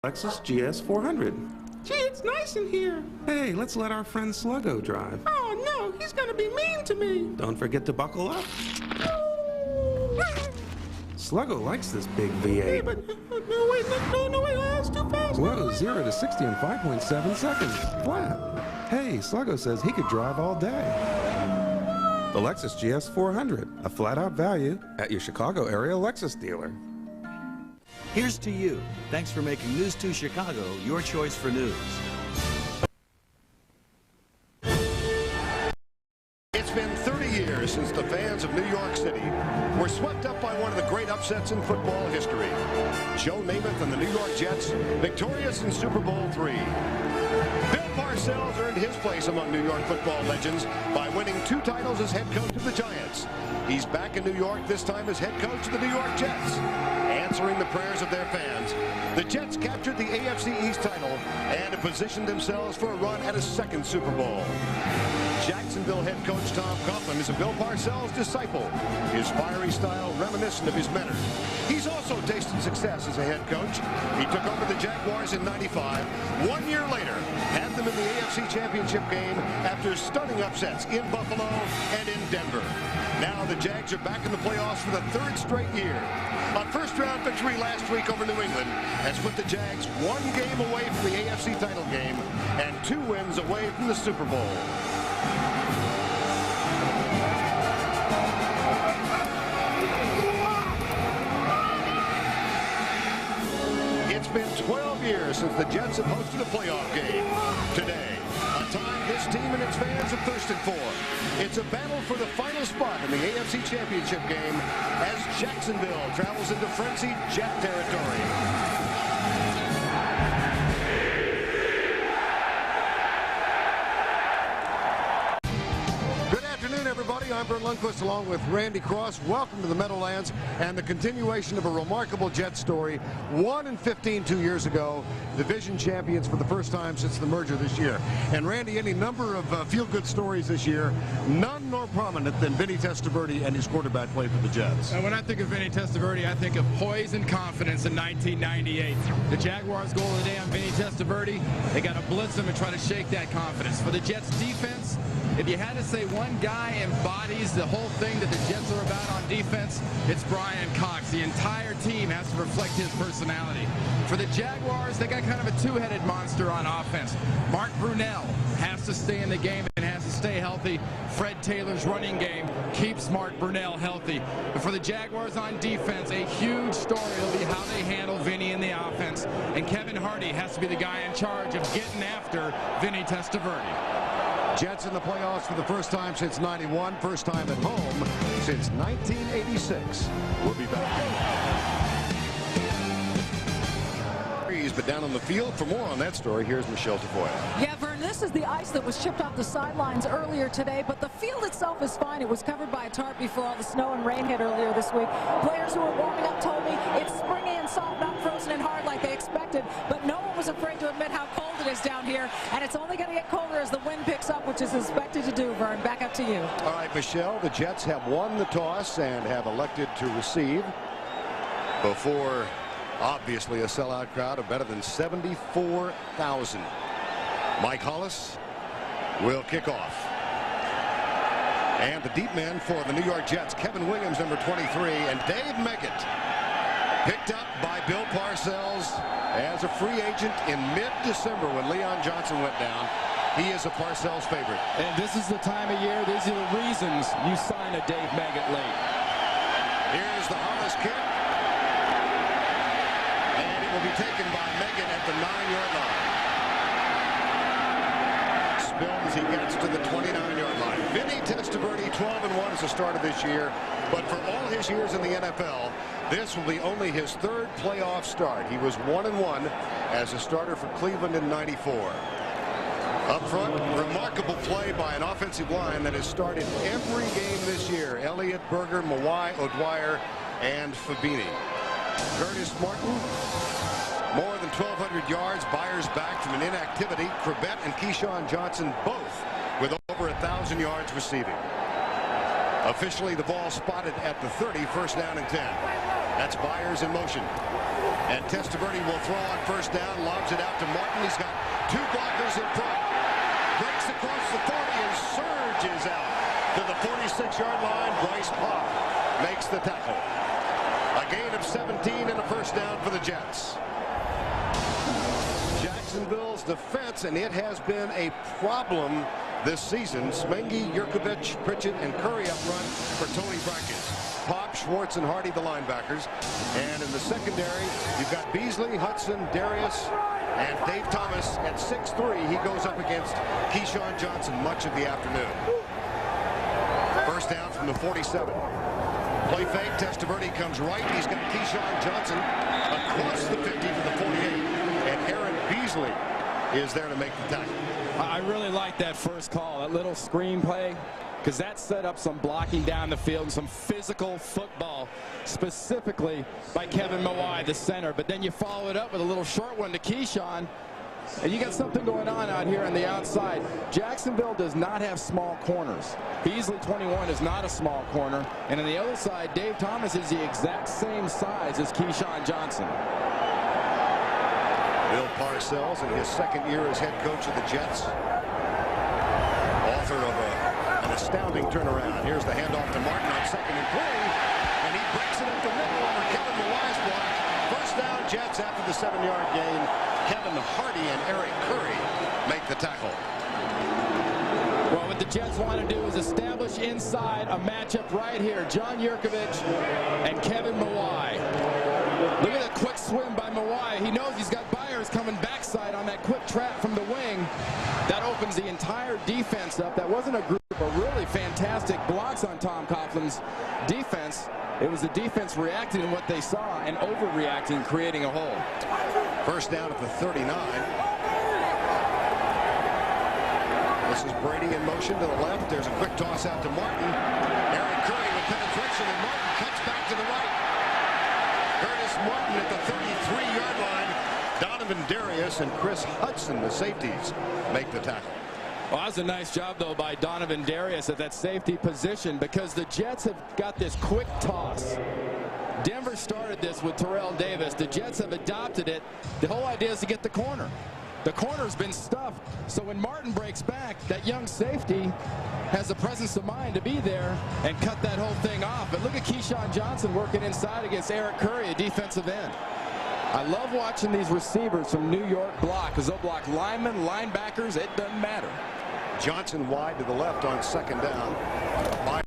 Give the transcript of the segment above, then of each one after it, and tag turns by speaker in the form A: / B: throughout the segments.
A: Lexus GS 400.
B: Gee, it's nice in here.
A: Hey, let's let our friend Sluggo drive.
B: Oh, no, he's gonna be mean to me.
A: Don't forget to buckle up. Sluggo likes this big V8.
B: Hey, but, no, wait, that's too fast.
A: Whoa, 0 to 60 in 5.7 seconds. Flat. Hey, Sluggo says he could drive all day. The Lexus GS 400, a flat-out value at your Chicago area Lexus dealer.
C: Here's to you. Thanks for making News 2 Chicago your choice for news.
D: It's been 30 years since the fans of New York City were swept up by one of the great upsets in football history. Joe Namath and the New York Jets victorious in Super Bowl III. Bill Parcells earned his place among New York football legends by winning 2 titles as head coach of the Giants. He's back in New York, this time as head coach of the New York Jets. Answering the prayers of their fans, the Jets captured the AFC East title and have positioned themselves for a run at a second Super Bowl. Jacksonville head coach Tom Coughlin is a Bill Parcells disciple, his fiery style reminiscent of his mentor. He's also tasted success as a head coach. He took over the Jaguars in '95. 1 year later, had them in the AFC Championship game after stunning upsets in Buffalo and in Denver. Now the Jags are back in the playoffs for the 3rd straight year. A first-round victory last week over New England has put the Jags 1 game away from the AFC title game and 2 wins away from the Super Bowl. It's been 12 years since the Jets have hosted a playoff game. Today, a time this team and its fans have thirsted for. It's a battle for the final spot in the AFC Championship game as Jacksonville travels into frenzied Jet territory. I'm Bert Lundquist along with Randy Cross. Welcome to the Meadowlands and the continuation of a remarkable Jet story. 1-15 2 years ago, division champions for the first time since the merger this year. And Randy, any number of feel-good stories this year, none more prominent than Vinny Testaverde and his quarterback play for the Jets.
E: When I think of Vinny Testaverde, I think of poise and confidence in 1998. The Jaguars' goal of the day on Vinny Testaverde, they got to blitz him and try to shake that confidence. For the Jets defense, if you had to say one guy embodies the whole thing that the Jets are about on defense, it's Brian Cox. The entire team has to reflect his personality. For the Jaguars, they got kind of a 2-headed monster on offense. Mark Brunell has to stay in the game and has to stay healthy. Fred Taylor's running game keeps Mark Brunell healthy. But for the Jaguars on defense, a huge story will be how they handle Vinny in the offense. And Kevin Hardy has to be the guy in charge of getting after Vinny Testaverde.
D: Jets in the playoffs for the first time since '91, first time at home since 1986. We'll be back. But down on the field, for more on that story, here's Michelle Tafoya.
F: Yeah, Vern, this is the ice that was chipped off the sidelines earlier today, but the field itself is fine. It was covered by a tarp before all the snow and rain hit earlier this week. Players who were warming up told me it's springy and soft, not frozen and hard like they expected, but no one was afraid to admit how cold it is down here, and it's only going to get colder as the wind picks up, which is expected to do, Vern. Back up to you.
D: All right, Michelle, the Jets have won the toss and have elected to receive before obviously a sellout crowd of better than 74,000. Mike Hollis will kick off. And the deep man for the New York Jets, Kevin Williams, number 23, and Dave Meggett, picked up by Bill Parcells as a free agent in mid-December when Leon Johnson went down. He is a Parcells favorite.
E: And this is the time of year, these are the reasons you sign a Dave Meggett late.
D: Here's the Hollis kick. Will be taken by Meggett at the 9-yard line. Spills, he gets to the 29-yard line. Vinny Testaverde, 12-1 as the start of this year. But for all his years in the NFL, this will be only his 3rd playoff start. He was 1-1 as a starter for Cleveland in '94. Up front, remarkable play by an offensive line that has started every game this year. Elliott, Berger, Mawai, O'Dwyer, and Fabini. Curtis Martin, more than 1,200 yards. Byers back from an inactivity. Corbett and Keyshawn Johnson both with over 1,000 yards receiving. Officially, the ball spotted at the 30, first down and 10. That's Byers in motion. And Testaverde will throw on first down, lobs it out to Martin. He's got two blockers in front. Breaks across the 40 and surges out to the 46-yard line. Bryce Pop makes the tackle. A gain of 17 and a first down for the Jets. Jacksonville's defense, and it has been a problem this season. Smengi, Yurkovich, Pritchett, and Curry up front for Tony Brackett. Pop, Schwartz, and Hardy, the linebackers. And in the secondary, you've got Beasley, Hudson, Darius, and Dave Thomas at 6'3". He goes up against Keyshawn Johnson much of the afternoon. First down from the 47. Play fake. Testaverde comes right. He's got Keyshawn Johnson across the 50 to the 48. And Aaron Beasley is there to make the tackle.
E: I really like that first call, that little screen play, because that set up some blocking down the field and some physical football, specifically by Kevin Mawai, the center. But then you follow it up with a little short one to Keyshawn, and you got something going on out here on the outside. Jacksonville does not have small corners. Beasley, 21, is not a small corner. And on the other side, Dave Thomas is the exact same size as Keyshawn Johnson.
D: Bill Parcells in his second year as head coach of the Jets. Author of an astounding turnaround. Here's the handoff to Martin on 2nd and 3. And he breaks it up the middle over Kevin Mawai's block. First down Jets after the 7-yard gain. Kevin Hardy and Eric Curry make the tackle.
E: Well, what the Jets want to do is establish inside a matchup right here. John Yurkovich and Kevin Mawai. Look at the quick swim by Mawai. He knows he's got Byers coming backside on that quick trap from the wing. That opens the entire defense up. That wasn't a group of really fantastic blocks on Tom Coughlin's defense. It was the defense reacting to what they saw and overreacting, creating a hole.
D: First down at the 39. This is Brady in motion to the left. There's a quick toss out to Martin. Aaron Curry with penetration, and Martin cuts back to the right. Curtis Martin at the 33-yard line. Donovan Darius and Chris Hudson, the safeties, make the tackle.
E: Well, that was a nice job, though, by Donovan Darius at that safety position, because the Jets have got this quick toss. Denver started this with Terrell Davis. The Jets have adopted it. The whole idea is to get the corner. The corner's been stuffed. So when Martin breaks back, that young safety has the presence of mind to be there and cut that whole thing off. But look at Keyshawn Johnson working inside against Eric Curry, a defensive end. I love watching these receivers from New York block, because they'll block linemen, linebackers, it doesn't matter.
D: Johnson wide to the left on 2nd down.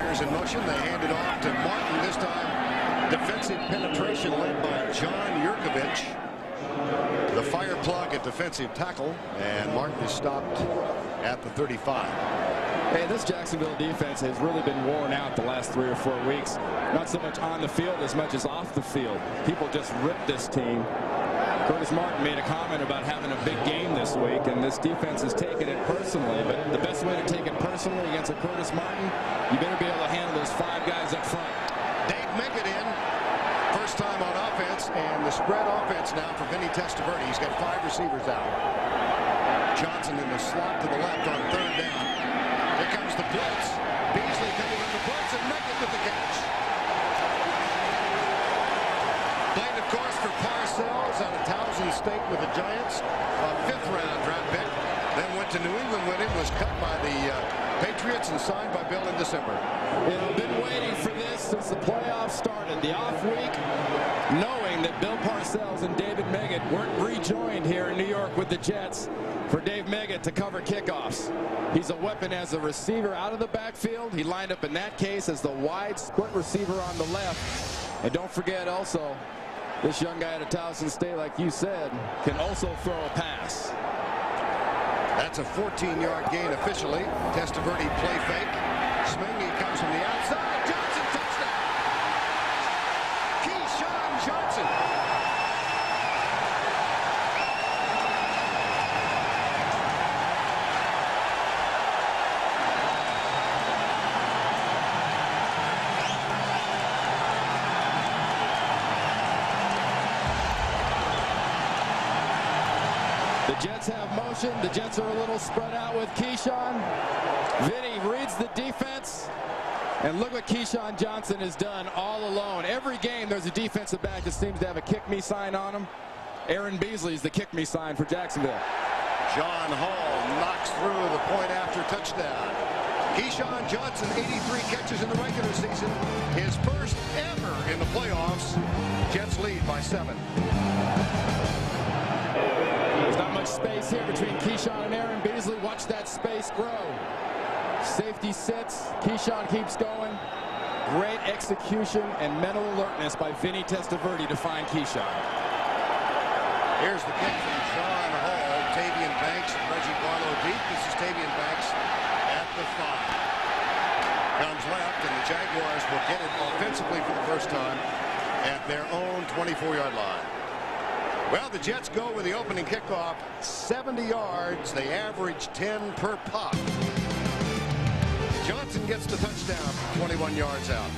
D: Byers in motion. They hand it off to Martin this time. Defensive penetration led by John Yurkovich. The fire plug at defensive tackle, and Martin is stopped at the 35.
E: Hey, this Jacksonville defense has really been worn out the last 3 or 4 weeks. Not so much on the field as much as off the field. People just ripped this team. Curtis Martin made a comment about having a big game this week, and this defense is taking it personally. But the best way to take it personally against a Curtis Martin, you better be able to handle those 5 guys up front.
D: Dave Meggett in. First time on offense, and the spread offense now for Vinny Testaverde. He's got 5 receivers out. Johnson in the slot to the left on 3rd down. Here comes the blitz. Beasley coming in the blitz, and Meggett with the catch. Played, of course, for Parcells out of Towson State with the Giants. A 5th-round draft pick. Then went to New England when it was cut by the Patriots and signed by Bill in December.
E: I've been waiting for this since the playoffs started. The off week, knowing that Bill Parcells and David Meggett weren't rejoined here in New York with the Jets, for Dave Meggett to cover kickoffs. He's a weapon as a receiver out of the backfield. He lined up in that case as the wide split receiver on the left. And don't forget also, this young guy out of Towson State, like you said, can also throw a pass.
D: That's a 14-yard gain officially. Testaverde play fake. Smengi comes from the outside. Johnson touchdown. Keyshawn Johnson.
E: The Jets have motion. The Jets are a little spread out with Keyshawn. Vinny reads the defense. And look what Keyshawn Johnson has done all alone. Every game there's a defensive back that seems to have a kick me sign on him. Aaron Beasley's the kick me sign for Jacksonville.
D: John Hall knocks through the point after touchdown. Keyshawn Johnson, 83 catches in the regular season. His first ever in the playoffs. Jets lead by 7.
E: There's not much space here between Keyshawn and Aaron Beasley. Watch that space grow. Safety sits. Keyshawn keeps going. Great execution and mental alertness by Vinny Testaverde to find Keyshawn.
D: Here's the kick from John Hall. Tavian Banks and Reggie Barlow deep. This is Tavian Banks at the 5. Comes left, and the Jaguars will get it offensively for the first time at their own 24-yard line. Well, the Jets go with the opening kickoff. 70 yards. They average 10 per pop. Johnson gets the touchdown from 21 yards out.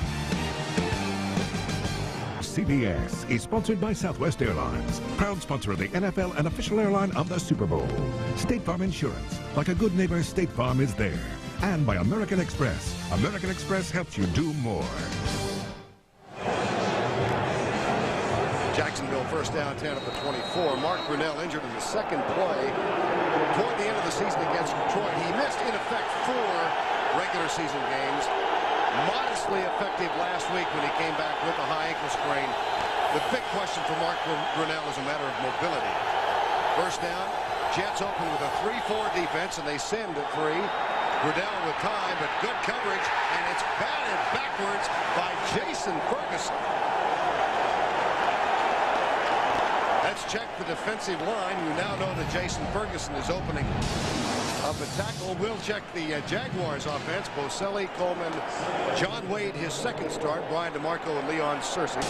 G: CBS is sponsored by Southwest Airlines, proud sponsor of the NFL and official airline of the Super Bowl. State Farm Insurance, like a good neighbor, State Farm is there. And by American Express. American Express helps you do more.
D: Jacksonville first down, 10 at the 24. Mark Brunell injured in the second play toward the end of the season against Detroit. He missed, in effect, 4 regular season games. Modestly effective last week when he came back with a high ankle sprain. The big question for Mark Brunell is a matter of mobility. First down, Jets open with a 3-4 defense, and they send at 3. Brunell with time, but good coverage, and it's batted backwards by Jason Ferguson. Let's check the defensive line. You now know that Jason Ferguson is opening up a tackle. We'll check the Jaguars offense. Boselli, Coleman, John Wade, his second start. Brian DeMarco and Leon Searcy.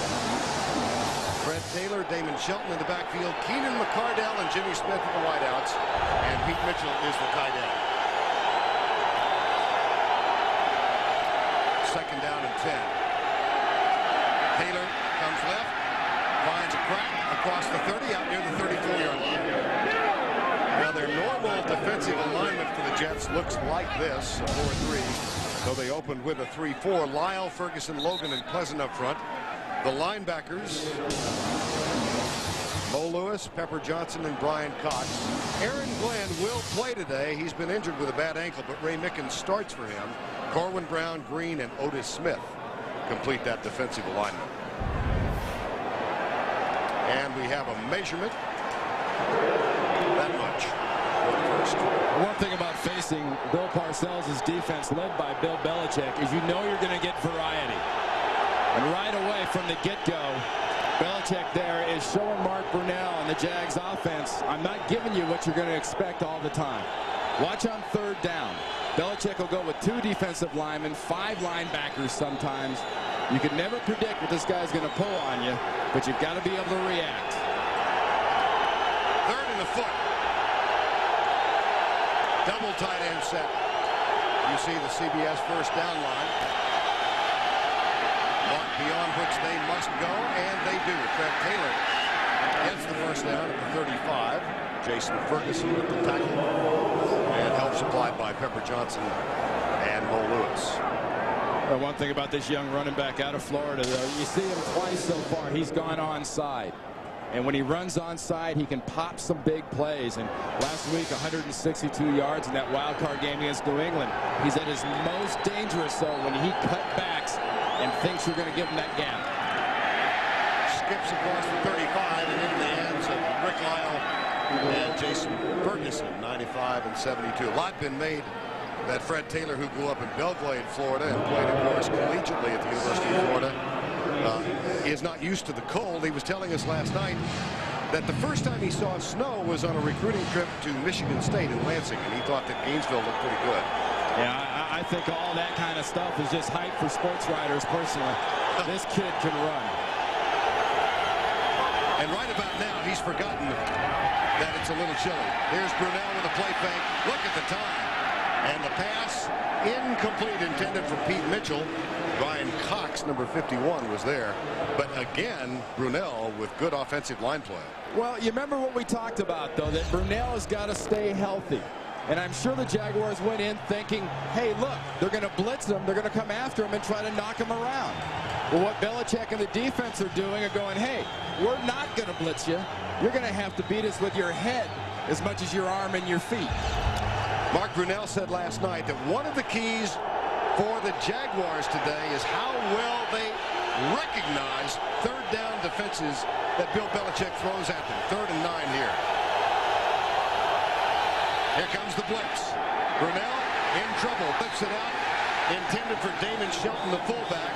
D: Fred Taylor, Damon Shelton in the backfield. Keenan McCardell and Jimmy Smith at the wideouts. And Pete Mitchell is the tight end. Second down and 10. Taylor comes left. Finds a crack across the 30, out near the 34-yard line. Now their normal defensive alignment for the Jets looks like this, a 4-3. So they opened with a 3-4. Lyle, Ferguson, Logan, and Pleasant up front. The linebackers, Mo Lewis, Pepper Johnson, and Brian Cox. Aaron Glenn will play today. He's been injured with a bad ankle, but Ray Mickens starts for him. Corwin Brown, Green, and Otis Smith complete that defensive alignment. And we have a measurement. That much for the first.
E: One thing about facing Bill Parcells' defense led by Bill Belichick is you know you're going to get variety. And right away from the get-go, Belichick there is showing Mark Brunell and the Jags offense, I'm not giving you what you're going to expect all the time. Watch on third down. Belichick will go with 2 defensive linemen, 5 linebackers sometimes. You can never predict what this guy's going to pull on you, but you've got to be able to react.
D: Third in the foot. Double tight end set. You see the CBS first down line. Mark beyond which they must go, and they do. Fred Taylor gets the first down at the 35. Jason Ferguson with the tackle. And help supplied by Pepper Johnson and Mo Lewis.
E: Well, one thing about this young running back out of Florida, though, you see him twice so far. He's gone onside. And when he runs onside, he can pop some big plays. And last week, 162 yards in that wild card game against New England. He's at his most dangerous, though, when he cut backs and thinks you're going to give him that gap.
D: Skips across the 35 and into the hands of Rick Lyle and Jason Ferguson, 95 and 72. A lot been made that Fred Taylor, who grew up in Belgrade, Florida, and played, of course, collegiately at the University of Florida, is not used to the cold. He was telling us last night that the first time he saw snow was on a recruiting trip to Michigan State in Lansing, and he thought that Gainesville looked pretty good.
E: Yeah, I think all that kind of stuff is just hype for sports writers personally. This kid can run.
D: And right about now, he's forgotten that it's a little chilly. Here's Brunell with a play fake. Look at the time. And the pass incomplete, intended for Pete Mitchell. Brian Cox, number 51, was there. But again, Brunell with good offensive line play.
E: Well, you remember what we talked about, though, that Brunell has got to stay healthy. And I'm sure the Jaguars went in thinking, hey, look, they're going to blitz them. They're going to come after him and try to knock him around. Well, what Belichick and the defense are doing are going, hey, we're not going to blitz you. You're going to have to beat us with your head as much as your arm and your feet.
D: Mark Brunell said last night that one of the keys for the Jaguars today is how well they recognize third down defenses that Bill Belichick throws at them. 3rd and 9 here. Here comes the blitz. Brunell in trouble. Flips it out. Intended for Damon Shelton, the fullback.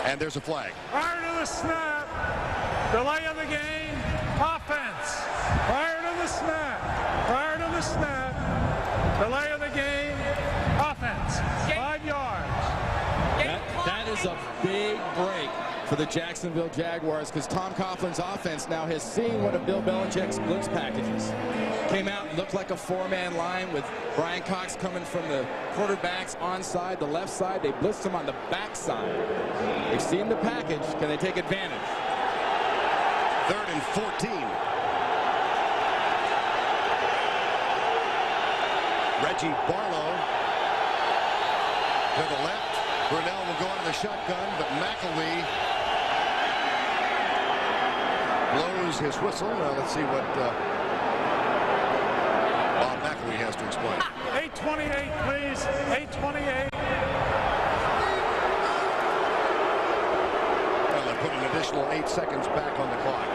D: And there's a flag.
H: Prior to the snap, delay of the game, offense. Prior to the snap, delay of the game, offense. 5 yards.
E: That is a big break for the Jacksonville Jaguars, because Tom Coughlin's offense now has seen one of Bill Belichick's blitz packages. Came out and looked like a 4-man line with Brian Cox coming from the quarterbacks onside, the left side. They blitzed him on the backside. They've seen the package. Can they take advantage?
D: 3rd and 14. Reggie Barlow to the left. Brunell will go out of the shotgun, but McElwee blows his whistle. Now let's see what Bob McElwee has to explain.
H: 8:28, please. 8:28.
D: Well, they put an additional 8 seconds back on the clock.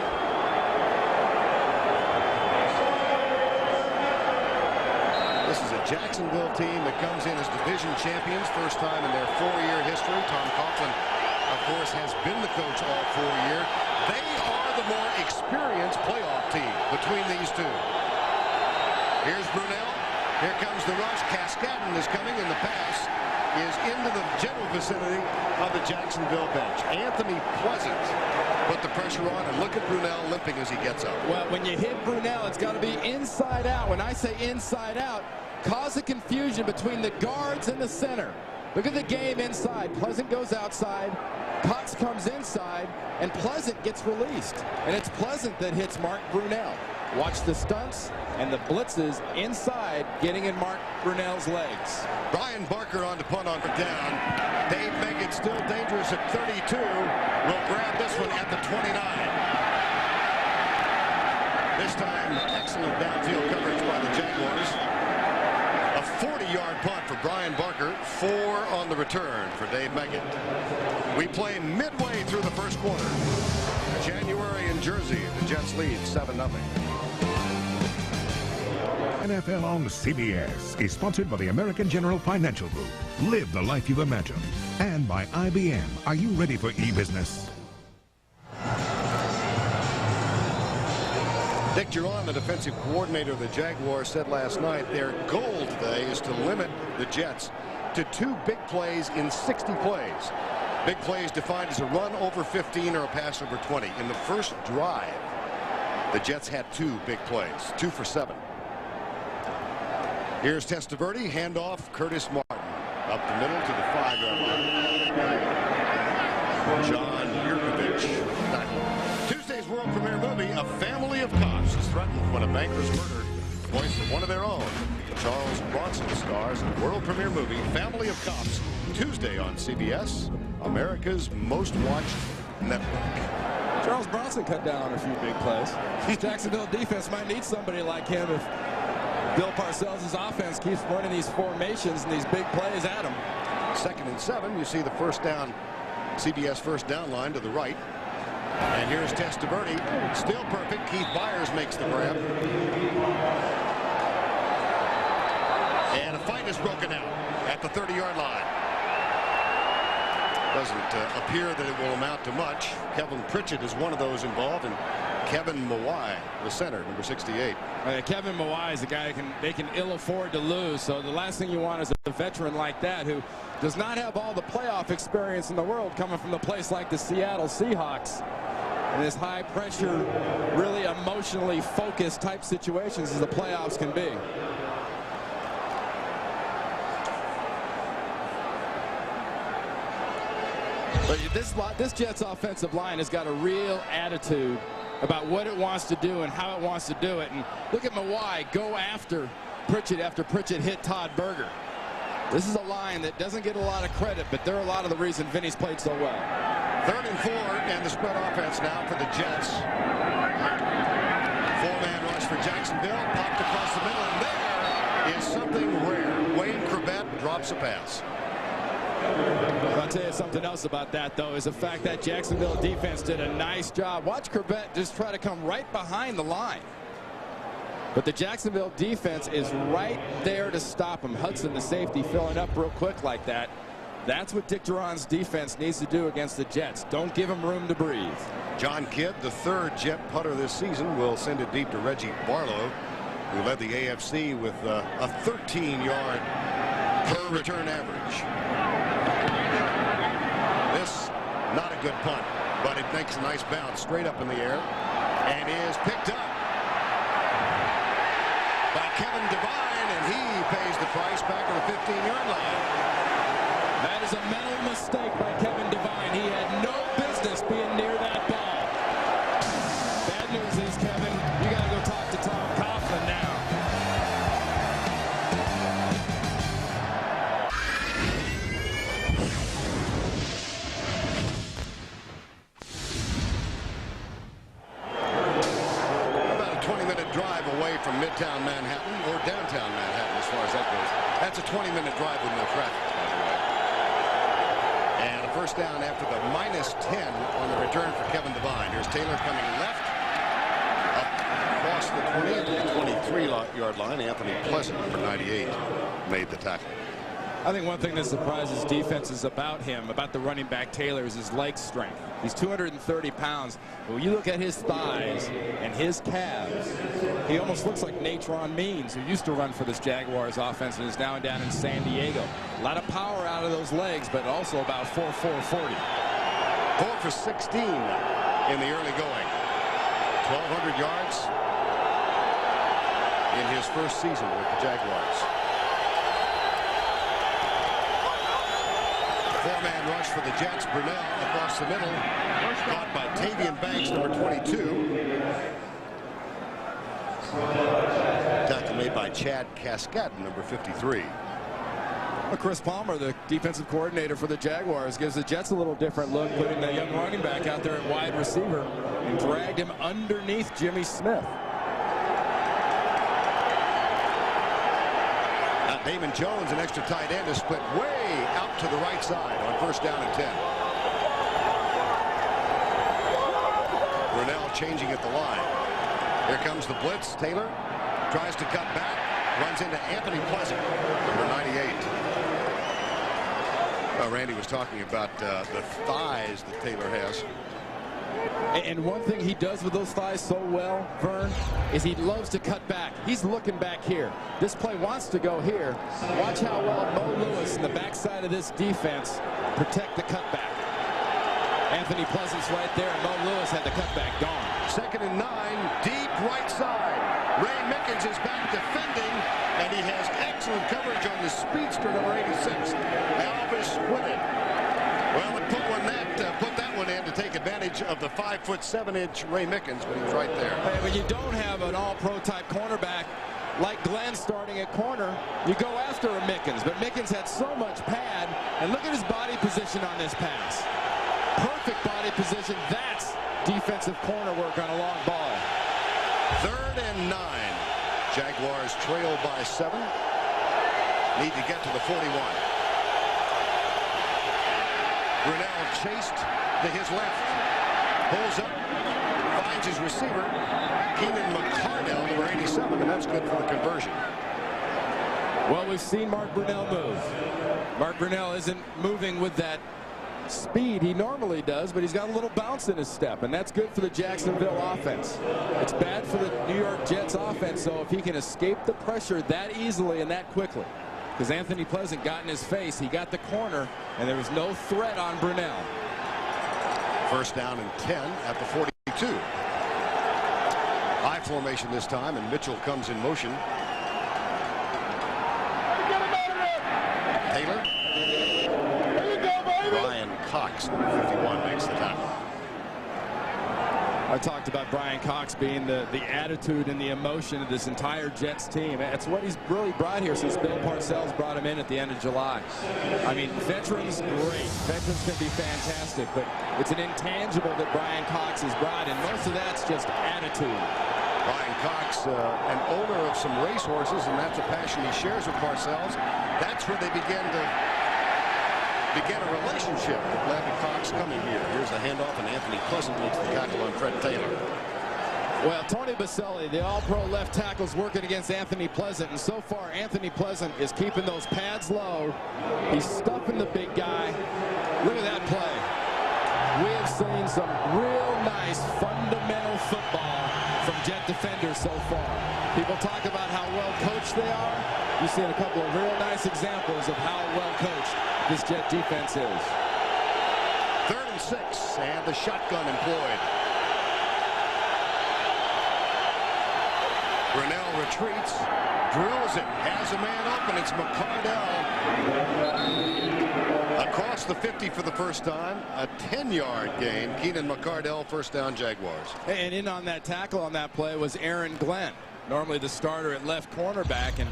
D: This is a Jacksonville team that comes in as division champions, first time in their 4-year history. Tom Coughlin, of course, has been the coach all 4 years. They are the more experienced playoff team between these two. Here's Brunell. Here comes the rush. Cascadden is coming, and the pass is into the general vicinity of the Jacksonville bench. Anthony Pleasant put the pressure on, and look at Brunell limping as he gets up.
E: Well, when you hit Brunell, it's got to be inside out. When I say inside out, cause a confusion between the guards and the center. Look at the game inside. Pleasant goes outside, Cox comes inside, and Pleasant gets released. And it's Pleasant that hits Mark Brunell. Watch the stunts and the blitzes inside, getting in Mark Brunell's legs.
D: Brian Barker on to punt on down. Dave Megan still dangerous at 32. Will grab this one at the 29. This time, excellent downfield coverage by the Jaguars. A 40-yard punt for Brian Barker. 4 on the return for Dave Megan. We play midway through the first quarter. January in Jersey. The Jets lead 7-0.
G: NFL on CBS is sponsored by the American General Financial Group. Live the life you've imagined. And by IBM. Are you ready for e-business?
D: Dick Geron, the defensive coordinator of the Jaguars, said last night their goal today is to limit the Jets to 2 big plays in 60 plays. Big plays defined as a run over 15 or a pass over 20. In the first drive, the Jets had 2 big plays, 2 for 7. Here's Testaverde, handoff, Curtis Martin. Up the middle to the 5-yard line. John Yurkovich. Tuesday's world premiere movie, A Family of Cops, is threatened when a banker's murder points to one of their own. Charles Bronson stars in the world premiere movie, Family of Cops, Tuesday on CBS, America's most watched network.
E: Charles Bronson cut down on a few big plays. Jacksonville defense might need somebody like him if Bill Parcells' offense keeps running these formations and these big plays at him.
D: 2nd and 7. You see the first down, CBS first down line to the right. And here's Testaverde. Still perfect. Keith Byers makes the grab. And a fight is broken out at the 30-yard line. Doesn't appear that it will amount to much. Kevin Pritchett is one of those involved, and Kevin Mawai, the center, number 68.
E: Kevin Mawai is a guy they can ill afford to lose. So the last thing you want is a veteran like that who does not have all the playoff experience in the world coming from a place like the Seattle Seahawks. In this high pressure, really emotionally focused type situations as the playoffs can be. But this Jets offensive line has got a real attitude about what it wants to do and how it wants to do it. And look at Mawai go after Pritchett after Pritchett hit Todd Berger. This is a line that doesn't get a lot of credit, but they're a lot of the reason Vinny's played so well.
D: 3rd and 4, and the spread offense now for the Jets. 4-man rush for Jacksonville, popped across the middle, and there is something rare. Wayne Corbett drops a pass.
E: I'll tell you something else about that, though, is the fact that Jacksonville defense did a nice job. Watch Corbett just try to come right behind the line. But the Jacksonville defense is right there to stop him. Hudson, the safety, filling up real quick like that. That's what Dick Duran's defense needs to do against the Jets. Don't give him room to breathe.
D: John Kidd, the 3rd Jet putter this season, will send it deep to Reggie Barlow, who led the AFC with a 13-yard per return average. This, not a good punt, but it makes a nice bounce straight up in the air and is picked up by Kevin Devine, and he pays the price back to the 15-yard line.
E: That is a mental mistake by Kevin Devine. He had no business being near that ball. Bad news is, Kevin, you got to go talk to Tom Coughlin now.
D: About a 20-minute drive away from Midtown Manhattan or downtown Manhattan as far as that goes. That's a 20-minute drive with no traffic, by the way. And a first down after the -10 on the return for Kevin Devine. Here's Taylor coming left. Up across the 20 to the 23-yard line. Anthony Pleasant, number 98, made the tackle.
E: I think one thing that surprises defenses about him, about the running back Taylor, is his leg strength. He's 230 pounds. But when you look at his thighs and his calves, he almost looks like Natron Means, who used to run for this Jaguars offense and is now down in San Diego. A lot of power out of those legs, but also about 4.40.
D: 4 for 16 in the early going. 1,200 yards in his first season with the Jaguars. 4-man rush for the Jets. Brunell across the middle. Caught by Tavian Banks, number 22. Tackle made by Chad Cascade, number 53.
E: Chris Palmer, the defensive coordinator for the Jaguars, gives the Jets a little different look, putting the young running back out there at wide receiver and dragged him underneath Jimmy Smith.
D: Damon Jones, an extra tight end, is split way out to the right side on first down and 10. Brunell changing at the line. Here comes the blitz. Taylor tries to cut back, runs into Anthony Pleasant, number 98. Randy was talking about the thighs that Taylor has.
E: And one thing he does with those thighs so well, Vern, is he loves to cut back. He's looking back here. This play wants to go here. Watch how well Mo Lewis and the backside of this defense protect the cutback. Anthony Pleasant's right there, and Mo Lewis had the cutback gone.
D: 2nd and 9, deep right side. Ray Mickens is back defending, and he has excellent coverage on the speedster, number 86, Elvis Whitted. Well, it put that one in to take advantage of the 5'7" Ray Mickens, but he was right there.
E: Hey, when you don't have an all-pro type cornerback like Glenn starting at corner, you go after a Mickens. But Mickens had so much pad, and look at his body position on this pass. Perfect body position. That's defensive corner work on a long ball.
D: 3rd and 9. Jaguars trail by 7. Need to get to the 41. Brunell chased to his left. Pulls up. Finds his receiver. Keenan McCardell, number 87, and that's good for the conversion.
E: Well, we've seen Mark Brunell move. Mark Brunell isn't moving with that speed he normally does, but he's got a little bounce in his step, and that's good for the Jacksonville offense. It's bad for the New York Jets offense, though, if he can escape the pressure that easily and that quickly. Because Anthony Pleasant got in his face. He got the corner, and there was no threat on Brunell.
D: First down and 10 at the 42. I formation this time, and Mitchell comes in motion. Taylor. Brian Cox Cox, 51, makes the tackle.
E: I talked about Brian Cox being the attitude and the emotion of this entire Jets team. It's what he's really brought here since Bill Parcells brought him in at the end of July. I mean, veterans, great. Veterans can be fantastic, but it's an intangible that Brian Cox has brought, and most of that's just attitude.
D: Brian Cox, an owner of some racehorses, and that's a passion he shares with Parcells. That's where they began a relationship that led to Cox coming here. Here's a handoff, and Anthony Pleasant makes the tackle on Fred Taylor.
E: Well, Tony Baselli, the all-pro left tackle, is working against Anthony Pleasant, and so far Anthony Pleasant is keeping those pads low. He's stuffing the big guy. Look at that play. We have seen some real nice fundamental football from Jet defenders so far. People talk about how well coached they are. You've seen a couple of real nice examples of how well coached this Jet defense is.
D: 3rd and 6, and the shotgun employed. Brunell retreats, drills it, has a man open. It's McCardell across the 50 for the first time. A 10-yard gain. Keenan McCardell, first down, Jaguars.
E: And in on that tackle on that play was Aaron Glenn, normally the starter at left cornerback. And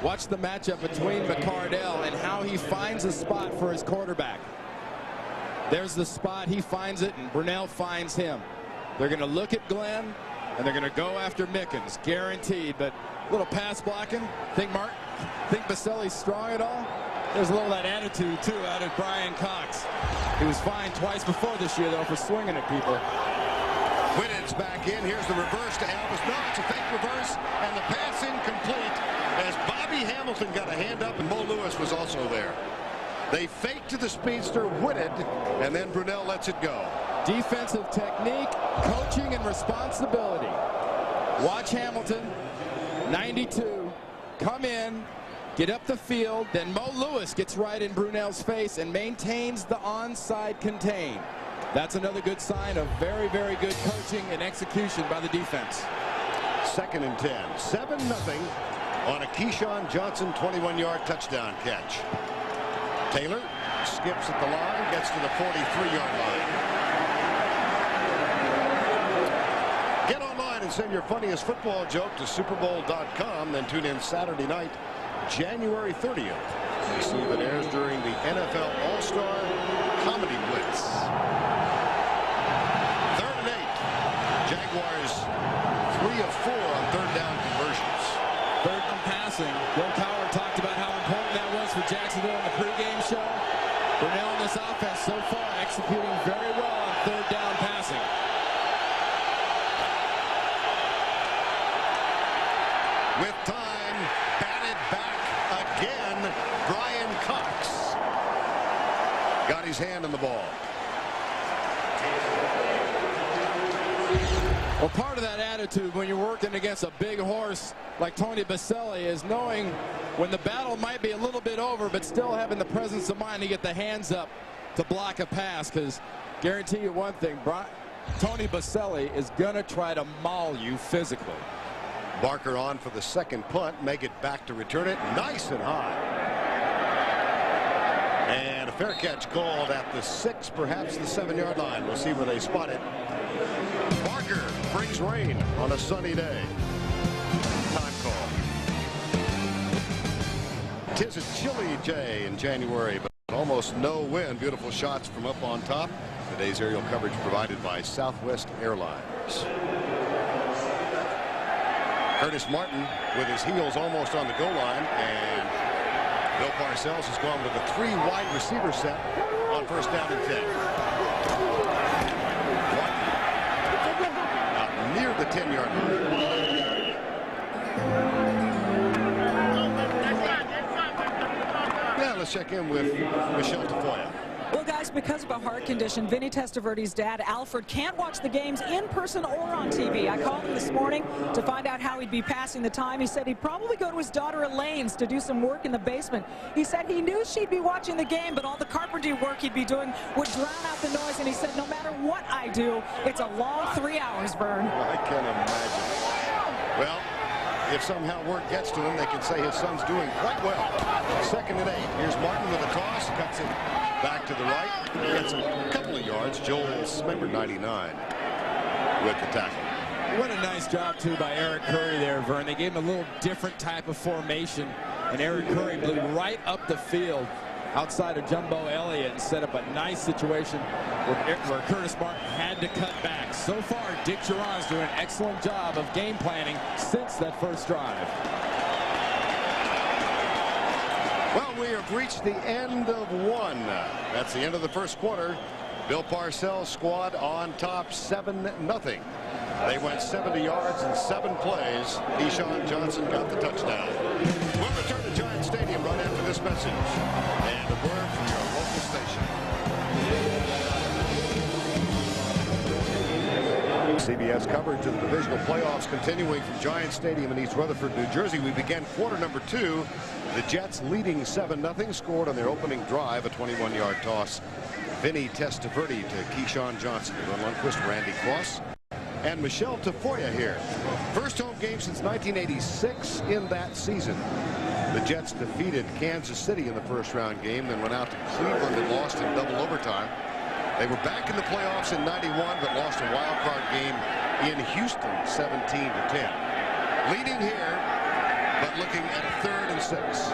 E: watch the matchup between McCardell and how he finds a spot for his quarterback. There's the spot, he finds it, and Brunell finds him. They're going to look at Glenn, and they're going to go after Mickens, guaranteed. But a little pass blocking. Think Baselli's strong at all? There's a little of that attitude, too, out of Brian Cox. He was fined twice before this year, though, for swinging at people.
D: Whittett's back in. Here's the reverse to Elvis. No, it's a fake reverse, and the pass incomplete as Bobby Hamilton got a hand up, and Mo Lewis was also there. They fake to the speedster, Whitted, and then Brunell lets it go.
E: Defensive technique, coaching, and responsibility. Watch Hamilton, 92, come in, get up the field, then Mo Lewis gets right in Brunell's face and maintains the onside contain. That's another good sign of very, very good coaching and execution by the defense.
D: 2nd and 10, 7-0 on a Keyshawn Johnson 21-yard touchdown catch. Taylor skips at the line, gets to the 43-yard line. Get online and send your funniest football joke to superbowl.com, then tune in Saturday night, January 30th. You see if it airs during the NFL All-Star Comedy Blitz. 3rd and 8. Jaguars 3 of 4 on 3rd down conversions.
E: 3rd down passing. Bill Cowher talked about how important that was for Jacksonville in the pregame show. Brunell in this offense so far executing very well on 3rd down passing.
D: With time, batted back again, Brian Cox. Got his hand on the ball.
E: Well, part of that attitude when you're working against a big horse like Tony Baselli is knowing when the battle might be a little bit over, but still having the presence of mind to get the hands up to block a pass, because guarantee you one thing, Tony Baselli is going to try to maul you physically.
D: Barker on for the 2nd punt, make it back to return it nice and high. And a fair catch called at the 6, perhaps the 7-yard line. We'll see where they spot it. Barker brings rain on a sunny day. Time call. 'Tis a chilly day in January, but almost no wind. Beautiful shots from up on top. Today's aerial coverage provided by Southwest Airlines. Curtis Martin with his heels almost on the goal line, and Bill Parcells has gone with a 3 wide receiver set on 1st down and 10. Out near the 10-yard line. Now let's check in with Michelle Tafoya.
F: Well, guys, because of a heart condition, Vinny Testaverde's dad, Alfred, can't watch the games in person or on TV. I called him this morning to find out how he'd be passing the time. He said he'd probably go to his daughter Elaine's to do some work in the basement. He said he knew she'd be watching the game, but all the carpentry work he'd be doing would drown out the noise. And he said, no matter what I do, it's a long 3 hours, Vern.
D: I can imagine. Well, if somehow word gets to him, they can say his son's doing quite well. 2nd and 8. Here's Martin with a toss. Cuts it back to the right. Gets a couple of yards. Joel's number 99 with the tackle.
E: What a nice job, too, by Eric Curry there, Vern. They gave him a little different type of formation, and Eric Curry blew right up the field outside of Jumbo Elliott and set up a nice situation where Curtis Martin had to cut back. So far, Dick Geron's doing an excellent job of game planning since that first drive.
D: Well, we have reached the end of one. That's the end of the first quarter. Bill Parcells' squad on top 7-0. They went 70 yards in 7 plays. Keyshawn Johnson got the touchdown. We'll return to Giant Stadium right after this message. And a word from your local station. CBS coverage of the divisional playoffs continuing from Giant Stadium in East Rutherford, New Jersey. We began quarter number 2. The Jets leading 7-0, scored on their opening drive, a 21-yard toss. Vinny Testaverde to Keyshawn Johnson. Ron Lundquist, Randy Cross, and Michelle Tafoya here. First home game since 1986 in that season. The Jets defeated Kansas City in the first-round game, then went out to Cleveland and lost in double overtime. They were back in the playoffs in '91, but lost a wild-card game in Houston, 17-10. Leading here, but looking at a 3rd and 6.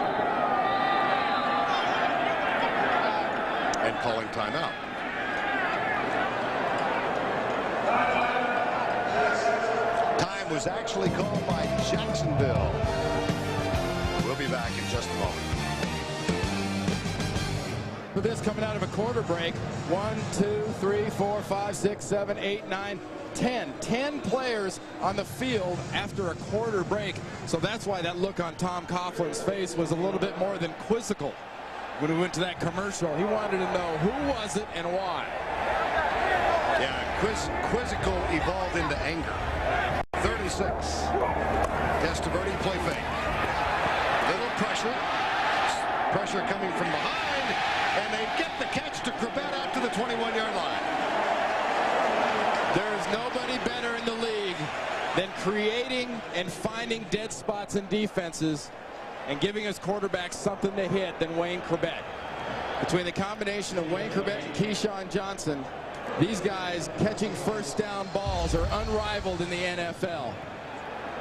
D: And calling timeout. Time was actually called by Jacksonville. We'll be back in just a moment.
E: With this coming out of a quarter break, 1, 2, 3, 4, 5, 6, 7, 8, 9, 10. 10 players on the field after a quarter break. So that's why that look on Tom Coughlin's face was a little bit more than quizzical. When we went to that commercial, he wanted to know who was it and why.
D: Yeah, quizzical evolved into anger. 3rd and 6. Testaverde play fake. Little pressure. Pressure coming from behind. And they get the catch to Corbett out to the 21-yard line.
E: There is nobody better in the league than creating and finding dead spots in defenses and giving his quarterback something to hit than Wayne Corbett. Between the combination of Wayne Corbett and Keyshawn Johnson, these guys catching first down balls are unrivaled in the NFL.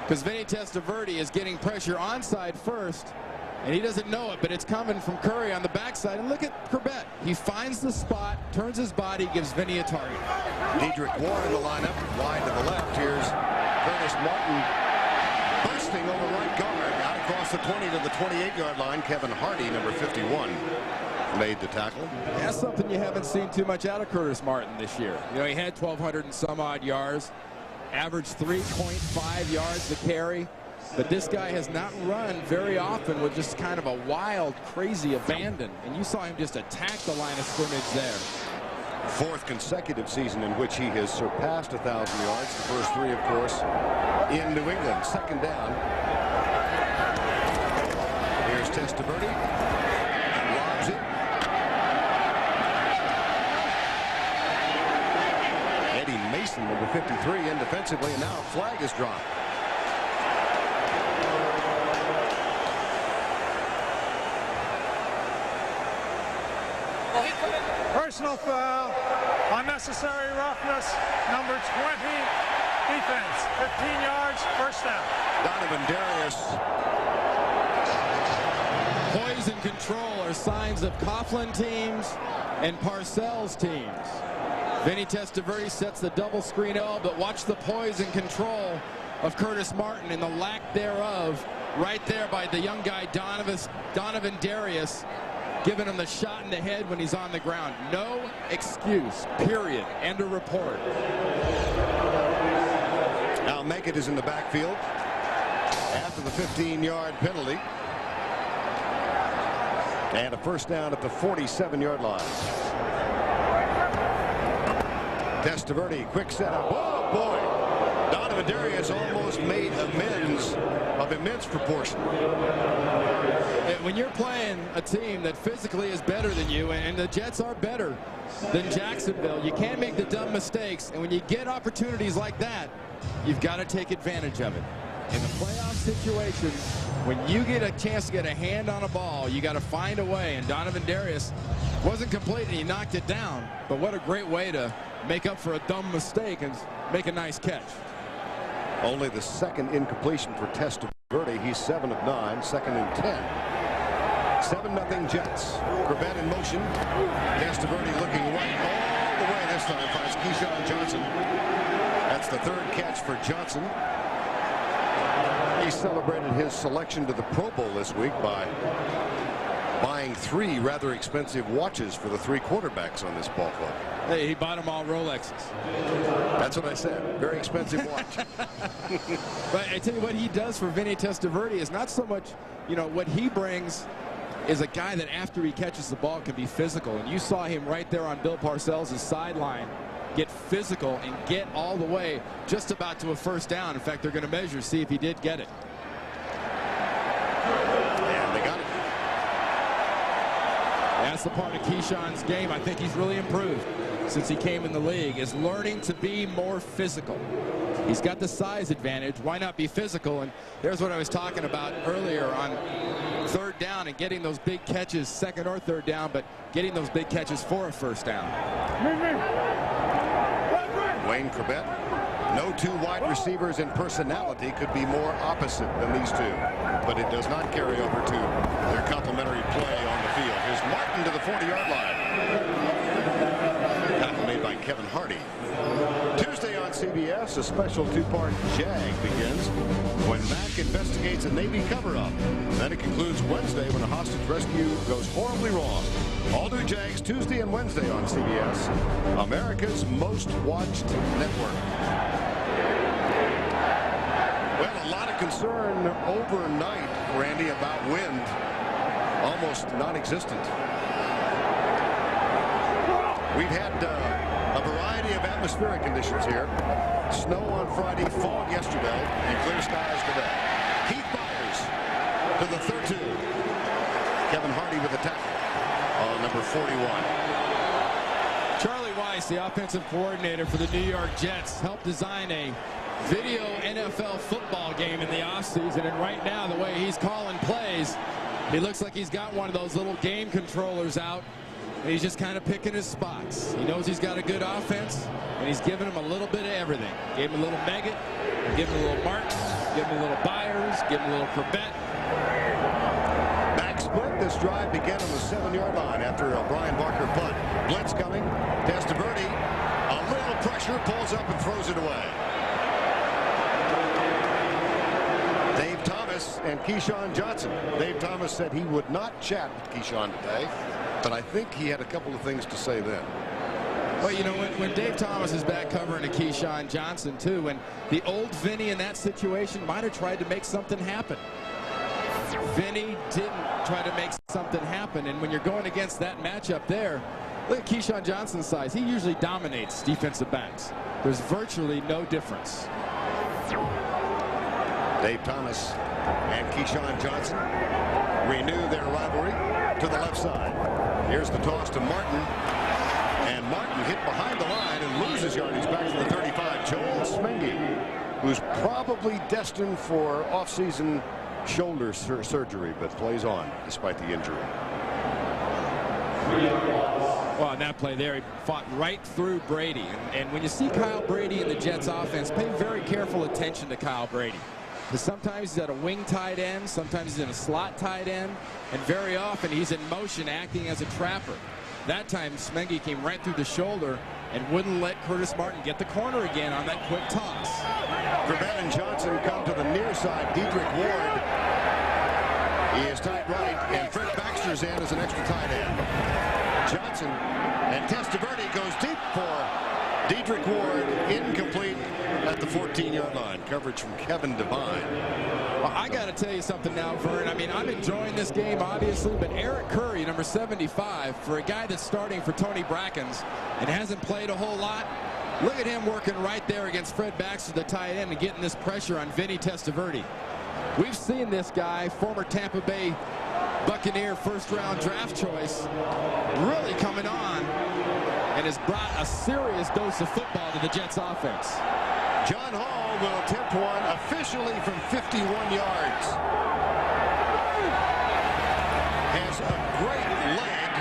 E: Because Vinny Testaverde is getting pressure onside first, and he doesn't know it, but it's coming from Curry on the backside. And look at Corbett. He finds the spot, turns his body, gives Vinny a target.
D: Dedrick Warren in the lineup, wide to the left. Here's Curtis Martin bursting over right guard. Out across the 20 to the 28-yard line. Kevin Hardy, number 51, made the tackle.
E: That's something you haven't seen too much out of Curtis Martin this year. You know, he had 1,200 and some odd yards, averaged 3.5 yards to carry. But this guy has not run very often with just kind of a wild, crazy abandon. And you saw him just attack the line of scrimmage there.
D: 4th consecutive season in which he has surpassed 1,000 yards. The first 3, of course, in New England. 2nd down. Here's Testaverde. Lobs it. Eddie Mason, number 53, in defensively, and now a flag is dropped.
H: Personal foul, unnecessary roughness, number 20, defense, 15 yards, first down.
D: Donovan Darius.
E: Poise and control are signs of Coughlin teams and Parcells teams. Vinny Testaverde sets the double screen L, but watch the poise and control of Curtis Martin and the lack thereof right there by the young guy Donovan Darius, giving him the shot in the head when he's on the ground. No excuse, period. End of report.
D: Now Meggett is in the backfield after the 15-yard penalty. And a first down at the 47-yard line. Testaverde, quick setup. Oh, boy. Donovan Darius almost made amends of immense proportion.
E: When you're playing a team that physically is better than you, and the Jets are better than Jacksonville, you can't make the dumb mistakes. And when you get opportunities like that, you've got to take advantage of it. In the playoff situation, when you get a chance to get a hand on a ball, you got to find a way. And Donovan Darius wasn't complete, and he knocked it down. But what a great way to make up for a dumb mistake and make a nice catch.
D: Only the second incompletion for Testaverde. He's 7 of 9, second and 10. 7-0 Jets. Corbett in motion. Testaverde looking right all the way this time. Finds Keyshawn Johnson. That's the third catch for Johnson. He celebrated his selection to the Pro Bowl this week by buying 3 rather expensive watches for the 3 quarterbacks on this ball club.
E: Hey, he bought them all Rolexes.
D: That's what I said. Very expensive watch.
E: But I tell you what he does for Vinny Testaverde is not so much, you know, what he brings is a guy that after he catches the ball can be physical. And you saw him right there on Bill Parcells' sideline get physical and get all the way just about to a first down. In fact, they're going to measure, see if he did get it.
D: And they got it.
E: That's the part of Keyshawn's game I think he's really improved since he came in the league, is learning to be more physical. He's got the size advantage. Why not be physical? And there's what I was talking about earlier on third down and getting those big catches, second or third down, but getting those big catches for a first down.
D: Wayne Corbett. No 2 wide receivers in personality could be more opposite than these 2. But it does not carry over to their complementary play on the field. Here's Martin to the 40-yard line. Tackle made by Kevin Hardy. Tuesday on CBS, a special 2-part Jag begins when Mac investigates a Navy cover-up. Then it concludes Wednesday when a hostage rescue goes horribly wrong. All new Jags Tuesday and Wednesday on CBS, America's most watched network. Well, a lot of concern overnight, Randy, about wind. Almost non-existent. We've had a variety of atmospheric conditions here. Snow on Friday, fog yesterday, and clear skies today. Keith Byers to the 3-2. Kevin Hardy with the tackle on number 41.
E: Charlie Weiss, the offensive coordinator for the New York Jets, helped design a video NFL football game in the offseason. And right now, the way he's calling plays, he looks like he's got one of those little game controllers out. And he's just kind of picking his spots. He knows he's got a good offense, and he's giving him a little bit of everything. Gave him a little Meggett, give him a little Marks, give him a little Byers, give him a little Corbett.
D: Back split. This drive began on the 7-yard line after a Brian Barker punt. Blitz coming. Testaverde, a little pressure, pulls up and throws it away. Dave Thomas and Keyshawn Johnson. Dave Thomas said he would not chat with Keyshawn today, but I think he had a couple of things to say then.
E: Well, you know, when Dave Thomas is back covering a Keyshawn Johnson, too, and the old Vinny in that situation might have tried to make something happen. Vinny didn't try to make something happen, and when you're going against that matchup there, look at Keyshawn Johnson's size. He usually dominates defensive backs. There's virtually no difference.
D: Dave Thomas and Keyshawn Johnson renew their rivalry to the left side. Here's the toss to Martin, and Martin hit behind the line and loses yardage back to the 35. Joel Smengi, who's probably destined for off-season shoulder surgery, but plays on despite the injury.
E: Well, on that play there, he fought right through Brady. And when you see Kyle Brady in the Jets offense, pay very careful attention to Kyle Brady. Because sometimes he's at a wing tight end, sometimes he's in a slot tight end, and very often he's in motion acting as a trapper. That time, Smengi came right through the shoulder and wouldn't let Curtis Martin get the corner again on that quick toss.
D: Corbett and Johnson come to the near side. Dedrick Ward, he is tight right, and Fred Baxter's in as an extra tight end. Johnson and Testaverde goes deep for Dedrick Ward, incomplete at the 14-yard line. Coverage from Kevin Devine.
E: Well, I got to tell you something now, Vern. I mean, I'm enjoying this game, obviously, but Eric Curry, number 75, for a guy that's starting for Tony Brackens and hasn't played a whole lot, look at him working right there against Fred Baxter, the tight end, and getting this pressure on Vinny Testaverde. We've seen this guy, former Tampa Bay Buccaneer first-round draft choice, really coming on and has brought a serious dose of football to the Jets offense.
D: John Hall will attempt one officially from 51 yards. Has a great leg.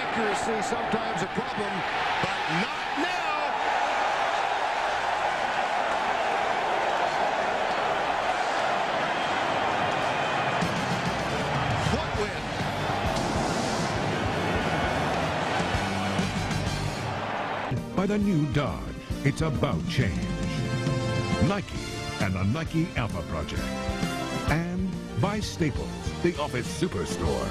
D: Accuracy sometimes a problem, but not now. What win?
G: By the new Dodge, it's about change. Nike and the Nike Alpha Project. And by Staples, the office superstore.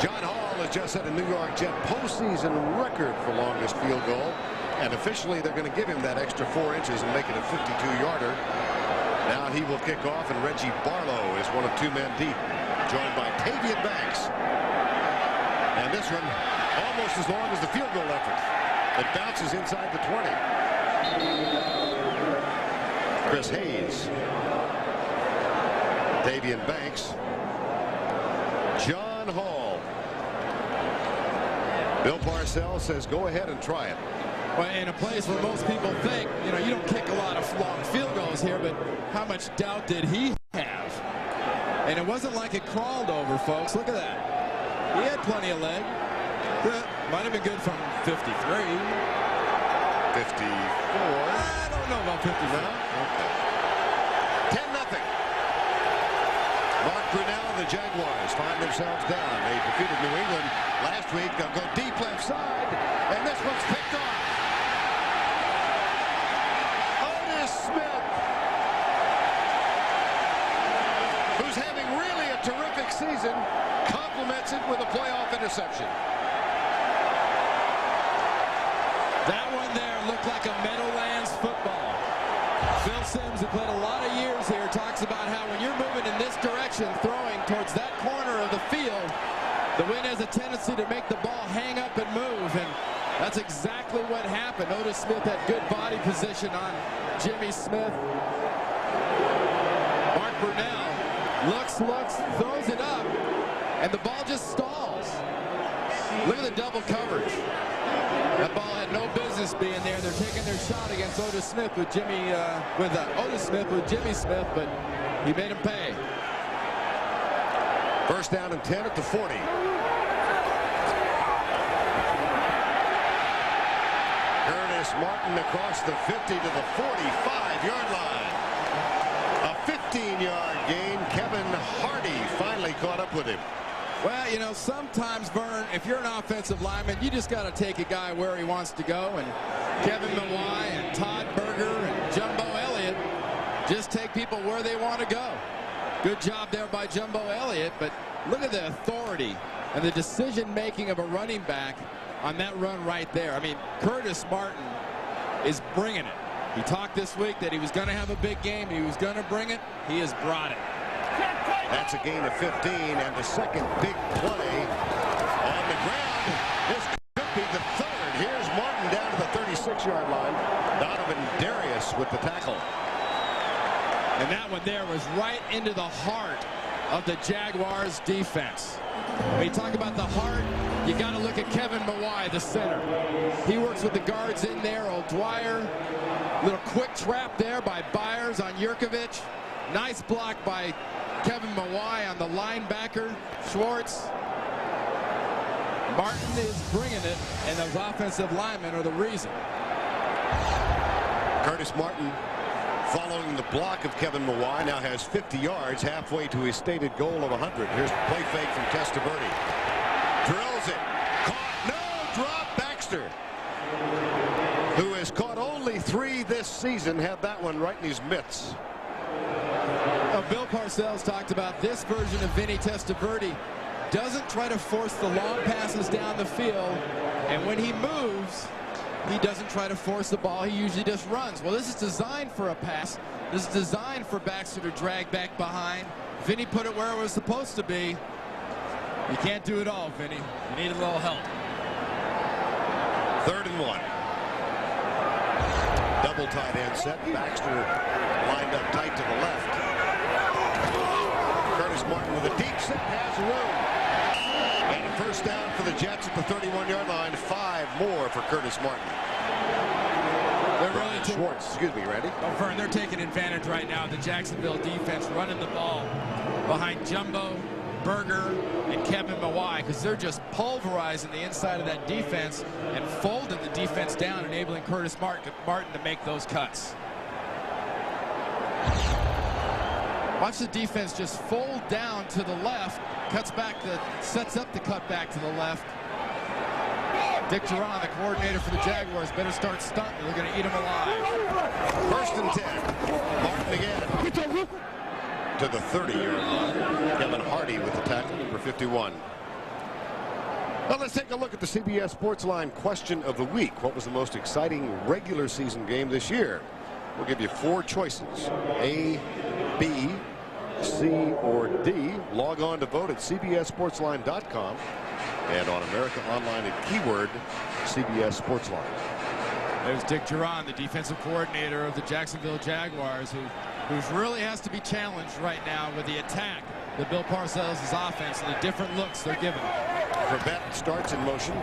D: John Hall has just set a New York Jet postseason record for longest field goal. And officially, they're going to give him that extra 4 inches and make it a 52-yarder. Now he will kick off, and Reggie Barlow is one of 2 men deep, joined by Tavian Banks. And this one, almost as long as the field goal effort. It bounces inside the 20. Chris Hayes. Tavian Banks. John Hall. Bill Parcells says go ahead and try it.
E: Well, in a place where most people think, you know, you don't kick a lot of long field goals here, but how much doubt did he have? And it wasn't like it crawled over, folks. Look at that. He had plenty of leg. Might have been good from 53.
D: 54.
E: I don't know about 54.
D: Okay. 10-0. Mark Brunell and the Jaguars find themselves down. They defeated New England last week. They'll go deep left side, and this one's picked off. Otis Smith, who's having really a terrific season, complements it with a playoff interception.
E: That one there looked like a Meadowlands football. Phil Simms, who played a lot of years here, talks about how when you're moving in this direction, throwing towards that corner of the field, the wind has a tendency to make the ball hang up and move, and that's exactly what happened. Otis Smith had good body position on Jimmy Smith. Mark Brunell looks, throws it up, and the ball just stalls. Look at the double coverage. That ball had no business being there. They're taking their shot against Otis Smith with Jimmy Smith, but he made him pay.
D: First down and 10 at the 40. Curtis Martin across the 50 to the 45-yard line. A 15-yard gain. Kevin Hardy finally caught up with him.
E: Well, you know, sometimes, Vern, if you're an offensive lineman, you just got to take a guy where he wants to go. And Kevin Mawai and Todd Berger and Jumbo Elliott just take people where they want to go. Good job there by Jumbo Elliott, but look at the authority and the decision-making of a running back on that run right there. I mean, Curtis Martin is bringing it. He talked this week that he was going to have a big game. He was going to bring it. He has brought it.
D: That's a gain of 15, and the second big play on the ground. This could be the third. Here's Martin down to the 36-yard line. Donovan Darius with the tackle.
E: And that one there was right into the heart of the Jaguars defense. When you talk about the heart, you got to look at Kevin Mawai, the center. He works with the guards in there. O'Dwyer, little quick trap there by Byers on Yurkovich. Nice block by Kevin Mawai on the linebacker, Schwartz. Martin is bringing it, and those offensive linemen are the reason.
D: Curtis Martin, following the block of Kevin Mawai, now has 50 yards, halfway to his stated goal of 100. Here's the play fake from Testaverde. Drills it. Caught. No. Drop. Baxter, who has caught only 3 this season, had that one right in his mitts.
E: Bill Parcells talked about this version of Vinny Testaverde. Doesn't try to force the long passes down the field, and when he moves, he doesn't try to force the ball. He usually just runs. Well, this is designed for a pass. This is designed for Baxter to drag back behind. Vinny put it where it was supposed to be. You can't do it all, Vinny. You need a little help.
D: 3rd and 1. Double tight end set. Baxter lined up tight to the left. Curtis Martin with a deep set has room. And first down for the Jets at the 31-yard line. 5 more for Curtis Martin.
E: They're really
D: Schwartz, excuse me, Randy.
E: Oh, Vern, they're taking advantage right now. The Jacksonville defense running the ball behind Jumbo, Berger, and Kevin Mawai, because they're just pulverizing the inside of that defense and folding the defense down, enabling Curtis Martin to make those cuts. Watch the defense just fold down to the left, sets up the cut back to the left. Dick Duran, the coordinator for the Jaguars, better start stunting. They're going to eat him alive.
D: 1st and 10. Martin again. To the 30-yard line. Kevin Hardy with the tackle, number 51. Well, let's take a look at the CBS Sports Line question of the week. What was the most exciting regular season game this year? We'll give you 4 choices. A, B, C, or D. Log on to vote at cbssportsline.com and on America Online at keyword CBS Sports Line.
E: There's Dick Duran, the defensive coordinator of the Jacksonville Jaguars, who really has to be challenged right now with the attack that Bill Parcells' offense and the different looks they're given.
D: Corbett starts in motion.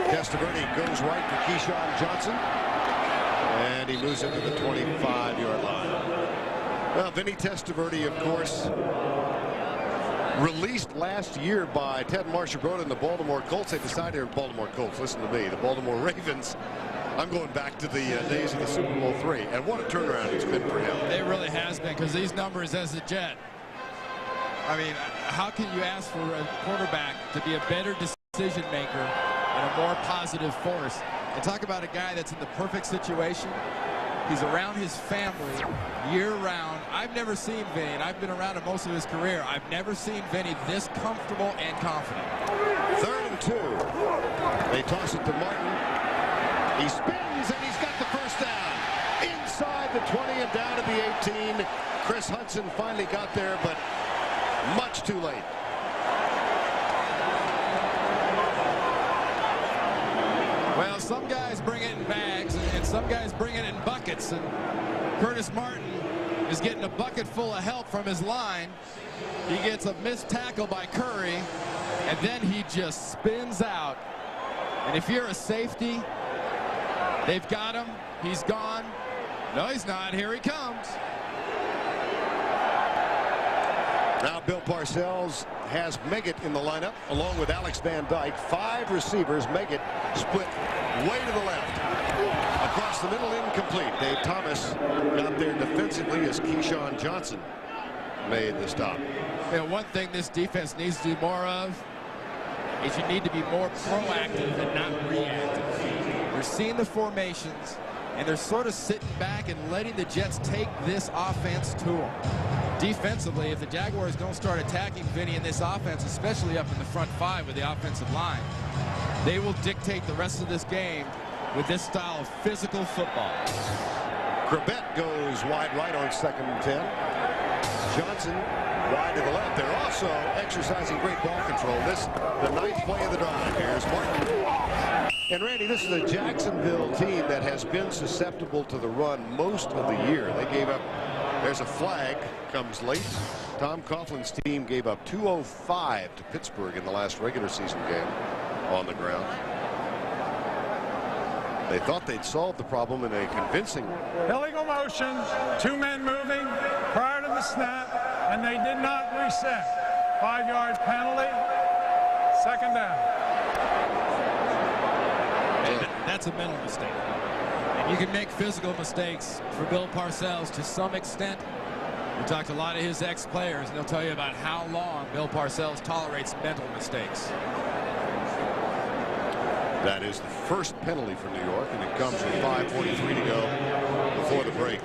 D: Testaverde goes right for Keyshawn Johnson. And he moves it to the 25-yard line. Well, Vinny Testaverde, of course, released last year by Ted Marchibroda and the Baltimore Colts. They decided, Baltimore Colts, listen to me, the Baltimore Ravens. I'm going back to the days of the Super Bowl III. And what a turnaround it's been for him.
E: It really has been, because these numbers as a Jet. I mean, how can you ask for a quarterback to be a better decision maker and a more positive force? And talk about a guy that's in the perfect situation. He's around his family year-round. I've never seen Vinny, and I've been around him most of his career. I've never seen Vinny this comfortable and confident.
D: 3rd and 2. They toss it to Martin. He spins, and he's got the first down. Inside the 20 and down to the 18. Chris Hudson finally got there, but much too late.
E: Well, some guys bring it in bags, and some guys bring it in buckets. And Curtis Martin is getting a bucket full of help from his line. He gets a missed tackle by Curry, and then he just spins out. And if you're a safety, they've got him. He's gone. No, he's not. Here he comes.
D: Now Bill Parcells has Meggett in the lineup along with Alex Van Dyke. 5 receivers. Meggett split way to the left. Across the middle, incomplete. Dave Thomas got there defensively as Keyshawn Johnson made the stop.
E: You know, one thing this defense needs to do more of is you need to be more proactive and not reactive. You're seeing the formations, and they're sort of sitting back and letting the Jets take this offense to them. Defensively, if the Jaguars don't start attacking Vinny in this offense, especially up in the front 5 with the offensive line, they will dictate the rest of this game with this style of physical football.
D: Corbett goes wide right on 2nd and 10. Johnson wide to the left. They're also exercising great ball control. This, the 9th play of the drive. Here's Martin. And Randy, this is a Jacksonville team that has been susceptible to the run most of the year. They gave up. There's a flag, comes late. Tom Coughlin's team gave up 205 to Pittsburgh in the last regular season game on the ground. They thought they'd solved the problem in a convincing.
H: Illegal motion, 2 men moving prior to the snap, and they did not reset. 5-yard penalty, 2nd down.
E: That's a mental mistake. And you can make physical mistakes for Bill Parcells to some extent. We talked to a lot of his ex-players, and they'll tell you about how long Bill Parcells tolerates mental mistakes.
D: That is the first penalty for New York, and it comes with 5:43 to go before the break.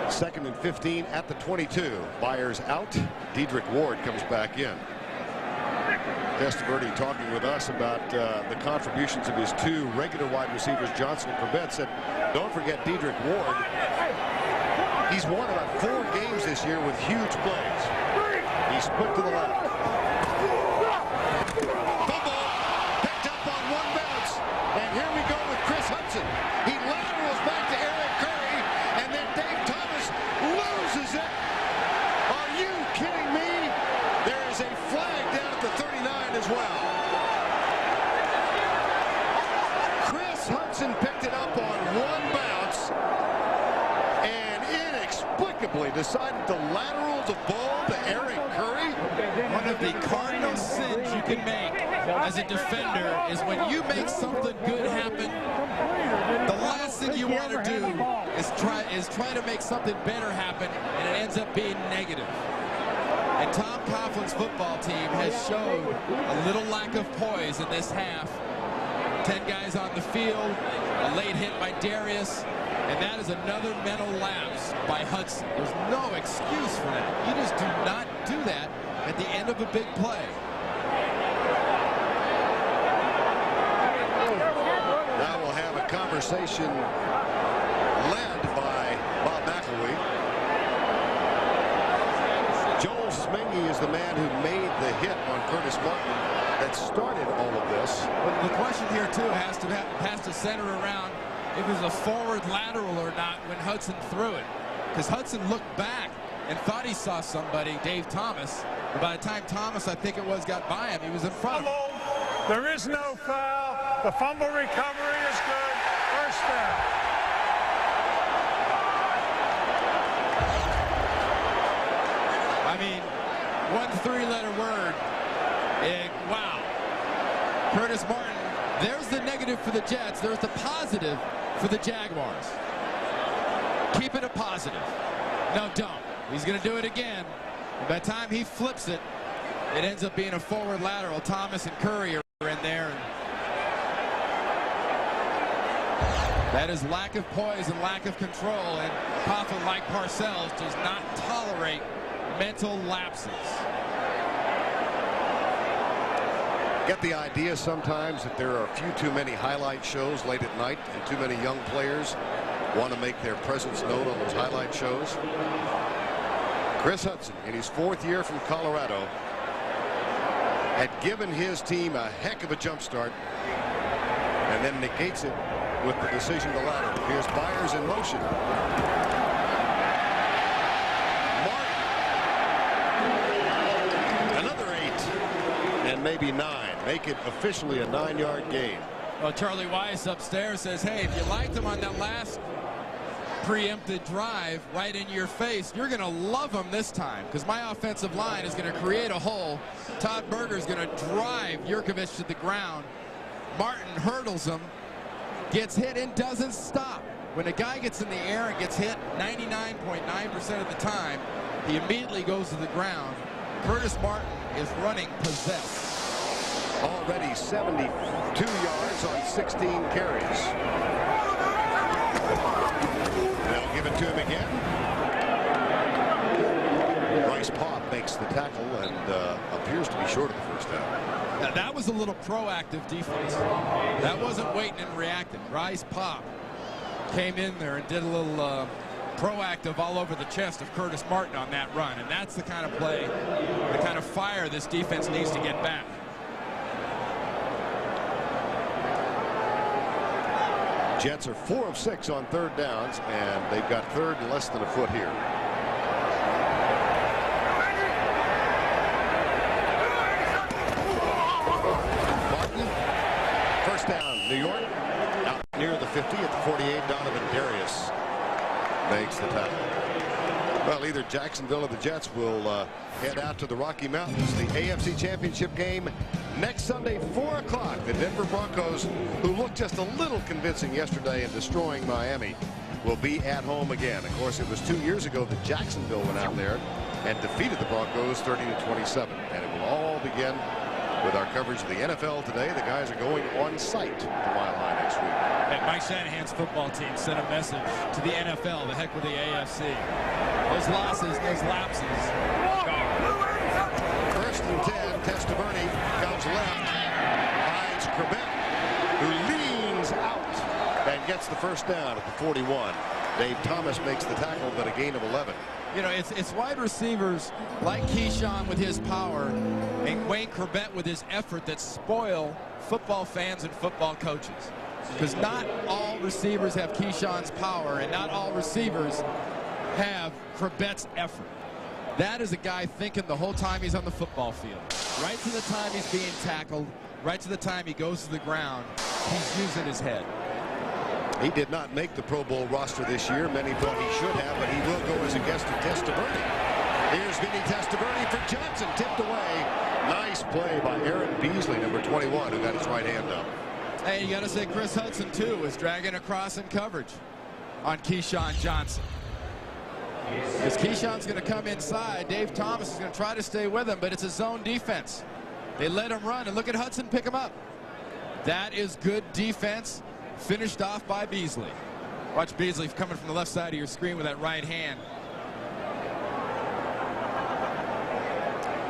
D: 2nd and 15 at the 22. Byers out. Dedrick Ward comes back in. Testaverde talking with us about the contributions of his 2 regular wide receivers, Johnson and Corbett, said, don't forget Dedrick Ward. He's won about 4 games this year with huge plays. He split to the left. Fumble picked up on 1 bounce. And here we go with Chris Hudson. He laterals back to Eric Curry, and then Dave Thomas loses it. Are you kidding me? There is a flag Hudson picked it up on one bounce and inexplicably decided to lateral the ball to Eric Curry.
E: One of the cardinal sins you can make as a defender is when you make something good happen, the last thing you want to do is try to make something better happen, and it ends up being negative. And Tom Coughlin's football team has showed a little lack of poise in this half. 10 guys on the field, a late hit by Darius, and that is another mental lapse by Hudson. There's no excuse for that. You just do not do that at the end of a big play.
D: Now we'll have a conversation led by Bob McElwee. Joel Smingy is the man who made the hit on Curtis Martin that started all of this.
E: But the question here too has to center around if it was a forward lateral or not when Hudson threw it, because Hudson looked back and thought he saw somebody, Dave Thomas, but by the time Thomas, I think it was, got by him, he was in front of him.
H: There is no foul. The fumble recovery is good. First down.
E: I mean, one three-letter word. Wow. Curtis Martin, there's the negative for the Jets. There's the positive for the Jaguars. Keep it a positive. No, don't. He's going to do it again. And by the time he flips it, it ends up being a forward lateral. Thomas and Curry are in there. And that is lack of poise and lack of control. And Coughlin, like Parcells, does not tolerate mental lapses.
D: Get the idea sometimes that there are a few too many highlight shows late at night and too many young players want to make their presence known on those highlight shows. Chris Hudson, in his 4th year from Colorado, had given his team a heck of a jump start and then negates it with the decision to lateral. Here's Byers in motion. Martin. Another 8 and maybe 9. Make it officially a 9-yard gain.
E: Well, Charlie Weiss upstairs says, hey, if you liked him on that last preempted drive right in your face, you're going to love him this time, because my offensive line is going to create a hole. Todd Berger is going to drive Yurkovich to the ground. Martin hurdles him, gets hit, and doesn't stop. When a guy gets in the air and gets hit 99.9% of the time, he immediately goes to the ground. Curtis Martin is running possessed.
D: Already 72 yards on 16 carries. They'll give it to him again. Bryce Pop makes the tackle and appears to be short of the first down.
E: Now, that was a little proactive defense. That wasn't waiting and reacting. Bryce Pop came in there and did a little proactive all over the chest of Curtis Martin on that run. And that's the kind of play, the kind of fire this defense needs to get back.
D: Jets are 4 of 6 on 3rd downs, and they've got 3rd and less than a foot here. Martin, first down, New York. Out near the 50 at the 48, Donovan Darius makes the tackle. Well, either Jacksonville or the Jets will head out to the Rocky Mountains. The AFC Championship game next Sunday, 4 o'clock. The Denver Broncos, who looked just a little convincing yesterday in destroying Miami, will be at home again. Of course, it was 2 years ago that Jacksonville went out there and defeated the Broncos 30-27. And it will all begin with our coverage of the NFL today. The guys are going on site to Mile High next week.
E: And Mike Shanahan's football team sent a message to the NFL, the heck with the AFC. Those losses, those lapses.
D: First and 10, Testaverde comes left, finds Corbett, who leans out and gets the first down at the 41. Dave Thomas makes the tackle, but a gain of 11.
E: You know, it's wide receivers like Keyshawn with his power and Wayne Corbett with his effort that spoil football fans and football coaches. Because not all receivers have Keyshawn's power, and not all receivers have Corbett's effort. That is a guy thinking the whole time he's on the football field. Right to the time he's being tackled, right to the time he goes to the ground, he's using his head.
D: He did not make the Pro Bowl roster this year. Many thought he should have, but he will go as a guest of Testaverde. Here's Vinny Testaverde for Johnson, tipped away. Nice play by Aaron Beasley, number 21, who got his right hand up.
E: Hey, you got to say Chris Hudson, too, is dragging across in coverage on Keyshawn Johnson. Because Keyshawn's going to come inside. Dave Thomas is going to try to stay with him, but it's a zone defense. They let him run, and look at Hudson pick him up. That is good defense, finished off by Beasley. Watch Beasley coming from the left side of your screen with that right hand.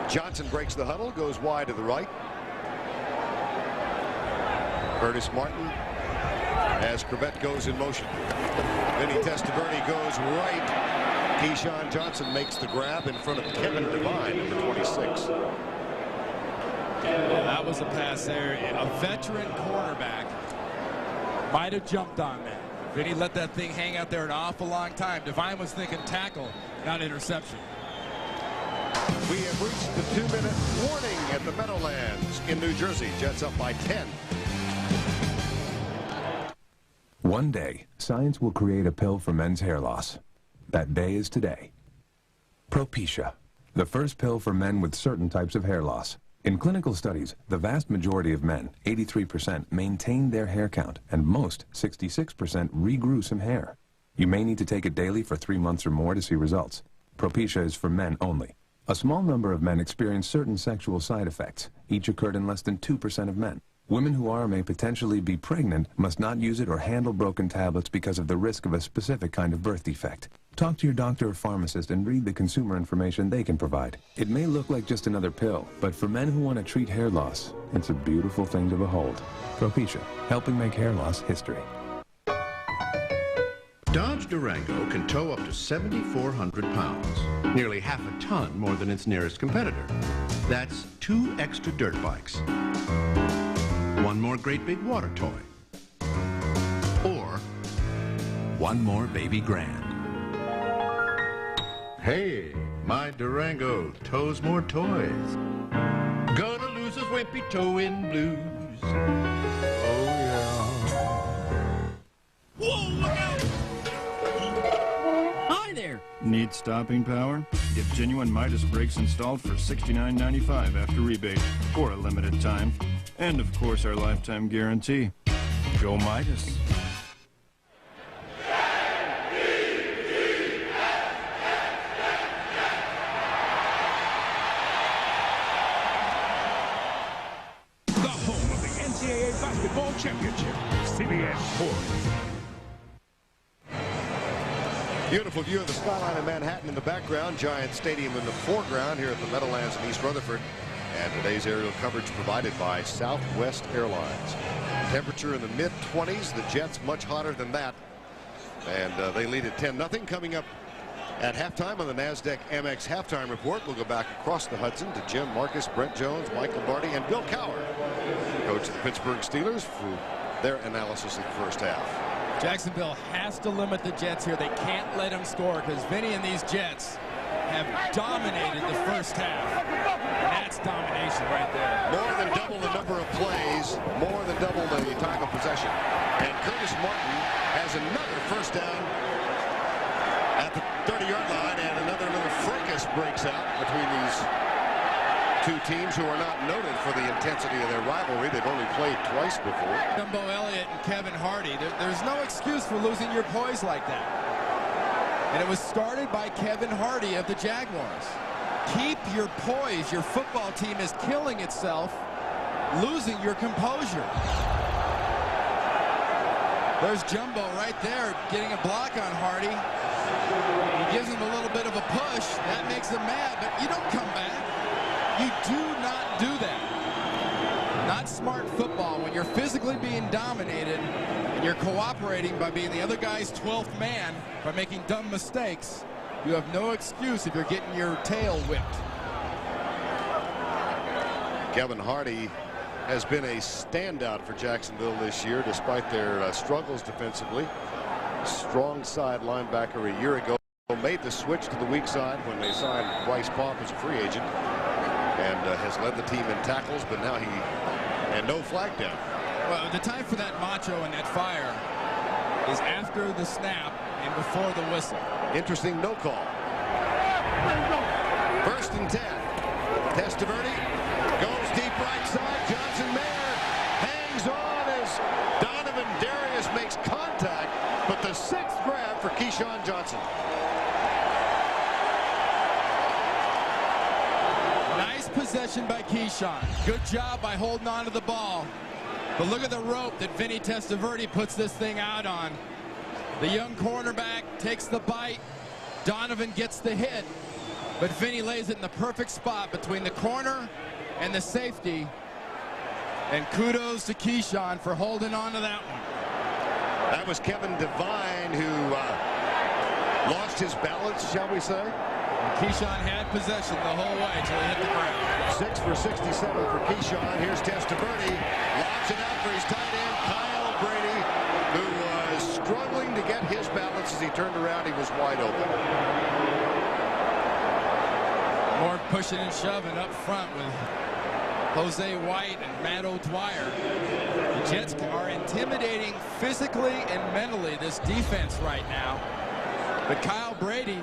D: Johnson breaks the huddle, goes wide to the right. Curtis Martin as Crevette goes in motion. Vinny Testaverde goes right. Keyshawn Johnson makes the grab in front of Kevin Devine, number 26.
E: Yeah, that was a pass there. A veteran cornerback might have jumped on that. Vinny let that thing hang out there an awful long time. Devine was thinking tackle, not interception.
D: We have reached the 2-minute warning at the Meadowlands in New Jersey. Jets up by 10.
I: One day, science will create a pill for men's hair loss. That day is today. Propecia, the first pill for men with certain types of hair loss. In clinical studies, the vast majority of men, 83%, maintained their hair count, and most, 66%, regrew some hair. You may need to take it daily for 3 months or more to see results. Propecia is for men only. A small number of men experience certain sexual side effects. Each occurred in less than 2% of men. Women who are or may potentially be pregnant must not use it or handle broken tablets because of the risk of a specific kind of birth defect. Talk to your doctor or pharmacist and read the consumer information they can provide. It may look like just another pill, but for men who want to treat hair loss, it's a beautiful thing to behold. Propecia, helping make hair loss history.
J: Dodge Durango can tow up to 7,400 pounds, nearly half a ton more than its nearest competitor. That's 2 extra dirt bikes, 1 more great big water toy, or 1 more baby grand. Hey, my Durango tows more toys. Gonna lose his wimpy towing blues. Oh yeah. Whoa, look out!
K: Hi there! Need stopping power? Get genuine Midas brakes installed for $69.95 after rebate, for a limited time. And of course our lifetime guarantee. Go Midas.
G: The home of the NCAA Basketball Championship, CBS Sports.
D: Beautiful view of the skyline of Manhattan in the background. Giant Stadium in the foreground here at the Meadowlands in East Rutherford. And today's aerial coverage provided by Southwest Airlines. Temperature in the mid-20s. The Jets much hotter than that. And they lead at 10-0. Coming up at halftime on the NASDAQ Amex halftime report, we'll go back across the Hudson to Jim Marcus, Brent Jones, Mike Lombardi, and Bill Cowher, coach of the Pittsburgh Steelers, for their analysis of the first half.
E: Jacksonville has to limit the Jets here. They can't let them score because Vinny and these Jets have dominated the first half. And that's domination right there.
D: More than double the number of plays, more than double the time of possession. And Curtis Martin has another first down at the 30-yard line, and another little fracas breaks out between these two teams who are not noted for the intensity of their rivalry. They've only played twice before.
E: Jumbo Elliott and Kevin Hardy. There's no excuse for losing your poise like that. And it was started by Kevin Hardy of the Jaguars. Keep your poise. Your football team is killing itself, losing your composure. There's Jumbo right there getting a block on Hardy. He gives him a little bit of a push. That makes him mad, but you don't come back. You do not do that. Not smart football when you're physically being dominated and you're cooperating by being the other guy's 12th man by making dumb mistakes. You have no excuse if you're getting your tail whipped.
D: Kevin Hardy has been a standout for Jacksonville this year despite their struggles defensively. Strong side linebacker a year ago. Made the switch to the weak side when they signed Bryce Paup as a free agent, and has led the team in tackles, but now and no flag down.
E: Well, the time for that macho and that fire is after the snap and before the whistle.
D: Interesting no call. 1st and 10. Testaverde goes deep right side. Johnson Mayer hangs on as Donovan Darius makes contact, but the 6th grab for Keyshawn Johnson.
E: Nice possession by Keyshawn. Good job by holding on to the ball. But look at the rope that Vinny Testaverde puts this thing out on. The young cornerback takes the bite. Donovan gets the hit. But Vinny lays it in the perfect spot between the corner and the safety. And kudos to Keyshawn for holding on to that one.
D: That was Kevin Devine who lost his balance, shall we say?
E: Keyshawn had possession the whole way until he hit the ground.
D: 6 for 67 for Keyshawn. Here's Testaverde. Lobs it out for his tight end, Kyle Brady, who was struggling to get his balance. As he turned around, he was wide open.
E: More pushing and shoving up front with Jose White and Matt O'Dwyer. The Jets are intimidating physically and mentally this defense right now. But Kyle Brady,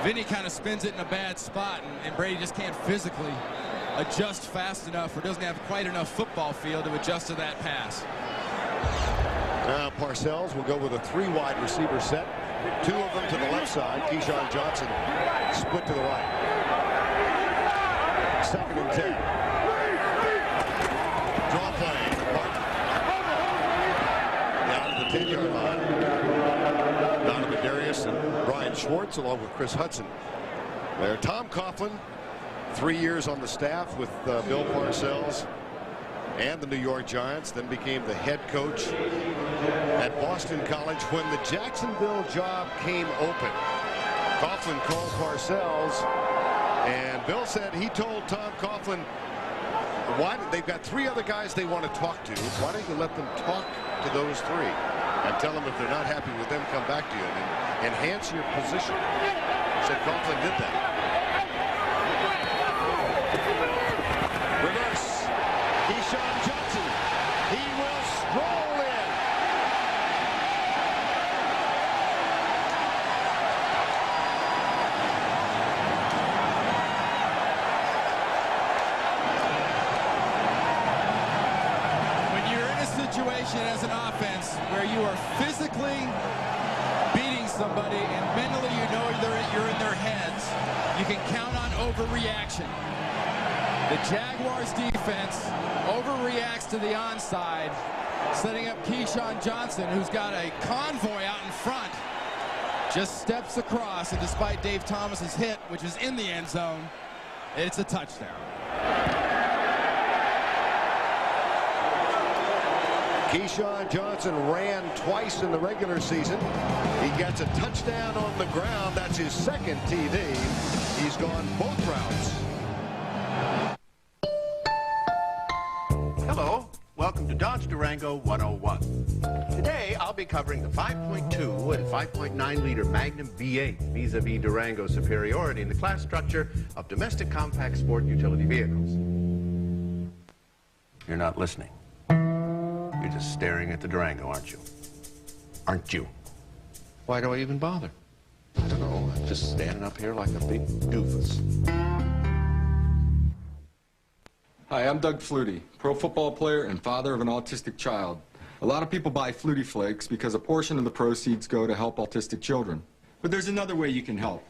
E: Vinny kind of spins it in a bad spot, and Brady just can't physically adjust fast enough, or doesn't have quite enough football field to adjust to that pass.
D: Now Parcells will go with a 3 wide receiver set. 2 of them to the left side. Keyshawn Johnson split to the right. 2nd and 10. Draw play. Down to the 10-yard line. Donovan Darius and Brian Schwartz along with Chris Hudson. There, Tom Coughlin, 3 years on the staff with Bill Parcells and the New York Giants, then became the head coach at Boston College. When the Jacksonville job came open, Coughlin called Parcells, and Bill said he told Tom Coughlin, why they've got 3 other guys they want to talk to. Why don't you let them talk to those 3 and tell them if they're not happy with them, come back to you and enhance your position. Said Coughlin did that. Reverse. Keyshawn Johnson. He will stroll in.
E: When you're in a situation as an offense where you are physically beating somebody and mentally you know you're in their heads, you can count on overreaction. The Jaguars defense overreacts to the onside, setting up Keyshawn Johnson, who's got a convoy out in front, just steps across, and despite Dave Thomas's hit, which is in the end zone, it's a touchdown.
D: Keyshawn Johnson ran twice in the regular season. He gets a touchdown on the ground. That's his 2nd TD. He's gone both routes.
J: Hello, welcome to Dodge Durango 101. Today I'll be covering the 5.2 and 5.9 liter Magnum V8 vis-a-vis Durango's superiority in the class structure of domestic compact sport utility vehicles. You're not listening. You're just staring at the Durango, aren't you? Aren't you? Why do I even bother? I don't know, I'm just standing up here like a big doofus.
L: Hi, I'm Doug Flutie, pro football player and father of an autistic child. A lot of people buy Flutie Flakes because a portion of the proceeds go to help autistic children. But there's another way you can help.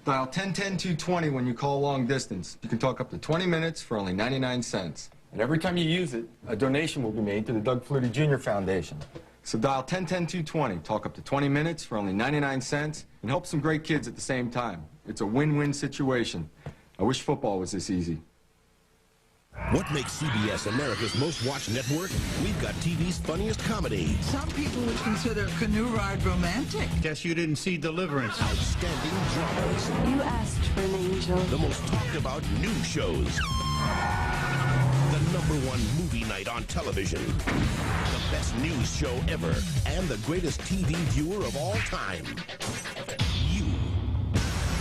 L: Dial 1010-220 when you call long distance. You can talk up to 20 minutes for only 99 cents. And every time you use it, a donation will be made to the Doug Flutie Jr. Foundation. So dial 1010-220, talk up to 20 minutes for only 99 cents, and help some great kids at the same time. It's a win-win situation. I wish football was this easy.
M: What makes CBS America's most watched network? We've got TV's funniest comedy.
N: Some people would consider Canoe Ride romantic.
J: Guess you didn't see Deliverance.
M: Outstanding dramas.
O: You asked for an angel.
M: The most talked about news shows. The #1 movie night on television. The best news show ever. And the greatest TV viewer of all time. You.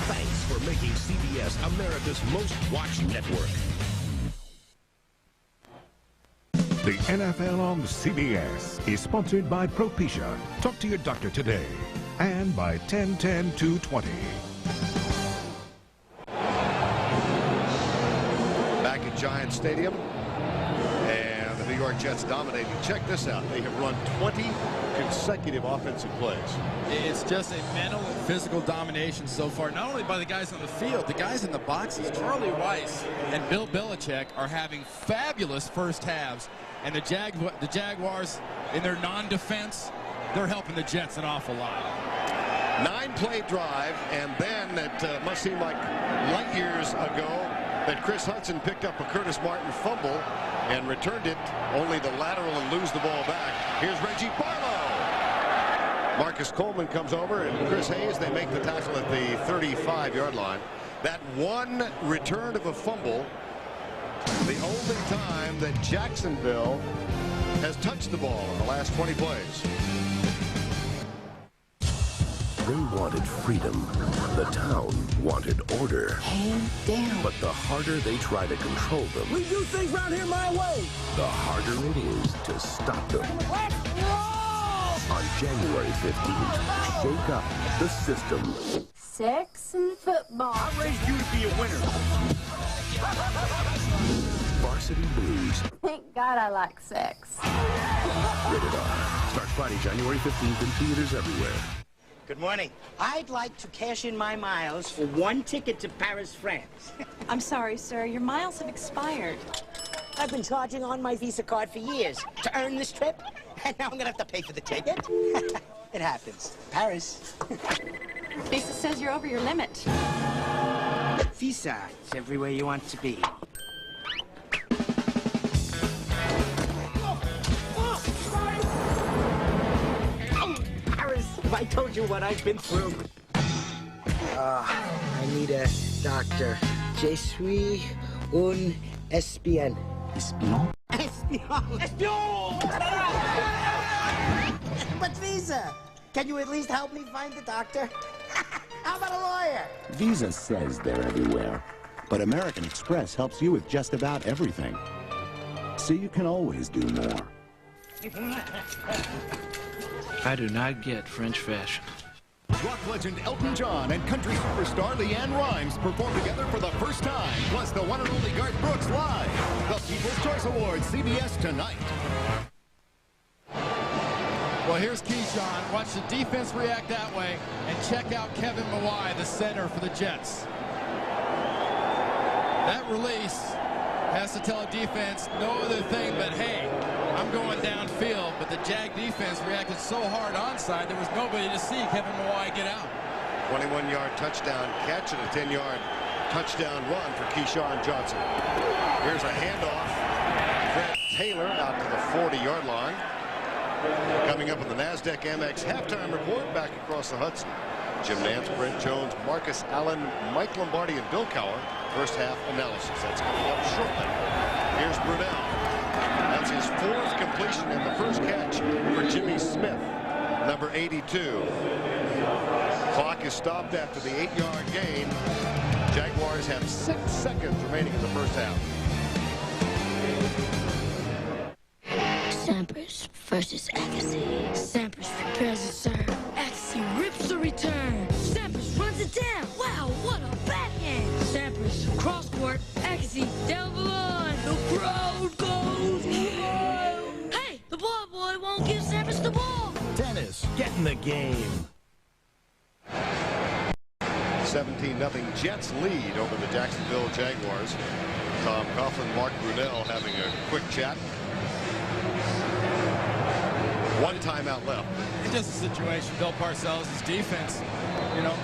M: Thanks for making CBS America's most watched network.
G: The NFL on CBS is sponsored by Propecia. Talk to your doctor today. And by 10-10-220.
D: Back at Giants Stadium. And the New York Jets dominating. Check this out. They have run 20 consecutive offensive plays.
E: It's just a mental and physical domination so far, not only by the guys on the field, the guys in the boxes. Charlie Weiss and Bill Belichick are having fabulous first halves, and the Jaguars, in their non-defense, they're helping the Jets an awful lot.
D: 9-play drive, and then it must seem like light years ago that Chris Hudson picked up a Curtis Martin fumble and returned it, only to lateral and lose the ball back. Here's Reggie Barlow. Marcus Coleman comes over, and Chris Hayes, they make the tackle at the 35-yard line. That one return of a fumble, the only time that Jacksonville has touched the ball in the last 20 plays.
M: They wanted freedom. The town wanted order.
O: Hand down.
M: But the harder they try to control them,
B: We do things around here my way.
M: the harder it is to stop them.
B: Let's roll!
M: On January 15th, shake up the system.
O: Sex and football.
B: I raised you to be a winner.
M: Varsity Blues.
O: Thank God I like sex.
M: Rated R. Starts Friday, January 15th in theaters everywhere.
P: Good morning. I'd like to cash in my miles for one ticket to Paris, France.
Q: I'm sorry, sir. Your miles have expired.
P: I've been charging on my Visa card for years to earn this trip, and now I'm gonna have to pay for the ticket. It happens. Paris.
Q: Visa says you're over your limit.
P: Visa, it's everywhere you want to be. I told you what I've been through. I need a doctor. Je suis un espion. Espion? Espion! Espion! But Visa, can you at least help me find the doctor? How about a lawyer?
R: Visa says they're everywhere, but American Express helps you with just about everything. So you can always do more.
S: I do not get French fashion.
T: Rock legend Elton John and country superstar Leanne Rimes perform together for the first time, plus the one and only Garth Brooks live. The People's Choice Awards, CBS tonight.
E: Well, here's Keyshawn. Watch the defense react that way, and check out Kevin Mawai, the center for the Jets. That release has to tell a defense no other thing but, hey, I'm going downfield. But the Jag defense reacted so hard onside, there was nobody to see Kevin Mawai get out.
D: 21-yard touchdown catch and a 10-yard touchdown run for Keyshawn Johnson. Here's a handoff. Fred Taylor out to the 40-yard line. Coming up with the NASDAQ Amex halftime report back across the Hudson. Jim Nance, Brent Jones, Marcus Allen, Mike Lombardi, and Bill Cowher. First half analysis. That's coming up shortly. Here's Brunell. That's his fourth completion in the first catch for Jimmy Smith, number 82. Clock is stopped after the 8-yard gain. Jaguars have 6 seconds remaining in the first half.
U: Sampras versus Agassi. Sampras prepares to serve. Agassi rips the return. Sampras runs it down. Wow, what a backhand. Sampras cross court. Agassi down the line. The crowd goes wild. Hey, the ball boy won't give Sampras the ball.
T: Tennis, get in the game.
D: 17-0 Jets lead over the Jacksonville Jaguars. Tom Coughlin, Mark Brunell having a quick chat. One timeout left.
E: It's just a situation, Bill Parcells' defense,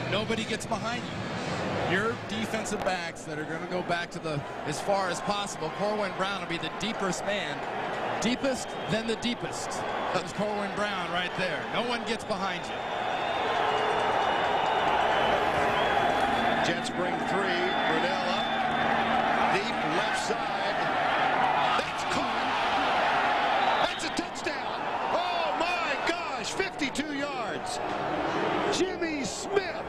E: nobody gets behind you. Your defensive backs that are going to go back to as far as possible. Corwin Brown will be the deepest man. Deepest, then the deepest. That's Corwin Brown right there. No one gets behind you.
D: Jets bring 3. Brunell up. Deep left side. That's caught. That's a touchdown. Oh, my gosh. 52 yards. Jimmy Smith.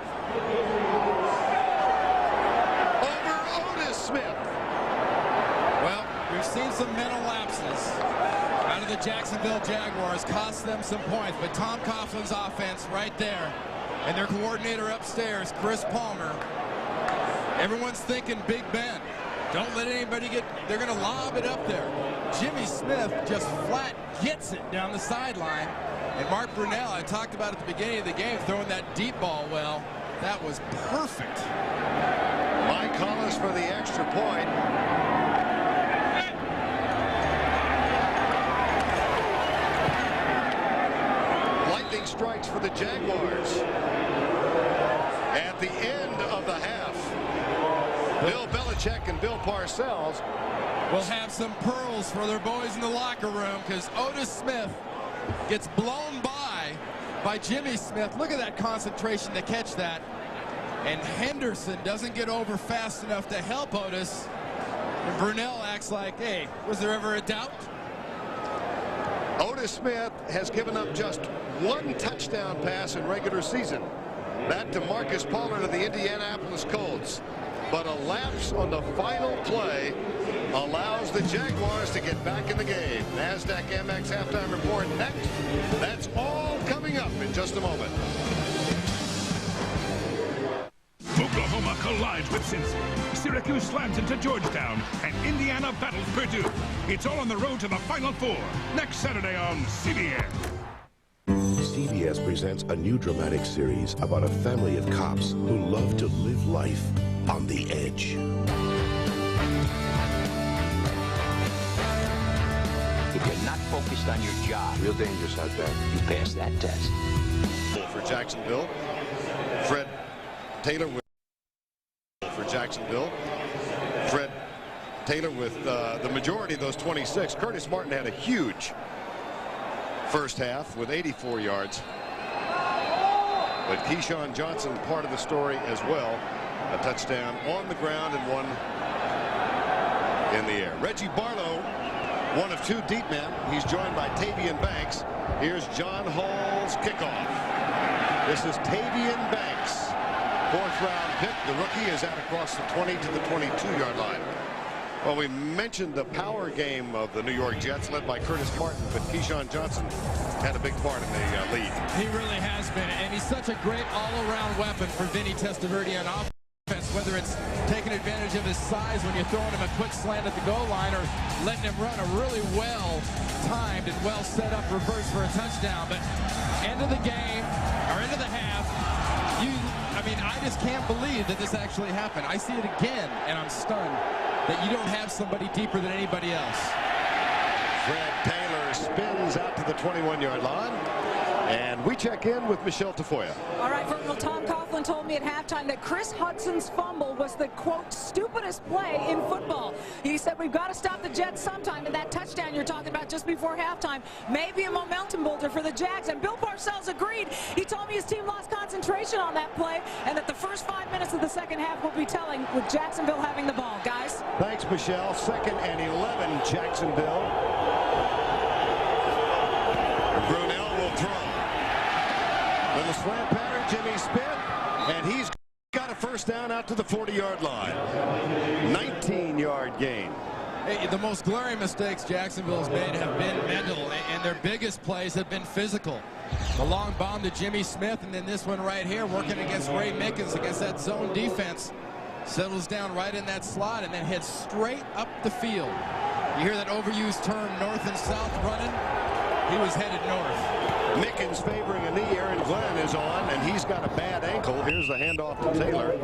D: Over Otis Smith.
E: Well, we've seen some mental lapses out of the Jacksonville Jaguars, cost them some points, but Tom Coughlin's offense right there, and their coordinator upstairs, Chris Palmer, everyone's thinking Big Ben. Don't let anybody get, they're going to lob it up there. Jimmy Smith just flat gets it down the sideline. And Mark Brunell, I talked about at the beginning of the game, throwing that deep ball well. That was perfect.
D: Mike Hollis for the extra point. Lightning strikes for the Jaguars. At the end of the half, Bill Belichick and Bill Parcells
E: will have some pearls for their boys in the locker room, because Otis Smith gets blown by Jimmy Smith. Look at that concentration to catch that. And Henderson doesn't get over fast enough to help Otis. And Brunell acts like, hey, was there ever a doubt?
D: Otis Smith has given up just one touchdown pass in regular season. That to Marcus Pollard of the Indianapolis Colts. But a lapse on the final play allows the Jaguars to get back in the game. NASDAQ Amex halftime report next. That's all coming up in just a moment.
G: Oklahoma collides with Cincy. Syracuse slams into Georgetown, and Indiana battles Purdue. It's all on the road to the Final Four next Saturday on CBS.
M: CBS presents a new dramatic series about a family of cops who love to live life on the edge.
A: If you're not focused on your job, real dangerous out there, you pass that test.
D: For Jacksonville, Fred Taylor with Jacksonville. Fred Taylor with the majority of those 26. Curtis Martin had a huge first half with 84 yards. But Keyshawn Johnson part of the story as well. A touchdown on the ground and one in the air. Reggie Barlow, one of two deep men. He's joined by Tavian Banks. Here's John Hall's kickoff. This is Tavian Banks. Fourth round pick. The rookie is out across the 20 to the 22-yard line. Well, we mentioned the power game of the New York Jets led by Curtis Martin, but Keyshawn Johnson had a big part in the lead.
E: He really has been, and he's such a great all-around weapon for Vinny Testaverde on offense, whether it's taking advantage of his size when you're throwing him a quick slant at the goal line or letting him run a really well-timed and well-set-up reverse for a touchdown. But end of the game, or end of the half, I mean, I just can't believe that this actually happened. I see it again, and I'm stunned that you don't have somebody deeper than anybody else.
D: Fred Taylor spins out to the 21-yard line. And we check in with Michelle Tafoya.
F: All right, Virgil, Tom Coughlin told me at halftime that Chris Hudson's fumble was the, quote, stupidest play in football. He said, we've got to stop the Jets sometime, and that touchdown you're talking about just before halftime may be a momentum builder for the Jags. And Bill Parcells agreed. He told me his team lost concentration on that play, and that the first 5 minutes of the second half will be telling with Jacksonville having the ball. Guys?
D: Thanks, Michelle. 2nd and 11, Jacksonville. Brunell will throw. Little slant pattern, Jimmy Smith, and he's got a first down out to the 40-yard line. 19-yard gain.
E: Hey, the most glaring mistakes Jacksonville's made have been mental, and their biggest plays have been physical. The long bomb to Jimmy Smith, and then this one right here, working against Ray Mickens against that zone defense. Settles down right in that slot and then heads straight up the field. You hear that overused term, north and south running? He was headed north.
D: Mickens favoring a knee. Aaron Glenn is on, and he's got a bad ankle. Here's the handoff to Taylor.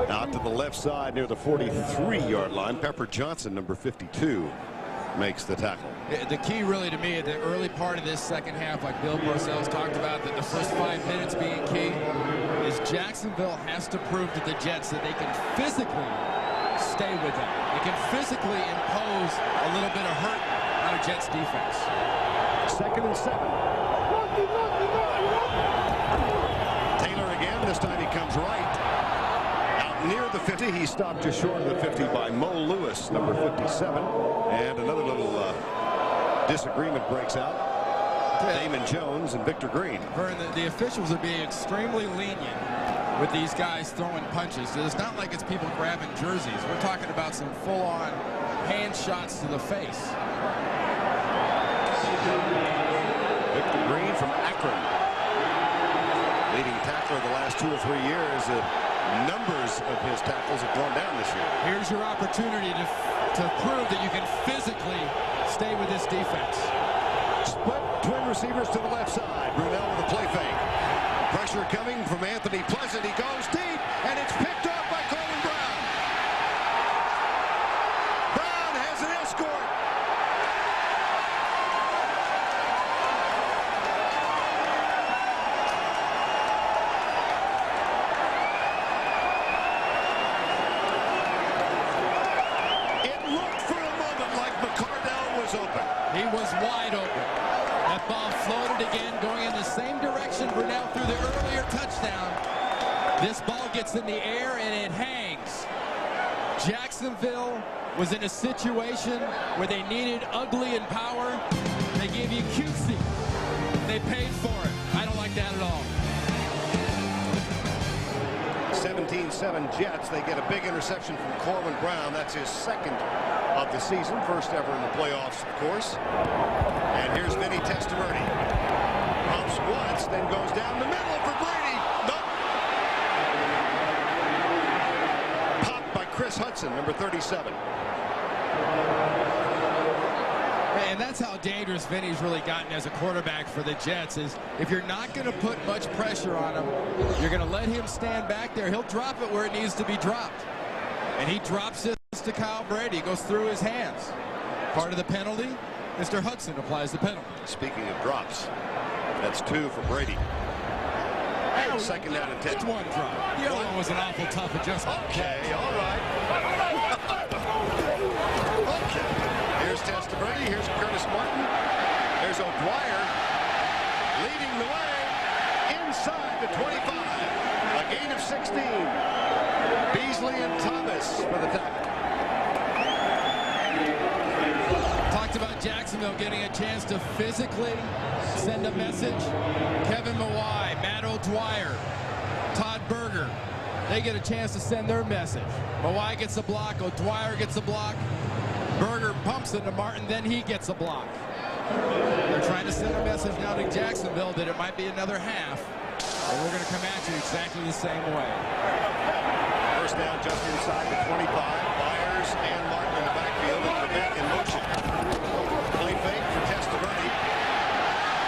D: Out to the left side near the 43-yard line. Pepper Johnson, number 52, makes the tackle.
E: The key really to me at the early part of this second half, like Bill Parcells talked about, that the first 5 minutes being key, is Jacksonville has to prove to the Jets that they can physically stay with them. They can physically impose a little bit of hurt on a Jets defense.
D: 2nd and 7. Taylor again. This time he comes right out near the 50. He stopped just short of the 50 by Mo Lewis, number 57. And another little disagreement breaks out. Damon Jones and Victor Green.
E: Vern, the officials are being extremely lenient with these guys throwing punches. It's not like it's people grabbing jerseys. We're talking about some full-on hand shots to the face.
D: Victor Green from Akron, leading tackler the last 2 or 3 years. The numbers of his tackles have gone down this year.
E: Here's your opportunity to prove that you can physically stay with this defense.
D: Split twin receivers to the left side. Brunell with a play fake. Pressure coming from Anthony Pleasant. He goes deep, and it's picked up by Coleman Brown. Brown has an escort. It looked for a moment like McCardell was open.
E: He was wide open. That ball floated again, going in the same direction Brunell threw the earlier touchdown. This ball gets in the air and it hangs. Jacksonville was in a situation where they needed ugly and power. They gave you cutesy. They paid for it. I don't like that at all.
D: 17-7 Jets. They get a big interception from Coleman Brown. That's his second of the season. First ever in the playoffs, of course. And here's Vinny Testaverde. Pumps once, then goes down the middle for Brady. Nope. Popped by Chris Hudson, number 37.
E: And that's how dangerous Vinny's really gotten as a quarterback for the Jets, is if you're not going to put much pressure on him, you're going to let him stand back there. He'll drop it where it needs to be dropped. And he drops it to Kyle Brady. It goes through his hands. Part of the penalty, Mr. Hudson applies the penalty.
D: Speaking of drops, that's 2 for Brady. Second down and 10.
E: It's 1 drop. The other one was an awful tough adjustment.
D: Okay, all right. Okay. Here's Testaverde. Here's Curtis Martin. There's O'Dwyer leading the way inside the 25. A gain of 16. Beasley and Thomas for the tackle.
E: Talked about Jacksonville getting a chance to physically send a message. Kevin Mawai, Matt O'Dwyer, Todd Berger, they get a chance to send their message. Mawai gets a block, O'Dwyer gets a block, Berger pumps into Martin, then he gets a block. They're trying to send a message now to Jacksonville that it might be another half, and we're going to come at you exactly the same way.
D: First down just inside the 25. Byers and Martin in the backfield, and Trebek in motion. Play fake for Testaverde.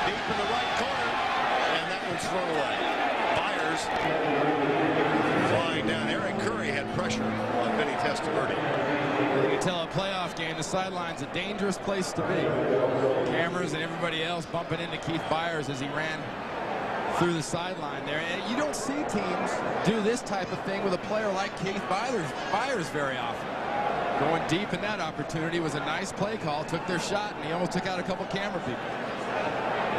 D: Deep in the right corner, and that one's thrown away. Byers flying down. Eric Curry had pressure on Vinny Testaverde.
E: You can tell a playoff game, the sideline's a dangerous place to be. Cameras and everybody else bumping into Keith Byers as he ran through the sideline there. And you don't see teams do this type of thing with a player like Keith Byers very often. Going deep in that opportunity was a nice play call, took their shot, and he almost took out a couple camera people.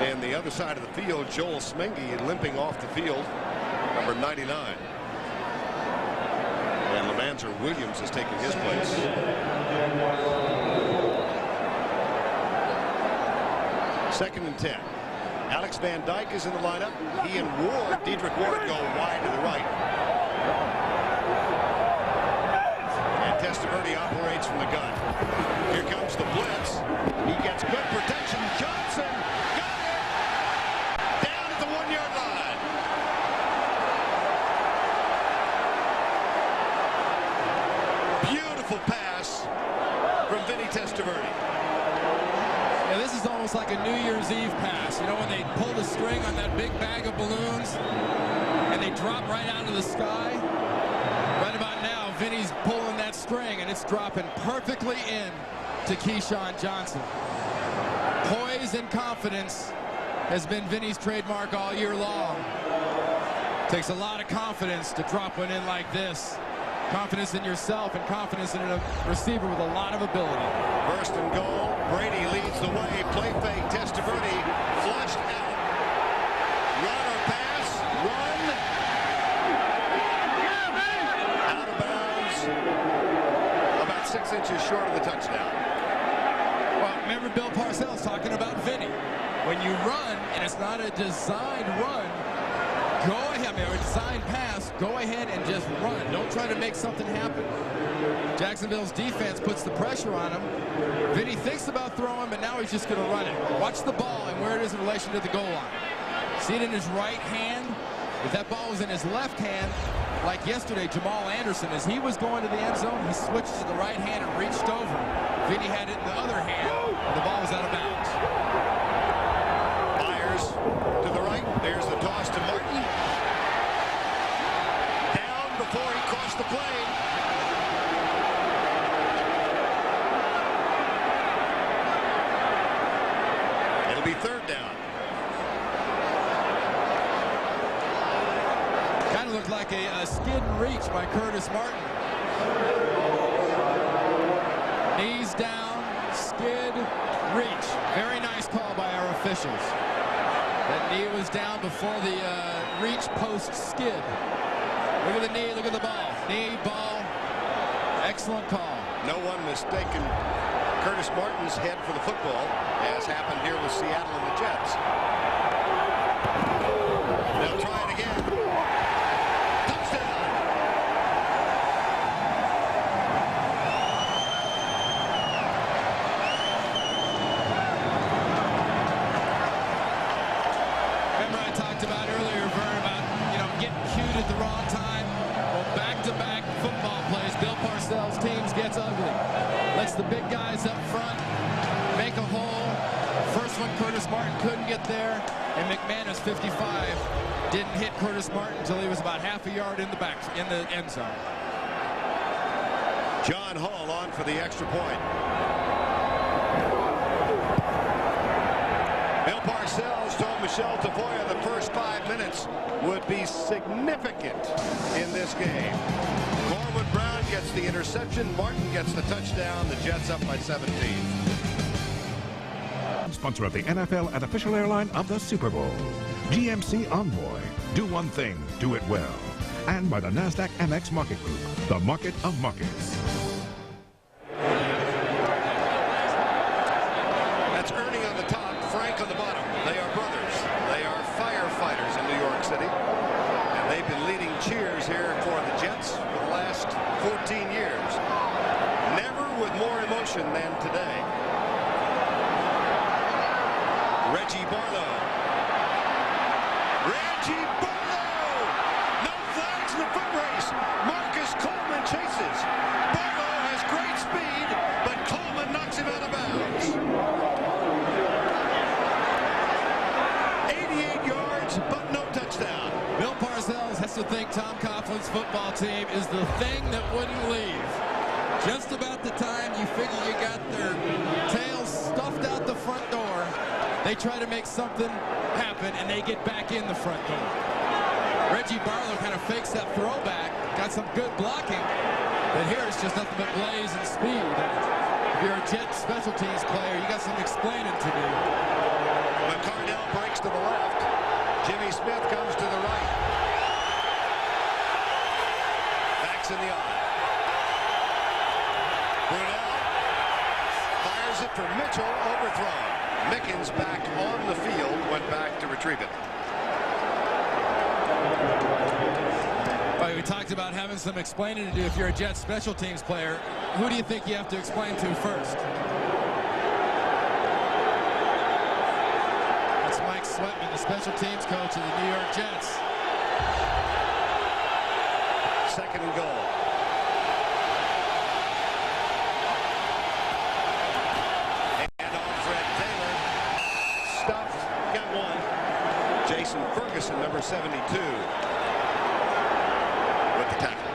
D: And the other side of the field, Joel Smengi limping off the field, number 99. And Levanzer Williams has taken his place. Second and 10. Alex Van Dyke is in the lineup. He and Ward, Dedrick Ward, go wide to the right. And Testaverde operates from the gun. Here comes the blitz. He gets good protection. Johnson got it. Down at the 1-yard line. Beautiful pass from Vinny Testaverde.
E: Yeah, this is almost like a New Year's Eve pass. You know, when they pull the string on that big bag of balloons and they drop right out of the sky? Right about now, Vinny's pulling that string and it's dropping perfectly in to Keyshawn Johnson. Poise and confidence has been Vinny's trademark all year long. Takes a lot of confidence to drop one in like this. Confidence in yourself and confidence in a receiver with a lot of ability.
D: First and goal. Brady leads the way. Play fake. Testaverde flushed out. Run or pass. Run. Out of bounds. About 6 inches short of the touchdown.
E: Well, remember Bill Parcells talking about Vinny. When you run and it's not a designed run, Go ahead, I mean, a design pass. Go ahead and just run. Don't try to make something happen. Jacksonville's defense puts the pressure on him. Vinny thinks about throwing, but now he's just going to run it. Watch the ball and where it is in relation to the goal line. See it in his right hand. If that ball was in his left hand, like yesterday, Jamal Anderson, as he was going to the end zone, he switched to the right hand and reached over. Vinny had it in the other hand, and the ball was out of bounds.
D: Myers to the right. There's the toss to Martin. Down before he crossed the plane. It'll be third down.
E: Kind of looked like a skid and reach by Curtis Martin. Knees down, skid, reach. Very nice call by our officials. That knee was down before the reach post skid. Look at the knee, look at the ball. Knee, ball. Excellent call.
D: No one mistaken Curtis Martin's head for the football, as happened here with Seattle and the Jets. They'll try it again.
E: The big guys up front make a hole. First one, Curtis Martin couldn't get there, and McManus, 55, didn't hit Curtis Martin until he was about half a yard in the end zone.
D: John Hall on for the extra point. Bill Parcells told Michelle Tafoya the first 5 minutes would be significant in this game. Corwin Brown gets the interception. Martin gets the touchdown. The Jets up by 17.
G: Sponsor of the NFL and official airline of the Super Bowl. GMC Envoy. Do one thing, do it well. And by the NASDAQ MX Market Group, the market of markets.
D: That's Ernie on the top, Frank on the bottom. They are brothers. They are firefighters in New York City. And they've been leading cheers here for the Jets for the last 14 years. Never with more emotion than today. Reggie Barlow. Reggie Barlow! No flags in the foot race. Marcus Coleman chases. Barlow has great speed, but Coleman knocks him out of bounds. 88 yards, but no touchdown.
E: Bill Parcells has to think Tom Coughlin's football team is the thing that wouldn't leave. Just about the time you figure you got their tails stuffed out the front door, they try to make something happen, and they get back in the front door. Reggie Barlow kind of fakes that throwback, got some good blocking, but here it's just nothing but blaze and speed. If you're a Jet special teams player, you got some explaining to do.
D: McCardell breaks to the left. Jimmy Smith comes to the right. Backs in the eye. Brunel fires it for Mitchell, overthrown. Mickens back on the field, went back to retrieve it.
E: Well, we talked about having some explaining to do if you're a Jets special teams player. Who do you think you have to explain to first? That's Mike Sweatman, the special teams coach of the New York Jets.
D: Second and goal. Ferguson, number 72, with the tackle.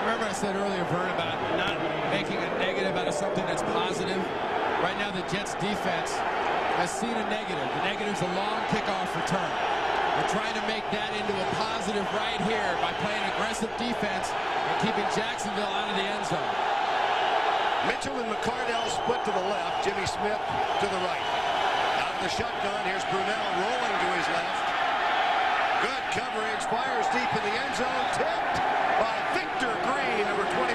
E: Remember I said earlier, Vern, about not making a negative out of something that's positive. Right now the Jets defense has seen a negative. The negative's a long kickoff return. We're trying to make that into a positive right here by playing aggressive defense and keeping Jacksonville out of the end zone.
D: Mitchell and McCardell split to the left. Jimmy Smith to the right. Out of the shotgun, here's Brunel rolling to his left. Good coverage, fires deep in the end zone, tipped by Victor Green, number 21.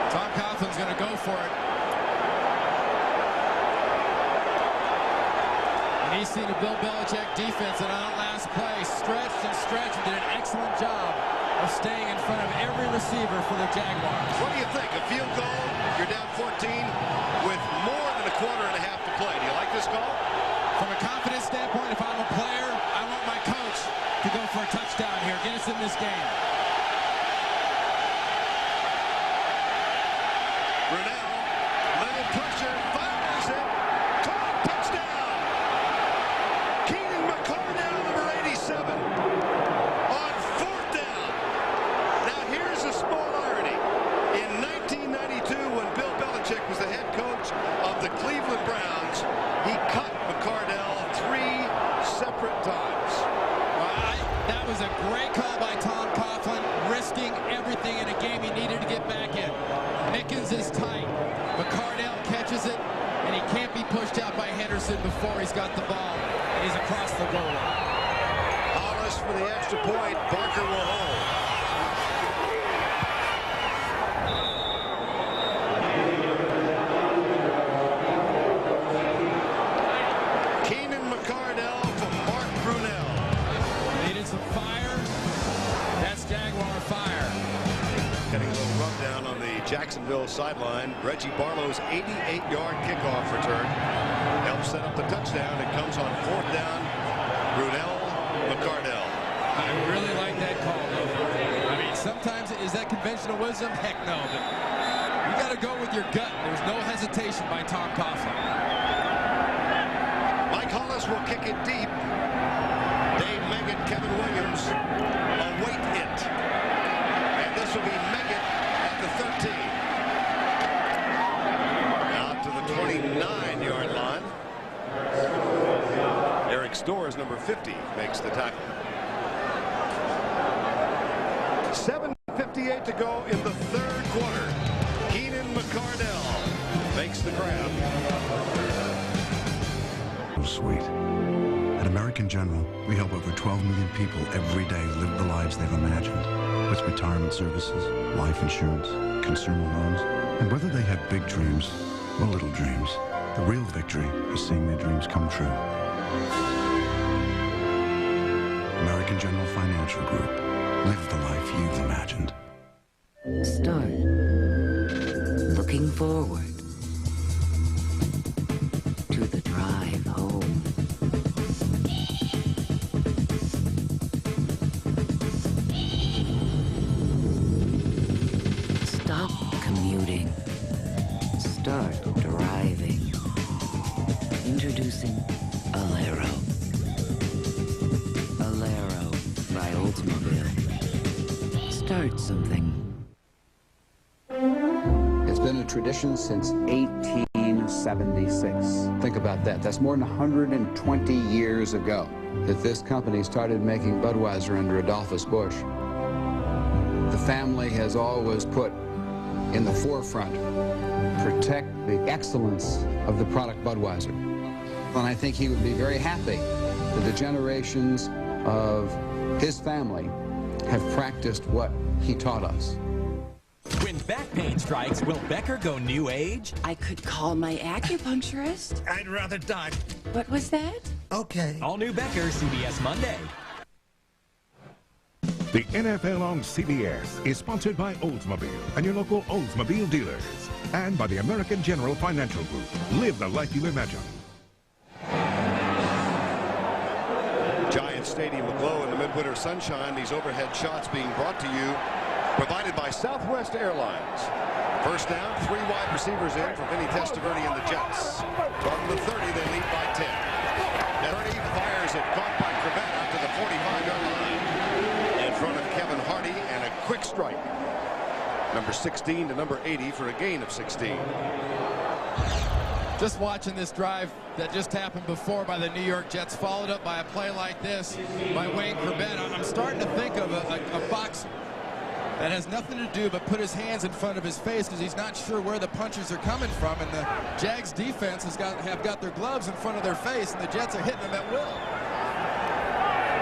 E: Tom Coughlin's going to go for it. He's seen a Bill Belichick defense that on that last play stretched and stretched and did an excellent job of staying in front of every receiver for the Jaguars.
D: What do you think? A field goal, you're down 14 with more than a quarter and a half to play. Do you like this call?
E: From a confidence standpoint, if I'm a player, I want my coach to go for a touchdown here. Get us in this game.
D: Brunell, little pressure, fires it. Touchdown! Keenan McCardell, number 87, on 4th down. Now here's a small irony. In 1992, when Bill Belichick was the head coach of the Cleveland Browns, he cut McCardell 3 separate times.
E: That was a great call by Tom Coughlin, risking everything in a game he needed to get back in. Mickens is tight. McCardell catches it, and he can't be pushed out by Henderson before he's got the ball. And he's across the goal line.
D: Hollis for the extra point. Barker will hold. Keenan McCardell from Mark Brunell.
E: Needed some fire. That's Jaguar fire.
D: Getting a little rundown on the Jacksonville sideline. Reggie Barlow's 88-yard kickoff return helps set up the touchdown. It comes on 4th down. Brunell, McCardell.
E: I really like that call, though. I mean, sometimes is that conventional wisdom? Heck no. But you got to go with your gut. There's no hesitation by Tom Coughlin.
D: Mike Hollis will kick it deep. Dave Meggett, Kevin Williams await it. And this will be Meggett at the 13. Out to the 29-yard line. Eric Storrs, number 50, makes the tackle. 7:58 to go in the 3rd quarter. Keenan McCardell makes the grab.
C: Sweet. At American General, we help over 12 million people every day live the lives they've imagined. With retirement services, life insurance, consumer loans, and whether they have big dreams or little dreams, the real victory is seeing their dreams come true. American General Financial Group. Live the life you've imagined.
V: Start looking forward to the drive home. Stop commuting. Start driving. Introducing Alero. Alero by Oldsmobile. Start something.
W: It's been a tradition since 1876. Think about that. That's more than 120 years ago that this company started making Budweiser under Adolphus Busch. The family has always put in the forefront, protect the excellence of the product Budweiser. And I think he would be very happy that the generations of his family have practiced what he taught us.
X: When back pain strikes, will Becker go new age?
V: I could call my acupuncturist.
X: I'd rather die.
V: What was that?
X: Okay. All new Becker, CBS Monday.
G: The NFL on CBS is sponsored by Oldsmobile and your local Oldsmobile dealers. And by the American General Financial Group. Live the life you imagine.
D: Giant Stadium aglow in the midwinter sunshine. These overhead shots being brought to you, provided by Southwest Airlines. First down, 3 wide receivers in for Vinny Testaverde and the Jets. From the 30, they lead by 10. Testaverde fires it, caught by Cravat out to the 45-yard line. In front of Kevin Hardy, and a quick strike. Number 16 to number 80 for a gain of 16.
E: Just watching this drive that just happened before by the New York Jets, followed up by a play like this by Wayne Cravat. I'm starting to think of a boxer that has nothing to do but put his hands in front of his face because he's not sure where the punches are coming from, and the Jags defense have got their gloves in front of their face, and the Jets are hitting them at will.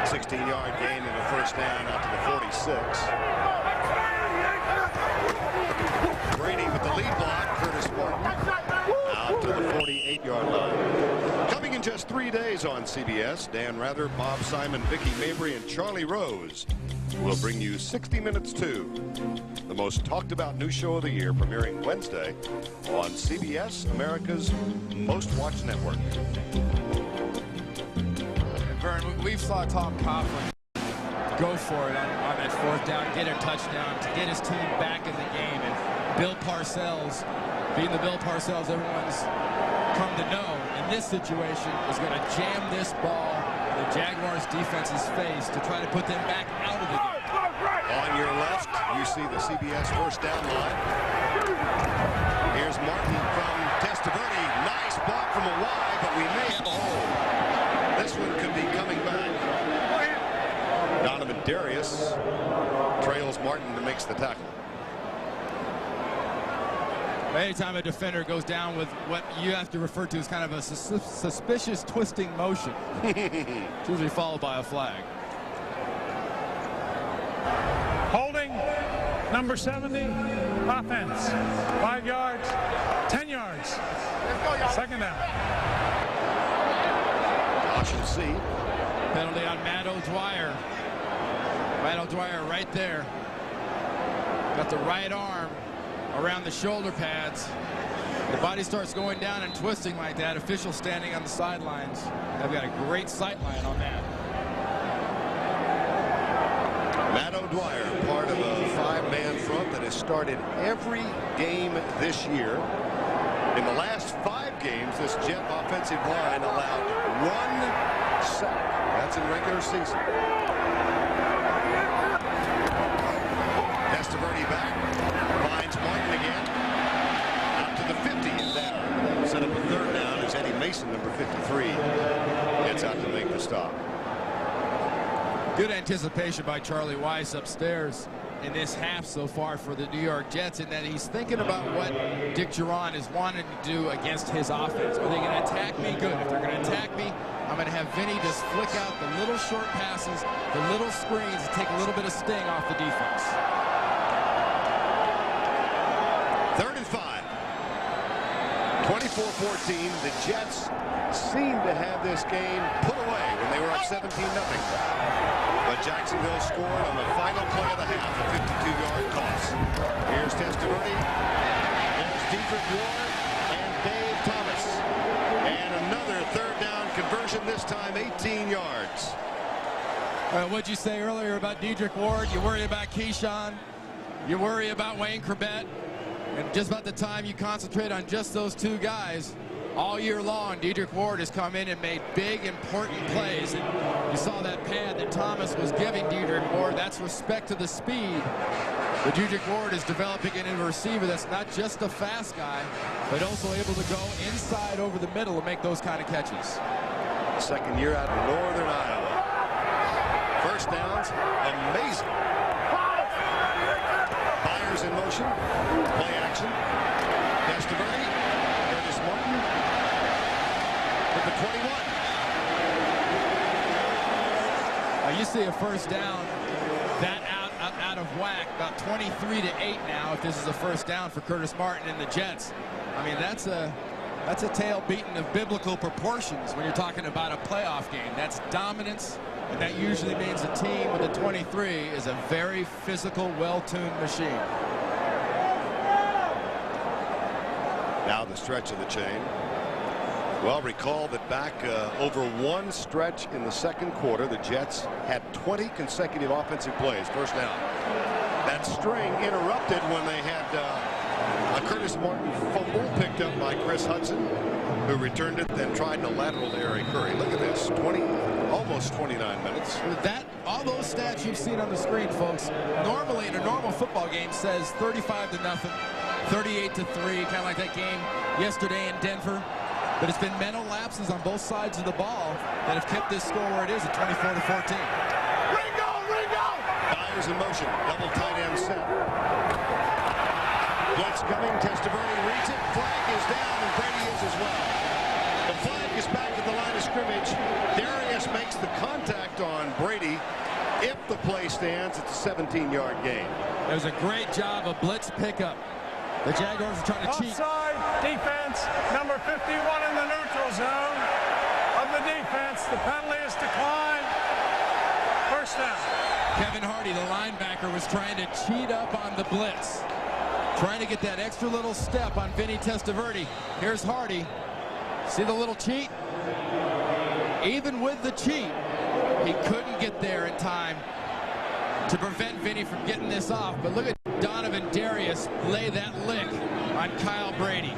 D: 16-yard gain and a first down out to the 46. Brady with the lead block. Curtis Martin out to the 48-yard line. Coming in just 3 days on CBS, Dan Rather, Bob Simon, Vicky Mabry, and Charlie Rose will bring you 60 Minutes 2, the most talked about news show of the year, premiering Wednesday on CBS, America's most watched network.
E: And Vern, we saw Tom Coughlin go for it on that fourth down, get a touchdown to get his team back in the game. And Bill Parcells, being the Bill Parcells everyone's come to know, in this situation is going to jam this ball in the Jaguars defense's face to try to put them back out of the game.
D: On your left, you see the CBS first down line. Here's Martin from Testaverde. Nice block from a wide, but we may have a hole. This one could be coming back. Donovan Darius trails Martin and makes the tackle.
E: Anytime a defender goes down with what you have to refer to as kind of a suspicious twisting motion, it's usually followed by a flag.
H: Holding, number 70, offense. 5 yards, 10 yards. Second down.
D: Caution C.
E: Penalty on Matt O'Dwyer. Matt O'Dwyer right there. Got the right arm around the shoulder pads. The body starts going down and twisting like that. Official standing on the sidelines. I've got a great sight line on that.
D: Matt O'Dwyer, part of a 5-man front that has started every game this year. In the last 5 games, this Jet offensive line allowed 1 sack. That's in regular season. Testaverde back. Finds Martin again. Out to the 50 and down. Set up a third down as Eddie Mason, number 53, gets out to make the stop.
E: Good anticipation by Charlie Weiss upstairs in this half so far for the New York Jets, in that he's thinking about what Dick Jauron is wanting to do against his offense. Are they going to attack me? Good. If they're going to attack me, I'm going to have Vinny just flick out the little short passes, the little screens, and take a little bit of sting off the defense.
D: 3rd and 5. 24-14. The Jets seemed to have this game put away when they were up 17-0. But Jacksonville scored on the final play of the half, a 52-yard toss. Here's Testaverde. There's Dedrick Ward and Dave Thomas. And another third down conversion, this time 18 yards.
E: What'd you say earlier about Dedrick Ward? You worry about Keyshawn. You worry about Wayne Corbett. And just about the time you concentrate on just those 2 guys, all year long, Dedrick Ward has come in and made big, important plays. And you saw that pad that Thomas was giving Dedrick Ward. That's respect to the speed. But Dedrick Ward is developing into a receiver that's not just a fast guy, but also able to go inside over the middle and make those kind of catches.
D: Second year out of Northern Iowa. First downs, amazing. Byers in motion, play action. Testaverde, Curtis Martin with the 21.
E: You see a first down that out of whack, about 23-8 now. If this is a first down for Curtis Martin and the Jets, I mean that's a tail beating of biblical proportions when you're talking about a playoff game. That's dominance. And that usually means a team with a 23 is a very physical, well-tuned machine.
D: Now the stretch of the chain. Well, recall that back over one stretch in the second quarter, the Jets had 20 consecutive offensive plays, first down. That string interrupted when they had a Curtis Martin fumble picked up by Chris Hudson, who returned it, then tried to lateral to Eric Curry. Look at this, almost 29 minutes.
E: All those stats you've seen on the screen, folks, normally in a normal football game says 35-0, 38-3, kind of like that game yesterday in Denver. But it's been mental lapses on both sides of the ball that have kept this score where it is at 24-14.
D: Ringo! Byers in motion, double tight end set. Blitz coming, Testaverde reads it, flag is down, and Brady is as well. The flag is back at the line of scrimmage. Darius makes the contact on Brady. If the play stands, it's a 17-yard gain.
E: It was a great job of blitz pickup. The Jaguars are trying to cheat.
H: Offside, defense, number 51 in the neutral zone. The penalty is declined. First down.
E: Kevin Hardy, the linebacker, was trying to cheat up on the blitz. Trying to get that extra little step on Vinny Testaverde. Here's Hardy. See the little cheat? Even with the cheat, he couldn't get there in time to prevent Vinny from getting this off. But look at Donovan Darius lay that lick on Kyle Brady.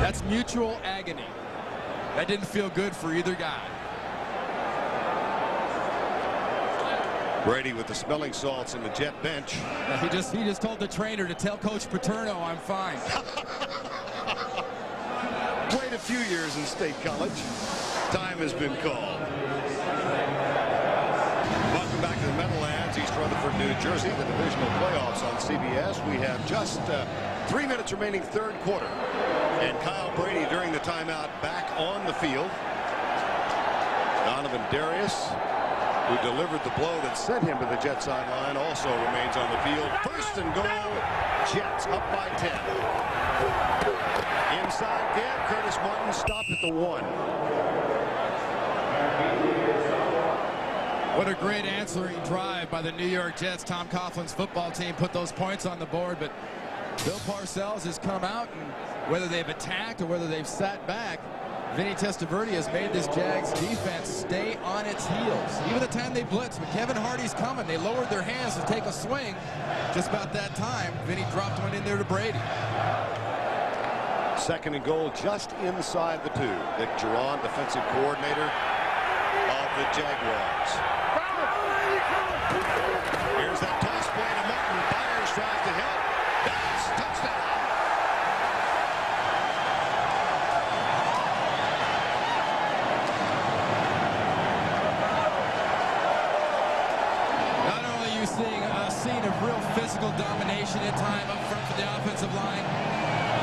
E: That's mutual agony. That didn't feel good for either guy.
D: Brady with the smelling salts in the Jet bench.
E: He just told the trainer to tell Coach Paterno I'm fine.
D: Played a few years in State College. Time has been called. Welcome back to the Meadowlands, East Rutherford, New Jersey. The divisional playoffs on CBS. We have just 3 minutes remaining, third quarter. And Kyle Brady during the timeout back on the field. Donovan Darius, who delivered the blow that sent him to the Jet sideline, also remains on the field. First and goal, Jets up by 10. Inside again, Curtis Martin stopped at the 1.
E: What a great answering drive by the New York Jets. Tom Coughlin's football team put those points on the board, but Bill Parcells has come out, and whether they've attacked or whether they've sat back, Vinny Testaverde has made this Jags defense stay on its heels. Even the time they blitz, when Kevin Hardy's coming, they lowered their hands to take a swing. Just about that time, Vinny dropped one in there to Brady.
D: Second and goal just inside the 2. Nick Giron, defensive coordinator of the Jaguars. Here's that toss play to Martin. Byers tries to hit. That's touchdown.
E: Not only are you seeing a scene of real physical domination in time up front for the offensive line,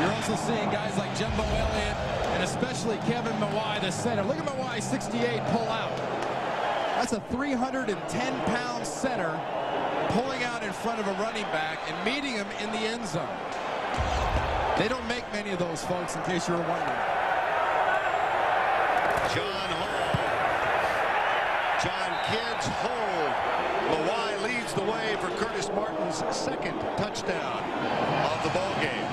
E: you're also seeing guys like Jumbo Elliott and especially Kevin Mawai, the center. Look at Mawai, 68, pull out. That's a 310-pound center pulling out in front of a running back and meeting him in the end zone. They don't make many of those, folks, in case you're wondering.
D: John Hall. John Kidd's hold. Mawai leads the way for Curtis Martin's second touchdown of the ball game.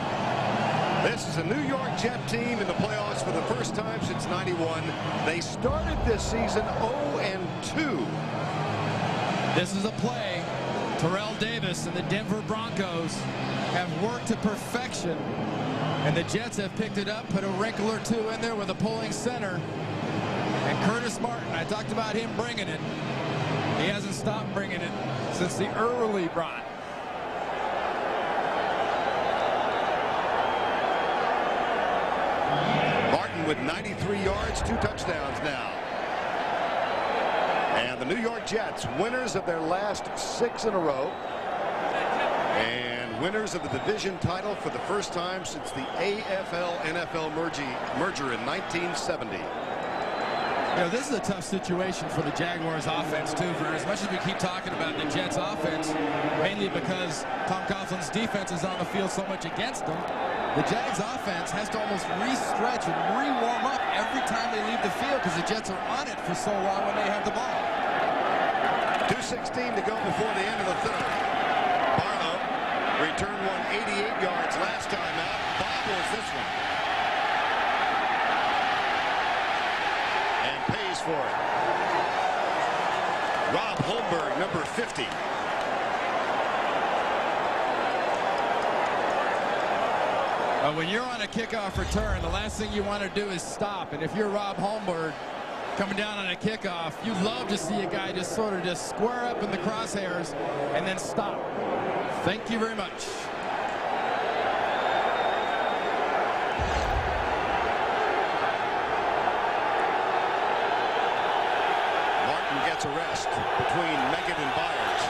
D: This is a New York Jet team in the playoffs for the first time since '91. They started this season 0-2.
E: This is a play Terrell Davis and the Denver Broncos have worked to perfection, and the Jets have picked it up, put a wrinkle or two in there with a pulling center. And Curtis Martin, I talked about him bringing it. He hasn't stopped bringing it since the early run.
D: Martin with 93 yards, 2 touchdowns now. And the New York Jets, winners of their last 6 in a row, and winners of the division title for the first time since the AFL-NFL merger in 1970.
E: You know, this is a tough situation for the Jaguars offense, too, for as much as we keep talking about the Jets offense, mainly because Tom Coughlin's defense is on the field so much against them. The Jags offense has to almost re-stretch and re-warm up every time they leave the field because the Jets are on it for so long when they have the ball.
D: 2:16 to go before the end of the third. Barlow returned one 88 yards last time out. Bobbles this one. And pays for it. Rob Holmberg, number 50.
E: When you're on a kickoff return, the last thing you want to do is stop. And if you're Rob Holmberg coming down on a kickoff, you'd love to see a guy just sort of just square up in the crosshairs and then stop. Thank you very much.
D: Martin gets a rest between Megan and Byers.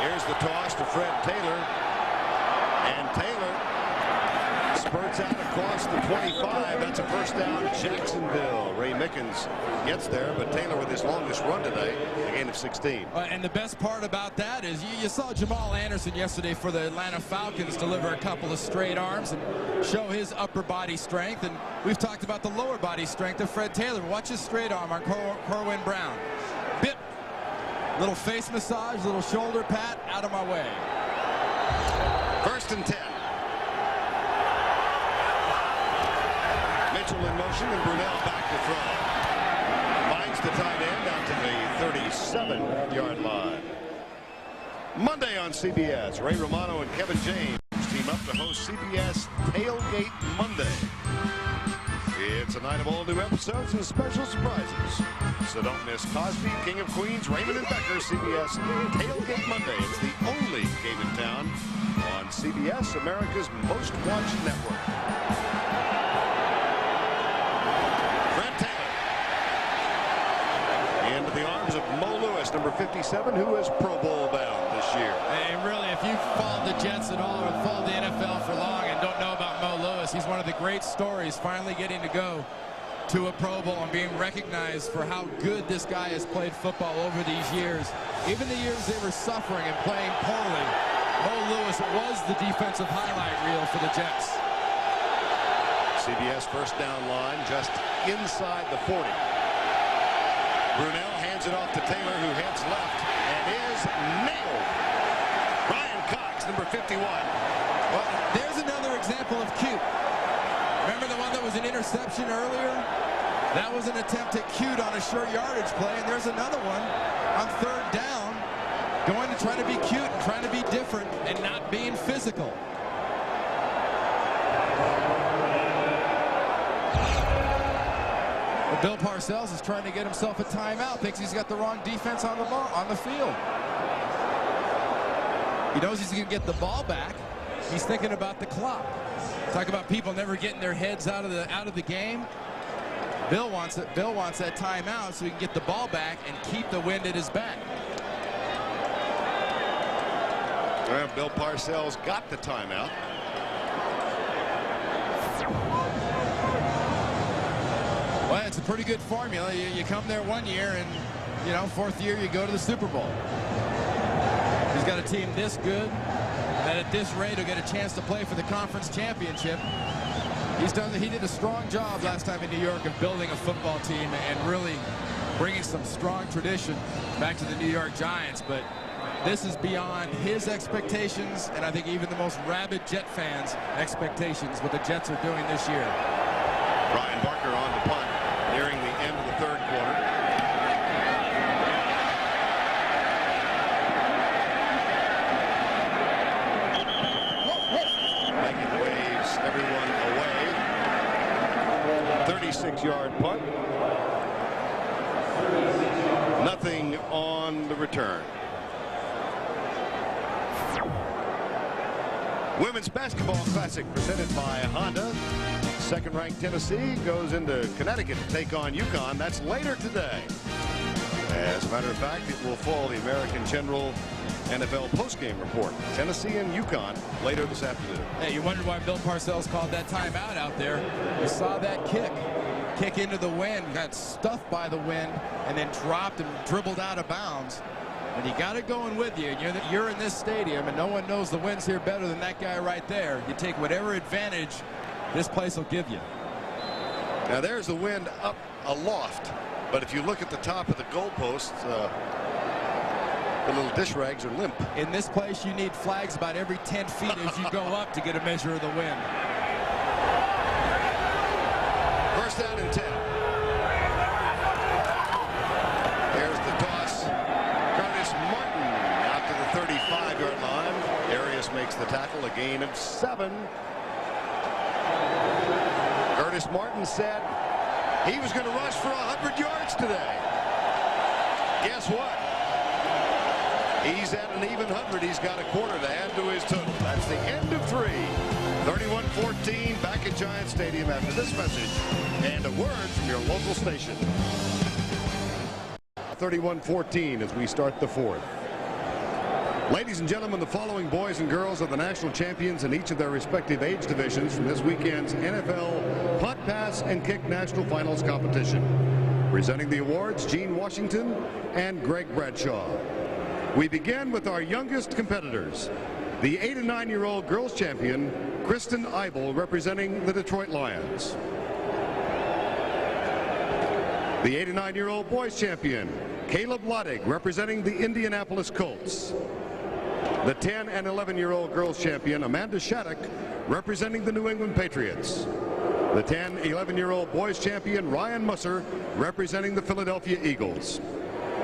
D: Here's the toss to Fred Taylor. And Taylor spurts out across the 25. That's a first down, Jacksonville. Ray Mickens gets there, but Taylor with his longest run today, a gain of 16.
E: And the best part about that is you saw Jamal Anderson yesterday for the Atlanta Falcons deliver a couple of straight arms and show his upper body strength. And we've talked about the lower body strength of Fred Taylor. Watch his straight arm on Corwin Brown. Bip. Little face massage, little shoulder pat, out of my way.
D: First and 10. Mitchell in motion and Brunell back to throw. Finds the tight end out to the 37-yard line. Monday on CBS, Ray Romano and Kevin James team up to host CBS Tailgate Monday. It's a night of all new episodes and special surprises. So don't miss Cosby, King of Queens, Raymond and Becker, CBS Tailgate Monday. It's the only game in town on CBS, America's most watched network. Fred Taylor. Into the arms of Mo Lewis, number 57, who is Pro Bowl bound this year.
E: And really, if you've followed the Jets at all or followed the NFL for long and don't know about Mo Lewis, he's one of the great stories, finally getting to go to a Pro Bowl and being recognized for how good this guy has played football over these years. Even the years they were suffering and playing poorly, Mo Lewis was the defensive highlight reel for the Jets.
D: CBS first down line just inside the 40. Brunell hands it off to Taylor, who heads left and is nailed. Brian Cox, number 51.
E: Well, there's another example of cute. Remember the one that was an interception earlier? That was an attempt at cute on a short yardage play, and there's another one on third down, going to try to be cute and trying to be different and not being physical. Well, Bill Parcells is trying to get himself a timeout, thinks he's got the wrong defense on the field. He knows he's going to get the ball back. He's thinking about the clock. Talk about people never getting their heads out of the game. Bill wants it. Bill wants that timeout so he can get the ball back and keep the wind at his back.
D: Well, Bill Parcells got the timeout.
E: Well, it's a pretty good formula. You come there one year and, you know, fourth year you go to the Super Bowl. He's got a team this good that at this rate will get a chance to play for the conference championship. He did a strong job last time in New York of building a football team and really bringing some strong tradition back to the New York Giants. But this is beyond his expectations, and I think even the most rabid Jet fans' expectations, what the Jets are doing this year.
D: Brian Barker on the punt, nearing the end of the third quarter. Making waves, everyone away. 36-yard punt. Nothing on the return. Women's Basketball Classic presented by Honda. Second-ranked Tennessee goes into Connecticut to take on UConn. That's later today. As a matter of fact, it will follow the American General NFL postgame report. Tennessee and UConn later this afternoon.
E: Hey, you wondered why Bill Parcells called that timeout out there. You saw that kick into the wind, got stuffed by the wind, and then dropped and dribbled out of bounds. And you got it going with you. And you're in this stadium, and no one knows the wind's here better than that guy right there. You take whatever advantage this place will give you.
D: Now there's the wind up aloft, but if you look at the top of the goalposts, the little dish rags are limp.
E: In this place, you need flags about every 10 feet as you go up to get a measure of the wind.
D: First down and 10. There's the toss. Curtis Martin out to the 35-yard line. Arias makes the tackle, a gain of 7. Curtis Martin said he was going to rush for 100 yards today. Guess what? He's at an even 100. He's got a quarter to add to his total. That's the end of 3. 31-14 back at Giant Stadium after this message and a word from your local station. 31-14 as we start the fourth. Ladies and gentlemen, the following boys and girls are the national champions in each of their respective age divisions from this weekend's NFL Punt, Pass, and Kick National Finals competition. Presenting the awards, Gene Washington and Greg Bradshaw. We begin with our youngest competitors. The 8 and 9-year-old girls champion, Kristen Eibel, representing the Detroit Lions. The 8 and 9-year-old boys champion, Caleb Loddig, representing the Indianapolis Colts. The 10 and 11-year-old girls champion, Amanda Shattuck, representing the New England Patriots. The 10, 11-year-old boys champion, Ryan Musser, representing the Philadelphia Eagles.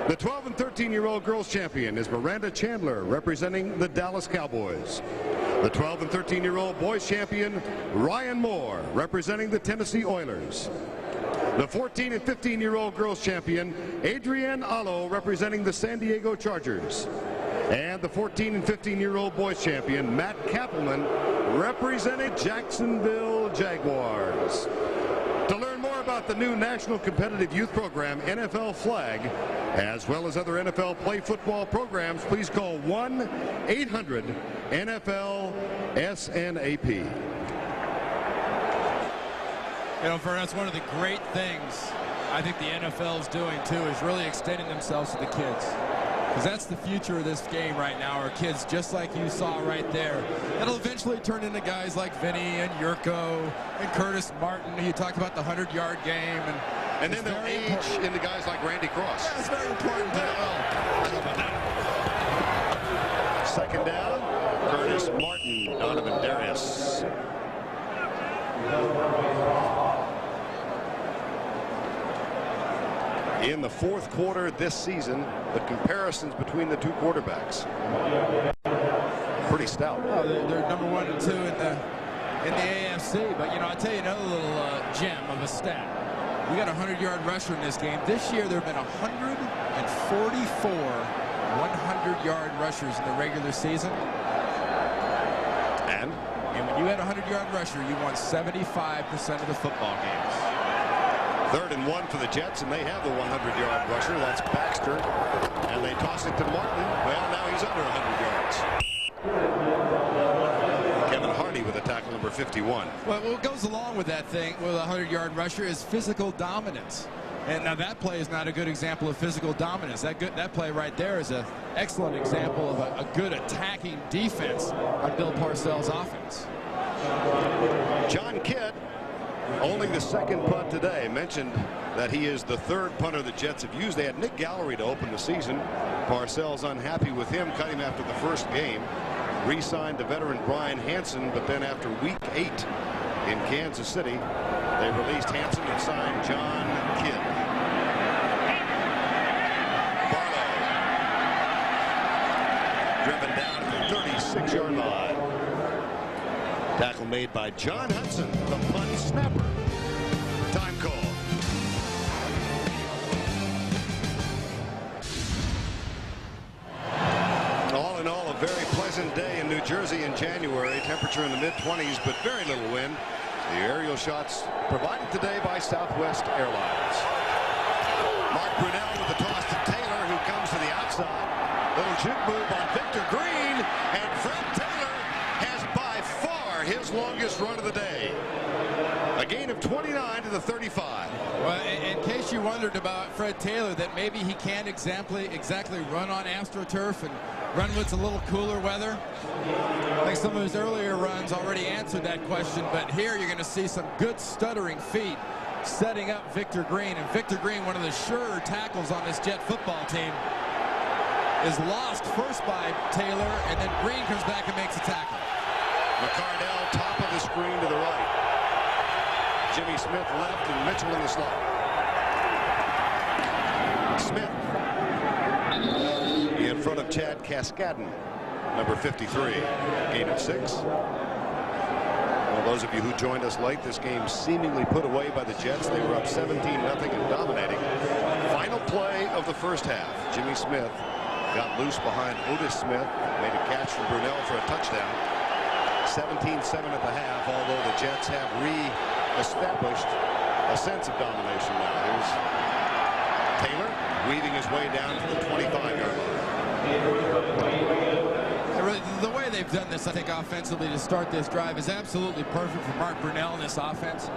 D: The 12 and 13-year-old girls champion is Miranda Chandler, representing the Dallas Cowboys. The 12 and 13-year-old boys champion, Ryan Moore, representing the Tennessee Oilers. The 14 and 15-year-old girls champion, Adrienne Allo, representing the San Diego Chargers. And the 14 and 15-year-old boys champion, Matt Kappelman, representing Jacksonville Jaguars. To learn more about the new National Competitive Youth Program, NFL Flag, as well as other NFL Play Football programs, please call 1-800-NFL-SNAP.
E: You know, Vern, that's one of the great things I think the NFL is doing, too, is really extending themselves to the kids. Because that's the future of this game right now, are kids just like you saw right there. That'll eventually turn into guys like Vinny and Yurko and Curtis Martin. You talked about the 100-yard game.
D: And then they'll age into guys like Randy Cross.
E: Yeah, it's very important to
D: Second down, Curtis Martin, Donovan Darius. In the fourth quarter this season, the comparisons between the two quarterbacks, pretty stout.
E: Oh, they're number 1 and 2 in the AFC. But, you know, I'll tell you another little gem of a stat. We got a 100-yard rusher in this game. This year, there have been 144 100-yard rushers in the regular season.
D: And
E: when you had a 100-yard rusher, you won 75% of the football games.
D: 3rd and 1 for the Jets, and they have the 100-yard rusher. That's Baxter. And they toss it to Martin. Well, now he's under 100 yards. Kevin Hardy with a tackle number 51.
E: Well, what goes along with that thing, with a 100-yard rusher, is physical dominance. And now that play is not a good example of physical dominance. That play right there is an excellent example of a good attacking defense on Bill Parcells' offense.
D: John Kidd, only the second punt today, mentioned that he is the 3rd punter the Jets have used. They had Nick Gallery to open the season. Parcells unhappy with him, cut him after the first game. Re-signed the veteran Brian Hansen, but then after week 8 in Kansas City, they released Hansen and signed John Kidd. Barlow driven down to the 36-yard line. Tackle made by John Hudson, the punt snapper. Time call. All in all, a very pleasant day in New Jersey in January. Temperature in the mid-20s, but very little wind. The aerial shots provided today by Southwest Airlines. Mark Brunell with the toss to Taylor, who comes to the outside. Little juke move on Victor Green, and Fred Taylor has by far his longest run of the day. A gain of 29 to the 35.
E: Well, in case you wondered about Fred Taylor, that maybe he can't exactly run on AstroTurf and run with a little cooler weather. I think some of his earlier runs already answered that question, but here you're going to see some good stuttering feet setting up Victor Green. And Victor Green, one of the surer tackles on this Jet football team, is lost first by Taylor, and then Green comes back and makes a tackle.
D: McCardell, top of the screen to the right. Jimmy Smith left and Mitchell in the slot. Smith in front of Chad Cascadden, number 53. Gain of 6. Well, those of you who joined us late, this game seemingly put away by the Jets. They were up 17-0 and dominating. Final play of the first half. Jimmy Smith got loose behind Otis Smith, made a catch from Brunell for a touchdown. 17-7 at the half, although the Jets have re-established a sense of domination now. Here's Taylor weaving his way down to the 25-yard line.
E: The way they've done this, I think, offensively to start this drive is absolutely perfect for Mark Brunell in this offense.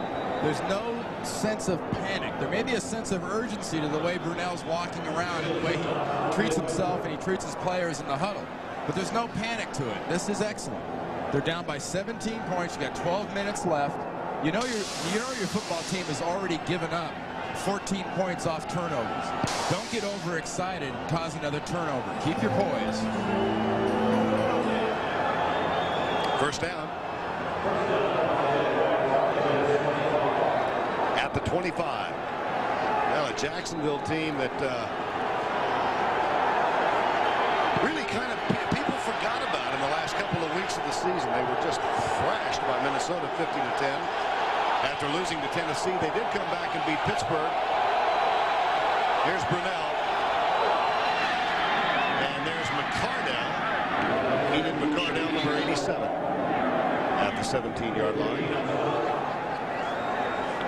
E: There's no sense of panic. There may be a sense of urgency to the way Brunell's walking around and the way he treats himself and he treats his players in the huddle. But there's no panic to it. This is excellent. They're down by 17 points. You got 12 minutes left. You know your football team has already given up 14 points off turnovers. Don't get overexcited and cause another turnover. Keep your poise.
D: First down. At the 25. Well, a Jacksonville team that really kind of people forgot about in the last couple of weeks of the season. They were just thrashed by Minnesota 50-10. After losing to Tennessee, they did come back and beat Pittsburgh. Here's Brunell. And there's McCardell. Keenan McCardell, number 87. At the 17-yard line.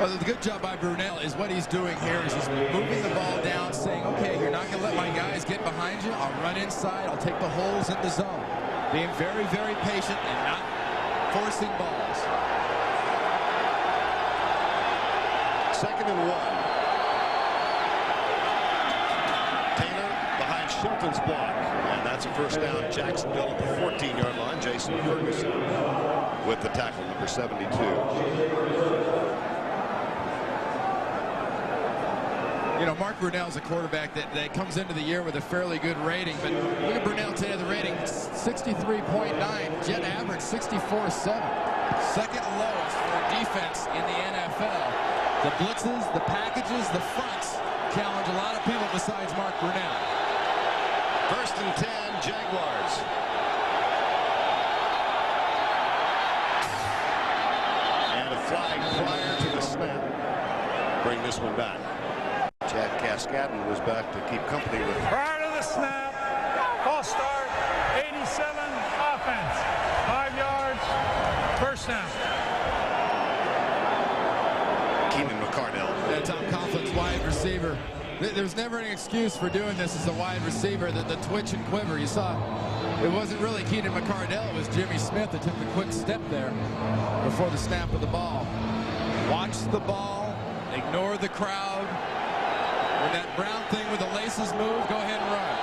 E: Well, the good job by Brunell is what he's doing here is he's moving the ball down, saying, okay, you're not going to let my guys get behind you. I'll run inside. I'll take the holes in the zone. Being very, very patient and not forcing balls.
D: Second and 1. Taylor behind Shelton's block. And that's a first down. Jacksonville at the 14-yard line. Jason Ferguson with the tackle, number 72.
E: You know, Mark Brunell's a quarterback that comes into the year with a fairly good rating. But look at Brunell today. The rating 63.9. Jet average 64.7. Second lowest for defense in the NFL. The blitzes, the packages, the fronts challenge a lot of people besides Mark Brunell.
D: First and 10, Jaguars. And a flag prior to the snap. Bring this one back. Chad Cascadden was back to keep company with.
H: Prior to the snap, false start, 87, offense, 5 yards, first down.
D: Keenan McCardell.
E: Yeah, Tom Coughlin's wide receiver. There's never any excuse for doing this as a wide receiver. The twitch and quiver. You saw it wasn't really Keenan McCardell. It was Jimmy Smith that took the quick step there before the snap of the ball. Watch the ball. Ignore the crowd. When that brown thing with the laces move, go ahead and run.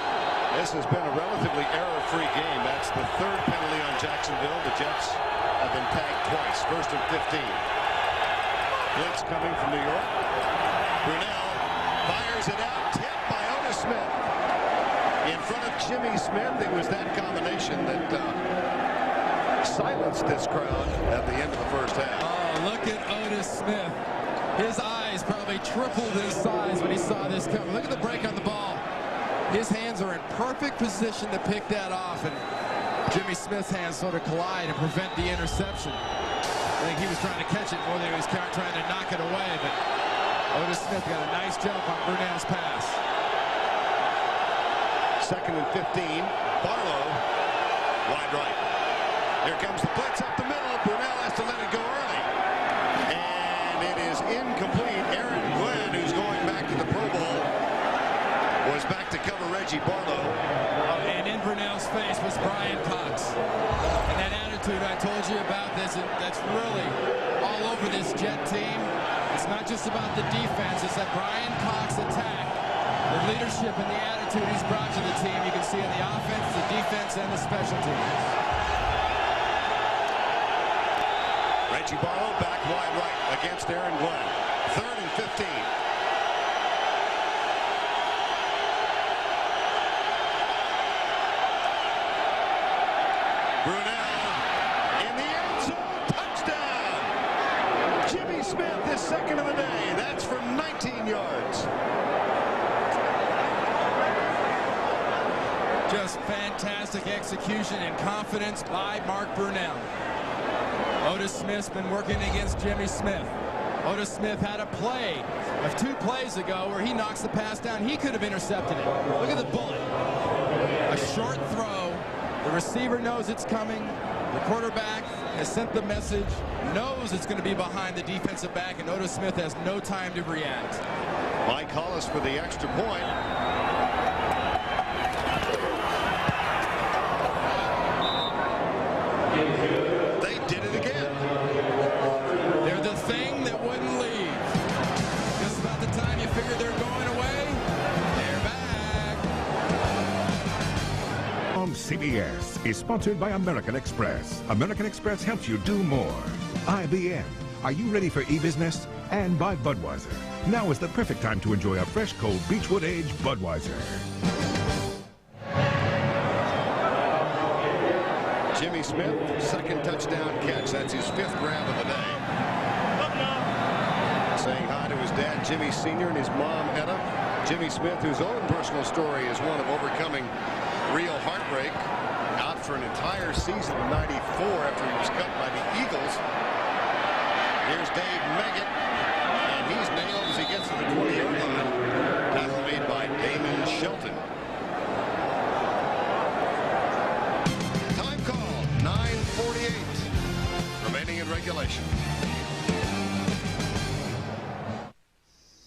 D: This has been a relatively error-free game. That's the third penalty on Jacksonville. The Jets have been tagged twice. First and 15. Blitz coming from New York. Brunell fires it out. Tipped by Otis Smith. In front of Jimmy Smith, it was that combination that silenced this crowd at the end of the first half.
E: Oh, look at Otis Smith. His eyes probably tripled in size when he saw this coming. Look at the break on the ball. His hands are in perfect position to pick that off, and Jimmy Smith's hands sort of collide and prevent the interception. I think he was trying to catch it more than he was trying to knock it away, but Otis Smith got a nice jump on Brunell's pass.
D: Second and 15. Barlow, wide right. Here comes the blitz up the middle. Brunell has to let it go early. And it is incomplete. Aaron Glenn, who's going back to the Pro Bowl, was back to cover Reggie Barlow.
E: And in Brunell's face was Brian Cox. And that attitude I told you about, that's really all over this Jet team. It's not just about the defense. It's that Brian Cox attack, the leadership and the attitude he's brought to the team. You can see in the offense, the defense, and the special teams.
D: Reggie Barlow back wide right against Aaron Glenn. Third and 15. Brunell in the end zone. Touchdown. Jimmy Smith, his second of the day. That's from 19 yards.
E: Just fantastic execution and confidence by Mark Brunell. Otis Smith's been working against Jimmy Smith. Otis Smith had a play of 2 plays ago where he knocks the pass down. He could have intercepted it. Look at the bullet. A short throw. The receiver knows it's coming. The quarterback has sent the message, knows it's going to be behind the defensive back, and Otis Smith has no time to react.
D: Mike Hollis for the extra point.
G: is sponsored by American Express. American Express helps you do more. IBM, are you ready for e-business? And by Budweiser. Now is the perfect time to enjoy a fresh, cold Beechwood Age Budweiser.
D: Jimmy Smith, second touchdown catch. That's his 5th grab of the day. Saying hi to his dad, Jimmy Sr., and his mom, Etta. Jimmy Smith, whose own personal story is one of overcoming real heartbreak. Out for an entire season in '94 after he was cut by the Eagles. Here's Dave Meggett, and he's nailed as he gets to the 20-yard line. Tackle made by Damon Shelton. Time call, 9:48. Remaining in regulation.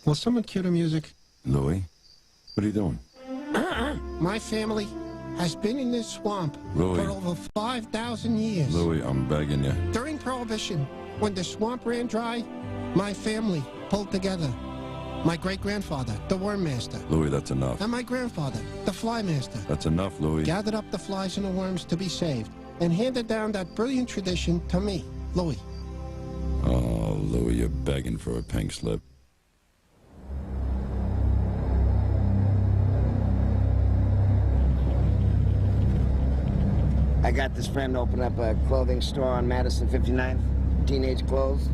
I: Will someone cue the music?
K: Louis, what are you doing?
I: My family has been in this swamp
K: Louis.
I: for over 5,000 years.
K: Louis, I'm begging you.
I: During Prohibition, when the swamp ran dry, my family pulled together. My great-grandfather, the Worm Master.
K: Louis, that's enough.
I: And my grandfather, the Fly Master.
K: That's enough, Louis.
I: Gathered up the flies and the worms to be saved and handed down that brilliant tradition to me, Louis.
K: Oh, Louis, you're begging for a pink slip.
L: I got this friend open up a clothing store on Madison 59th. Teenage clothes.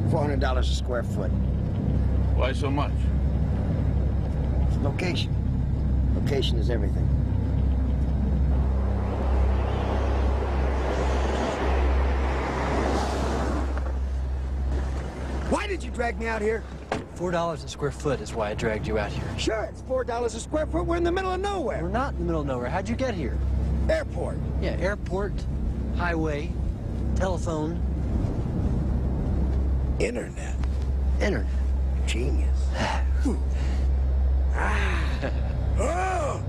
L: $400 a square foot.
S: Why so much?
L: Location. Location is everything. Why did you drag me out here?
N: $4 a square foot is why I dragged you out here.
L: Sure, it's $4 a square foot. We're in the middle of nowhere.
N: We're not in the middle of nowhere. How'd you get here?
L: Airport.
N: Yeah, airport, highway, telephone.
L: Internet.
N: Internet.
L: Genius. Oh!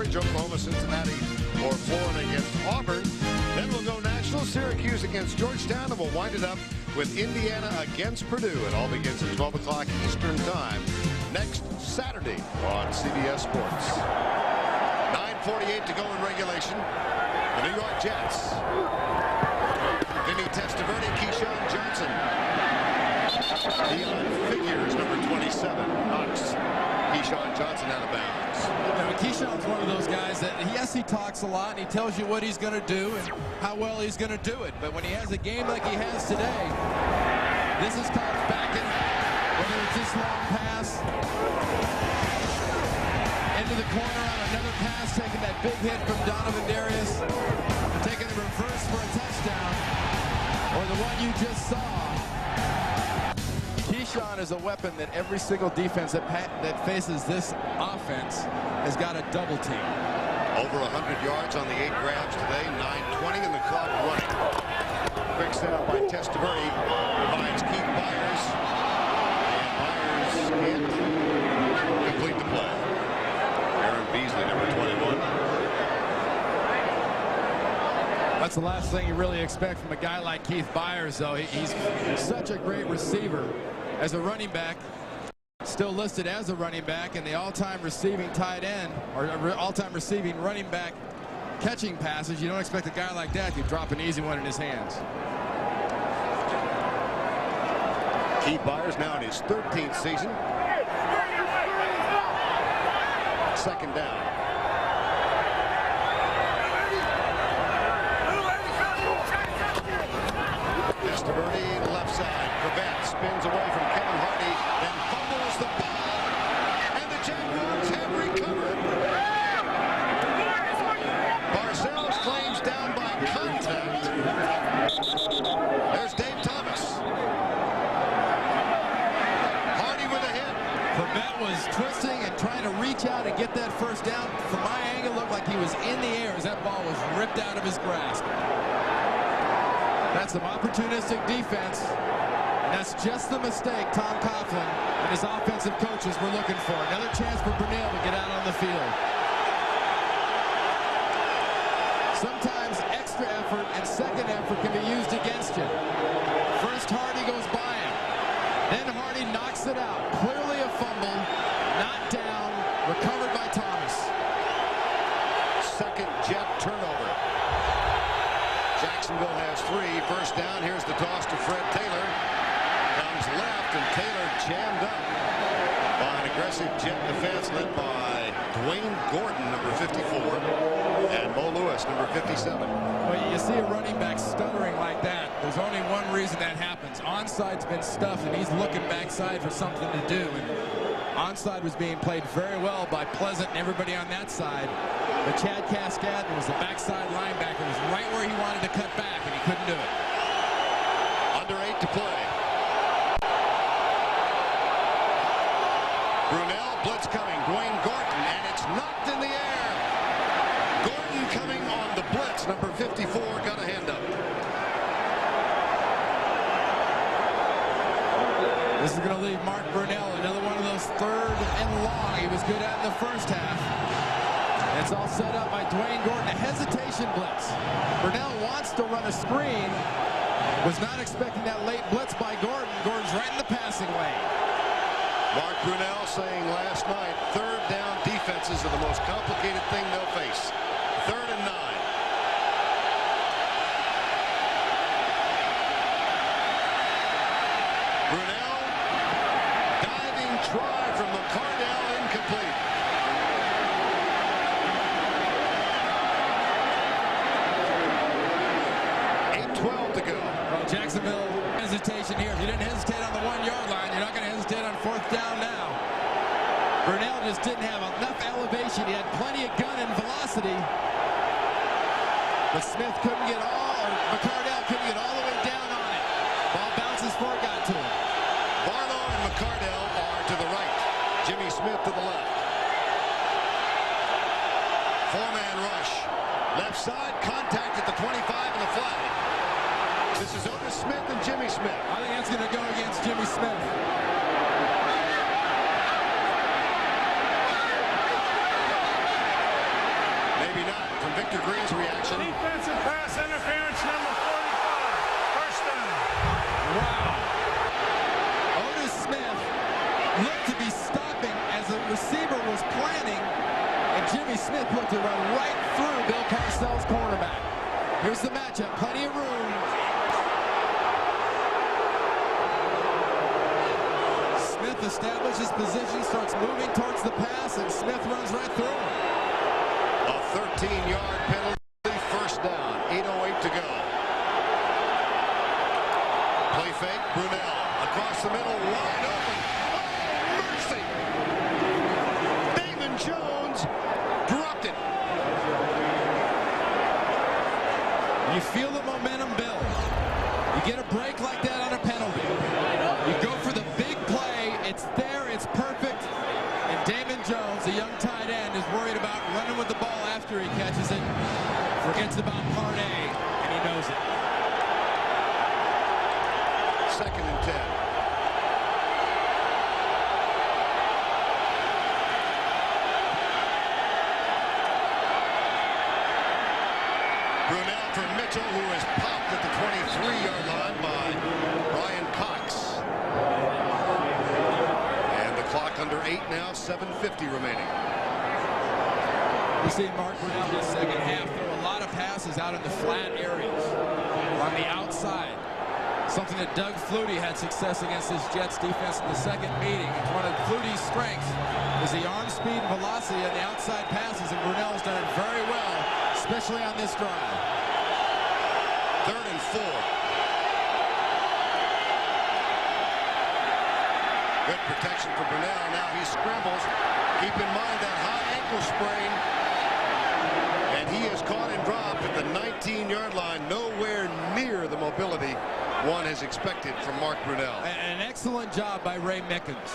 D: Oklahoma, Cincinnati, or Florida against Auburn. Then we'll go national. Syracuse against Georgetown, and we'll wind it up with Indiana against Purdue. It all begins at 12 o'clock Eastern Time next Saturday on CBS Sports. 9:48 to go in regulation. The New York Jets. Vinny Testaverde, Keyshawn Johnson. Dion Figures, number 27, knocks Keyshawn Johnson out of bounds.
E: Keyshawn's one of those guys that, yes, he talks a lot and he tells you what he's going to do and how well he's going to do it. But when he has a game like he has today, this is called backing, whether it's this long pass, into the corner on another pass, taking that big hit from Donovan Darius, taking the reverse for a touchdown, or the one you just saw. Keyshawn is a weapon that every single defense that faces this offense has got a double team.
D: Over 100 yards on the 8 grabs today, 9:20 and the clock running. Quick setup by Testaverde, finds Keith Byers, and Byers can't complete the play. Aaron Beasley, number 21.
E: That's the last thing you really expect from a guy like Keith Byers, though. He's such a great receiver. As a running back, still listed as a running back, and the all-time receiving tight end, or all-time receiving running back catching passes. You don't expect a guy like that to drop an easy one in his hands.
D: Keith Byers now in his 13th season. Second down. Testaverde, left side. Cravette spins away from Kevin Hardy, then fumbles the ball, and the Jaguars have recovered. Parcells claims down by contact. There's Dave Thomas. Hardy with a hit.
E: Cravette was twisting and trying to reach out and get that first down. From my angle, looked like he was in the air as that ball was ripped out of his grasp. That's some opportunistic defense. And that's just the mistake Tom Coughlin and his offensive coaches were looking for. Another chance for Brunell to get out on the field. Sometimes extra effort and second effort can be used against you. First Hardy goes by him. Then Hardy knocks it out. Clearly a fumble. Not down. Recovered by Thomas.
D: Second Jet turnover. Jacksonville has 3. First down. Here's the toss to Fred Taylor. Comes left, and Taylor jammed up by an aggressive Jet defense led by Dwayne Gordon, number 54, and Mo Lewis, number 57.
E: Well, you see a running back stuttering like that. There's only one reason that happens. Onside's been stuffed, and he's looking backside for something to do. And onside was being played very well by Pleasant and everybody on that side. But Chad Cascadden was the backside linebacker. He was right where he wanted to cut back, and he couldn't do it.
D: Under 8 to play. Brunell, blitz coming. Dwayne Gordon, and it's knocked in the air. Gordon coming on the blitz. Number 54 got a hand up.
E: This is going to leave Mark Brunell, another one of those third and long he was good at in the first half. It's all set up by Dwayne Gordon. A hesitation blitz. Brunell wants to run a screen. Was not expecting that late blitz by Gordon. Gordon's right in the passing lane.
D: Mark Brunell saying last night, third down defenses are the most complicated thing they'll face. 3rd and 9. Brunell, diving try from McCardell, incomplete. .12 to go.
E: Well, Jacksonville hesitation here. If you didn't hesitate on the 1-yard line, you're not going to hesitate on 4th down now. Brunell just didn't have enough elevation. He had plenty of gun and velocity. But Smith couldn't get McCardell couldn't get all the way down on it. Ball bounces before it got to him.
D: Barlow and McCardell are to the right. Jimmy Smith to the left. 4-man rush. Left side, contact at the 25 and the flag. This is Otis Smith and Jimmy Smith.
E: I think that's going to go against Jimmy Smith.
D: Maybe not. From Victor Green's reaction.
H: Defensive pass interference, number 45. First down.
E: Wow. Otis Smith looked to be stopping as the receiver was planning, and Jimmy Smith looked to run right through Bill Parcells' cornerback. Here's the matchup. Plenty of room. Smith establishes position, starts moving towards the pass, and Smith runs right through him.
D: A 13-yard penalty, first down. 8:08 to go. Play fake, Brunell across the middle, wide open. Oh, mercy! Damon Jones dropped it.
E: You feel the momentum build. You get a break like that on a penalty. You go for the big play. It's there. It's perfect. And Damon Jones, the young tight end, is worried about running with the ball after he catches it. Forgets about part A, and he knows it.
D: 2nd and 10. Brunell for Mitchell, who is popped at the 23-yard line by Brian Cox. And the clock under 8 now, 7:50 remaining.
E: You see Mark Brunell in the second half throw a lot of passes out in the flat areas on the outside. Something that Doug Flutie had success against his Jets defense in the second meeting. It's one of Flutie's strengths is the arm speed and velocity on the outside passes, and Brunell's done it very well, especially on this drive.
D: 3rd and 4. Good protection for Brunell. Now he scrambles. Keep in mind that high ankle sprain. And he is caught and dropped at the 19-yard line, nowhere near the mobility one has expected from Mark Brunell.
E: An excellent job by Ray Mickens.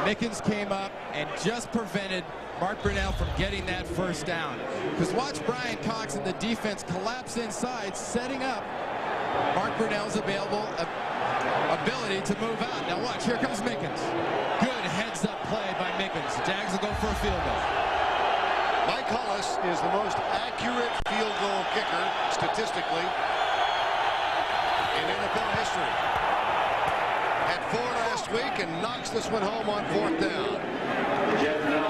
E: Mickens came up and just prevented Mark Brunell from getting that first down. Because watch Brian Cox and the defense collapse inside, setting up Mark Brunell's ability to move out. Now watch, here comes Mickens. Good heads-up play by Mickens. Jags will go for a field goal.
D: Mike Hollis is the most accurate field goal kicker statistically in NFL history. Had 4 last week and knocks this one home on 4th down.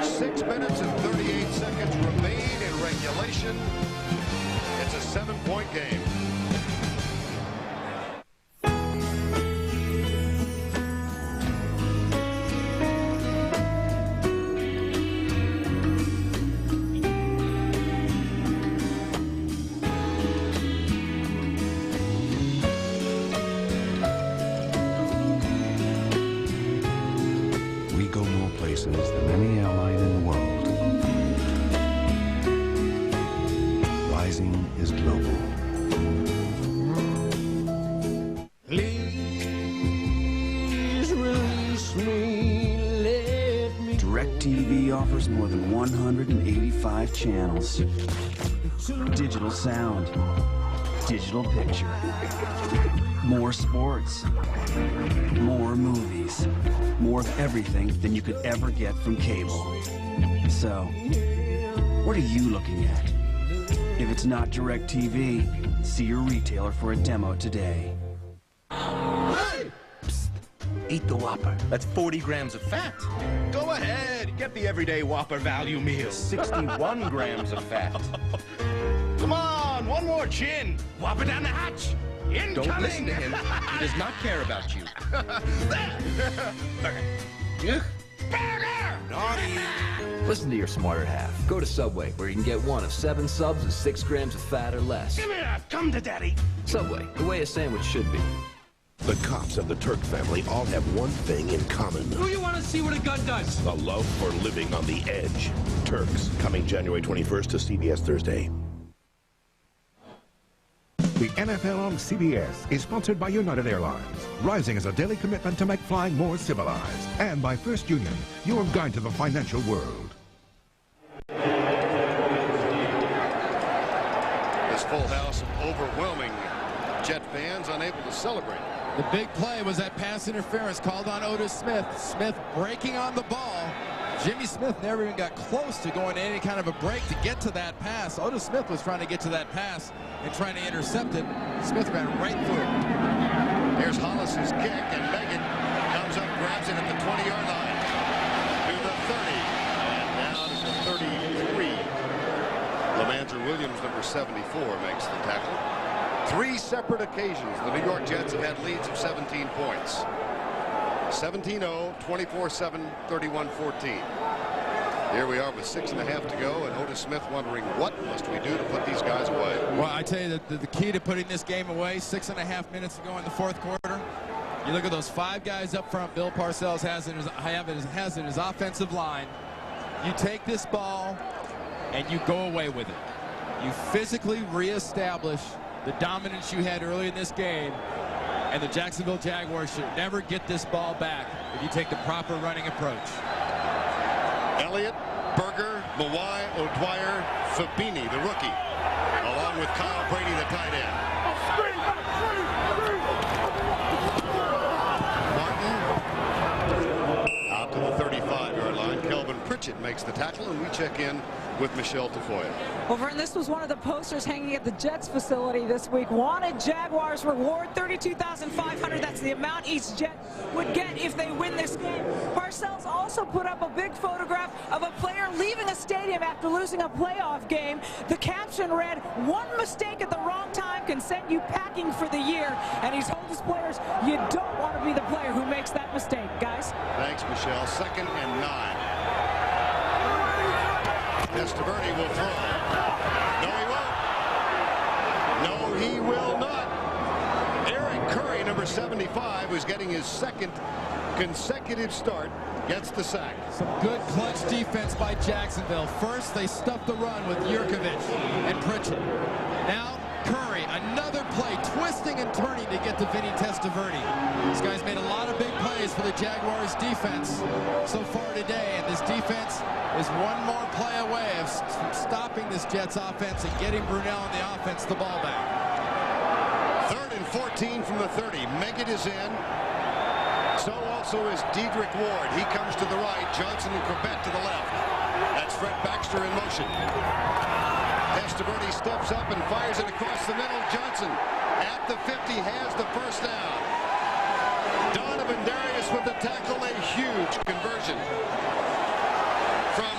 D: 6 minutes and 38 seconds remain in regulation. It's a 7-point game.
C: We go more places than any airline in the world. Rising is global.
B: Please release me, let me. DirecTV offers more than 185 channels. Digital sound. Digital picture. More sports. More movies. More of everything than you could ever get from cable. So, what are you looking at? If it's not DirecTV, see your retailer for a demo today.
M: Hey! Psst. Eat the Whopper. That's 40 grams of fat. Go ahead. Get the everyday Whopper value meal. 61 grams of fat. Come on, one more chin. Whopper down the hatch. Incoming. Don't listen to him. He does not care about you. Burger. Naughty.
A: Listen to your smarter half. Go to Subway, where you can get one of 7 subs and 6 grams of fat or less.
M: Give me that. Come to daddy.
A: Subway, the way a sandwich should be.
M: The cops of the Turk family all have one thing in common.
J: Who you want to see what a gun does?
M: A love for living on the edge. Turks, coming January 21st to CBS Thursday.
G: The NFL on CBS is sponsored by United Airlines, rising as a daily commitment to make flying more civilized. And by First Union, your guide to the financial world.
D: This full house of overwhelming Jet fans unable to celebrate.
E: The big play was that pass interference called on Otis Smith. Smith breaking on the ball. Jimmy Smith never even got close to going to any kind of a break to get to that pass. Otis Smith was trying to get to that pass and trying to intercept it. Smith ran right through it.
D: Here's Hollis's kick, and Megan comes up, grabs it at the 20-yard line to the 30, and down to the 33. Lamander Williams, number 74, makes the tackle. 3 separate occasions the New York Jets have had leads of 17 points. 17-0, 24-7, 31-14. Here we are with 6.5 to go, and Otis Smith wondering what must we do to put these guys away.
E: Well, I tell you that the key to putting this game away, 6.5 minutes to go in the 4th quarter. You look at those 5 guys up front Bill Parcells has in his offensive line. You take this ball and you go away with it. You physically reestablish the dominance you had early in this game. And the Jacksonville Jaguars should never get this ball back if you take the proper running approach.
D: Elliott, Berger, Mawai, O'Dwyer, Fabini, the rookie, along with Kyle Brady, the tight end. Martin out to the 35-yard line. Kelvin Pritchett makes the tackle, and we check in with Michelle Tafoya.
F: Well, Vern, this was one of the posters hanging at the Jets facility this week. Wanted Jaguars reward $32,500. That's the amount each Jet would get if they win this game. Parcells also put up a big photograph of a player leaving a stadium after losing a playoff game. The caption read, "One mistake at the wrong time can send you packing for the year." And he told his players, you don't want to be the player who makes that mistake, guys.
D: Thanks, Michelle. 2nd and 9. Testaverde will throw. No, he won't. No, he will not. Eric Curry, number 75, who's getting his 2nd consecutive start, gets the sack.
E: Some good clutch defense by Jacksonville. First, they stuffed the run with Yurkovich and Pritchett. Now, Curry, another play, twisting and turning to get to Vinny Testaverde. This guy's made a lot of big plays for the Jaguars defense so far today, and this defense is one more play away of stopping this Jets offense and getting Brunell and the offense the ball back.
D: 3rd and and 14 from the 30. Meggett is in. So also is Dedrick Ward. He comes to the right. Johnson and Corbett to the left. That's Fred Baxter in motion. Testaverde steps up and fires it across the middle. Johnson at the 50 has the first down. Donovan Darius with the tackle, a huge conversion from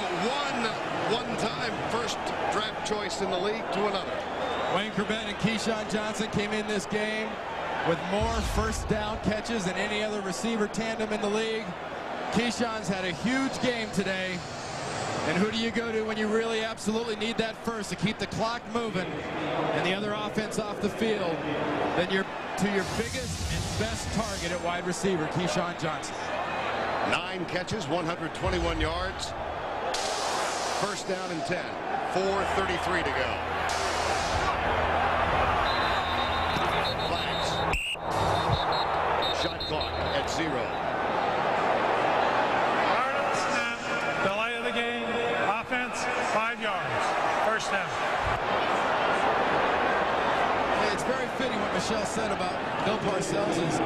D: one-time first draft choice in the league to another.
E: Wayne Corbett and Keyshawn Johnson came in this game with more first down catches than any other receiver tandem in the league. Keyshawn's had a huge game today. And who do you go to when you really absolutely need that first to keep the clock moving and the other offense off the field? Then you're to your biggest and best target at wide receiver, Keyshawn Johnson.
D: 9 catches, 121 yards. First down and 10. 4:33 to go. Flags. Shot clock at 0.
H: Delay of the game. Offense, 5 yards. First down.
E: It's very fitting what Michelle said about Bill Parcells is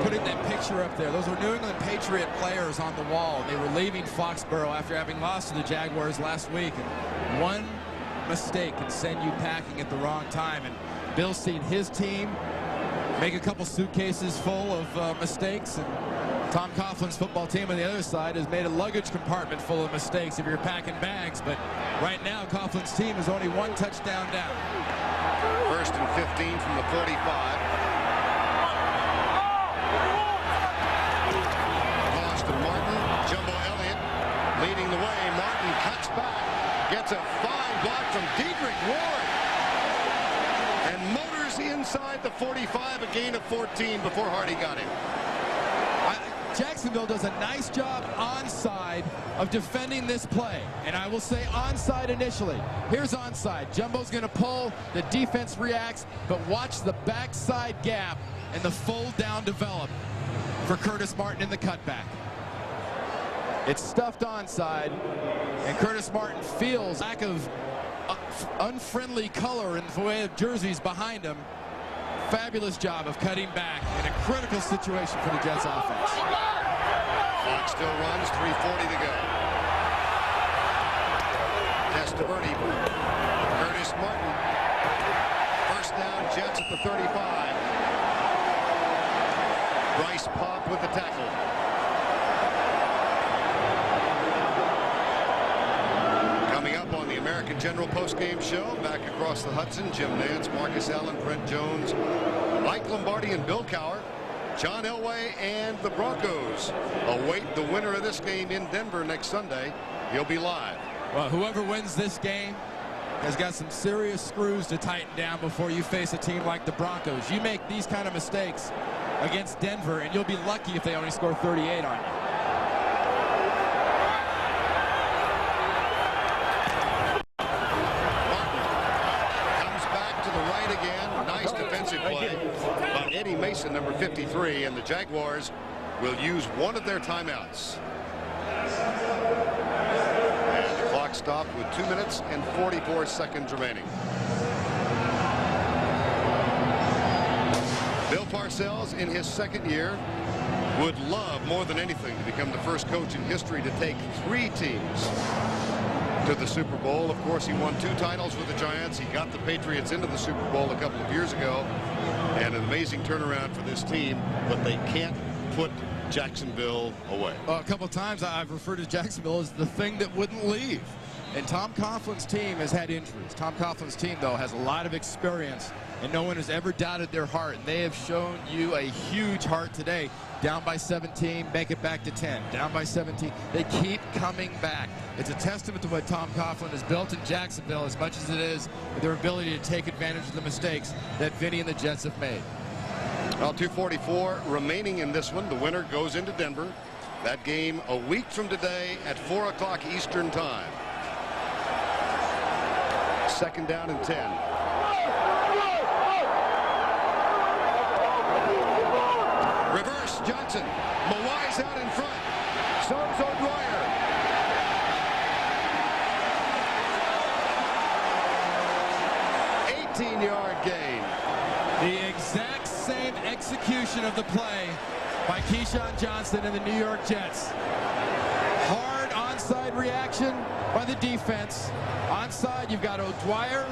E: putting that picture up there. Those were New England Patriot players on the wall. They were leaving Foxborough after having lost to the Jaguars last week. And one mistake can send you packing at the wrong time. And Bill's seen his team make a couple suitcases full of mistakes. And Tom Coughlin's football team on the other side has made a luggage compartment full of mistakes if you're packing bags. But right now, Coughlin's team is only 1 touchdown down.
D: First and 15 from the 45. Toss to Martin. Jumbo Elliott leading the way. Martin cuts back. Gets a fine block from Dedrick Ward. And motors inside the 45. A gain of 14 before Hardy got him.
E: Jacksonville does a nice job onside of defending this play. And I will say onside initially. Here's onside. Jumbo's going to pull. The defense reacts. But watch the backside gap and the full down develop for Curtis Martin in the cutback. It's stuffed onside. And Curtis Martin feels lack of unfriendly color in the way of jerseys behind him. Fabulous job of cutting back in a critical situation for the Jets offense.
D: Clock still runs, 3:40 to go. Testaverde, Curtis Martin. First down, Jets at the 35. Bryce Pop with the tackle. Coming up on the American General postgame show, back across the Hudson, Jim Nantz, Marcus Allen, Brent Jones, Mike Lombardi, and Bill Cowher. John Elway and the Broncos await the winner of this game in Denver next Sunday. He'll be live.
E: Well, whoever wins this game has got some serious screws to tighten down before you face a team like the Broncos. You make these kind of mistakes against Denver, and you'll be lucky if they only score 38 on you.
D: By Eddie Mason, number 53, and the Jaguars will use one of their timeouts. And the clock stopped with 2 minutes and 44 seconds remaining. Bill Parcells, in his second year, would love more than anything to become the first coach in history to take 3 teams to the Super Bowl. Of course, he won 2 titles with the Giants. He got the Patriots into the Super Bowl a couple of years ago. And an amazing turnaround for this team, but they can't put Jacksonville away.
E: Well, a couple of times I've referred to Jacksonville as the thing that wouldn't leave. And Tom Coughlin's team has had injuries. Tom Coughlin's team, though, has a lot of experience, and no one has ever doubted their heart. And they have shown you a huge heart today. Down by 17, make it back to 10. Down by 17. They keep coming back. It's a testament to what Tom Coughlin has built in Jacksonville as much as it is their ability to take advantage of the mistakes that Vinny and the Jets have made.
D: Well, 2:44 remaining in this one. The winner goes into Denver. That game a week from today at 4 o'clock Eastern time. Second down and 10. Reverse Johnson. Mawai's out in front. So's O'Dwyer. Yard gain.
E: The exact same execution of the play by Keyshawn Johnson and the New York Jets. Hard onside reaction by the defense. Onside, you've got O'Dwyer,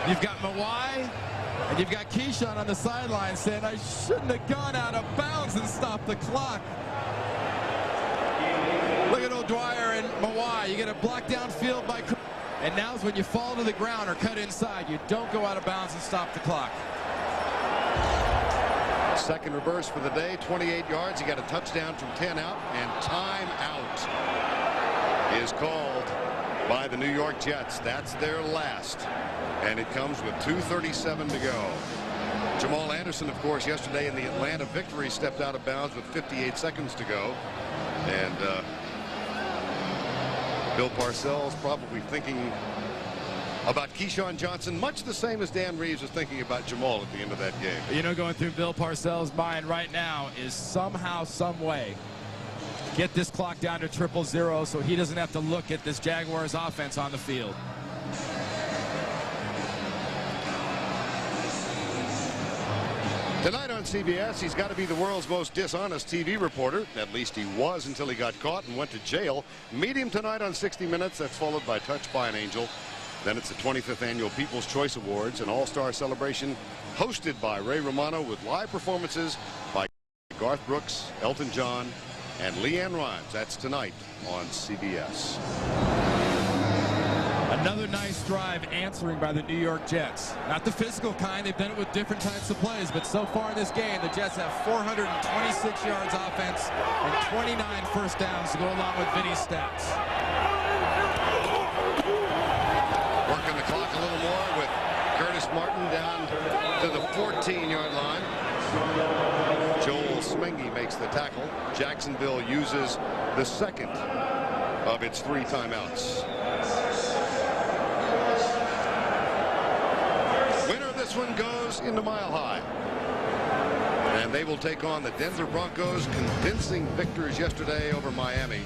E: you've got Mawai, and you've got Keyshawn on the sideline saying, I shouldn't have gone out of bounds and stopped the clock. Look at O'Dwyer and Mawai. You get a block downfield by... And now's when you fall to the ground or cut inside. You don't go out of bounds and stop the clock.
D: Second reverse for the day, 28 yards. He got a touchdown from 10 out, and time out is called by the New York Jets. That's their last, and it comes with 2:37 to go. Jamal Anderson, of course, yesterday in the Atlanta victory stepped out of bounds with 58 seconds to go, and Bill Parcells probably thinking about Keyshawn Johnson much the same as Dan Reeves was thinking about Jamal at the end of that game.
E: You know, going through Bill Parcells' mind right now is somehow, some way, get this clock down to 0-0 so he doesn't have to look at this Jaguars offense on the field.
D: Tonight on CBS, he's got to be the world's most dishonest TV reporter. At least he was until he got caught and went to jail. Meet him tonight on 60 Minutes. That's followed by Touched by an Angel. Then it's the 25th Annual People's Choice Awards, an all-star celebration hosted by Ray Romano with live performances by Garth Brooks, Elton John, and Leanne Rimes. That's tonight on CBS.
E: Another nice drive answering by the New York Jets. Not the physical kind. They've done it with different types of plays. But so far in this game, the Jets have 426 yards offense and 29 first downs to go along with Vinny's stats.
D: Working the clock a little more with Curtis Martin down to the 14-yard line. Joel Smengi makes the tackle. Jacksonville uses the second of its 3 timeouts. This one goes into Mile High, and they will take on the Denver Broncos, convincing victors yesterday over Miami.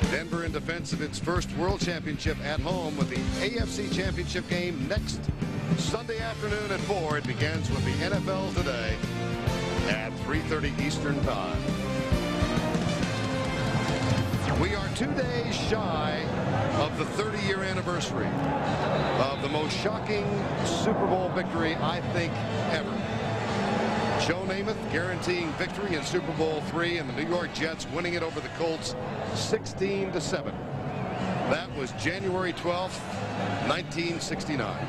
D: Denver in defense of its first World Championship at home with the AFC Championship game next Sunday afternoon at 4. It begins with the NFL Today at 3:30 Eastern Time. We are 2 days shy of the 30-year anniversary of the most shocking Super Bowl victory, I think, ever. Joe Namath guaranteeing victory in Super Bowl III, and the New York Jets winning it over the Colts 16-7. That was January 12th, 1969.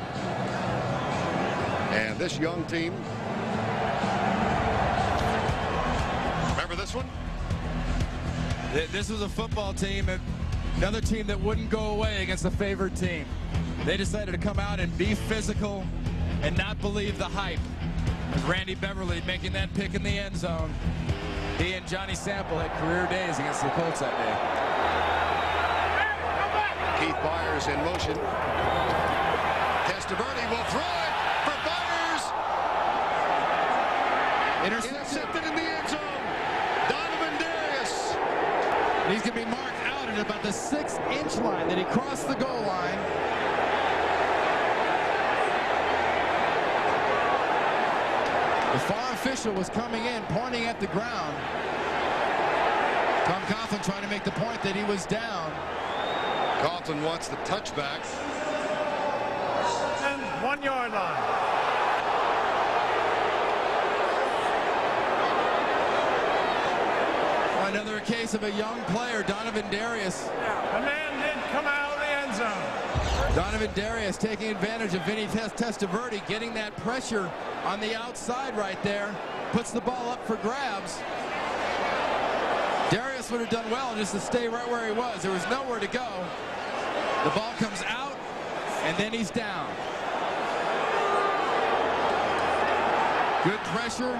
D: And this young team, remember this one?
E: This was a football team, another team that wouldn't go away against a favored team. They decided to come out and be physical and not believe the hype. With Randy Beverly making that pick in the end zone. He and Johnny Sample had career days against the Colts that day.
D: Keith Byers in motion. Testaverde will throw it for Byers. Intercepted in the end zone. Donovan Darius.
E: He's going to be marked out at about the 6-inch line that he crossed the goal line. The far official was coming in, pointing at the ground. Tom Coughlin trying to make the point that he was down.
D: Coughlin wants the touchback.
H: And 1-yard line.
E: Another case of a young player, Donovan Darius.
H: The man did come out of the end zone.
E: Donovan Darius taking advantage of Vinny Testaverde, getting that pressure on the outside right there. Puts the ball up for grabs. Darius would have done well just to stay right where he was. There was nowhere to go. The ball comes out, and then he's down. Good pressure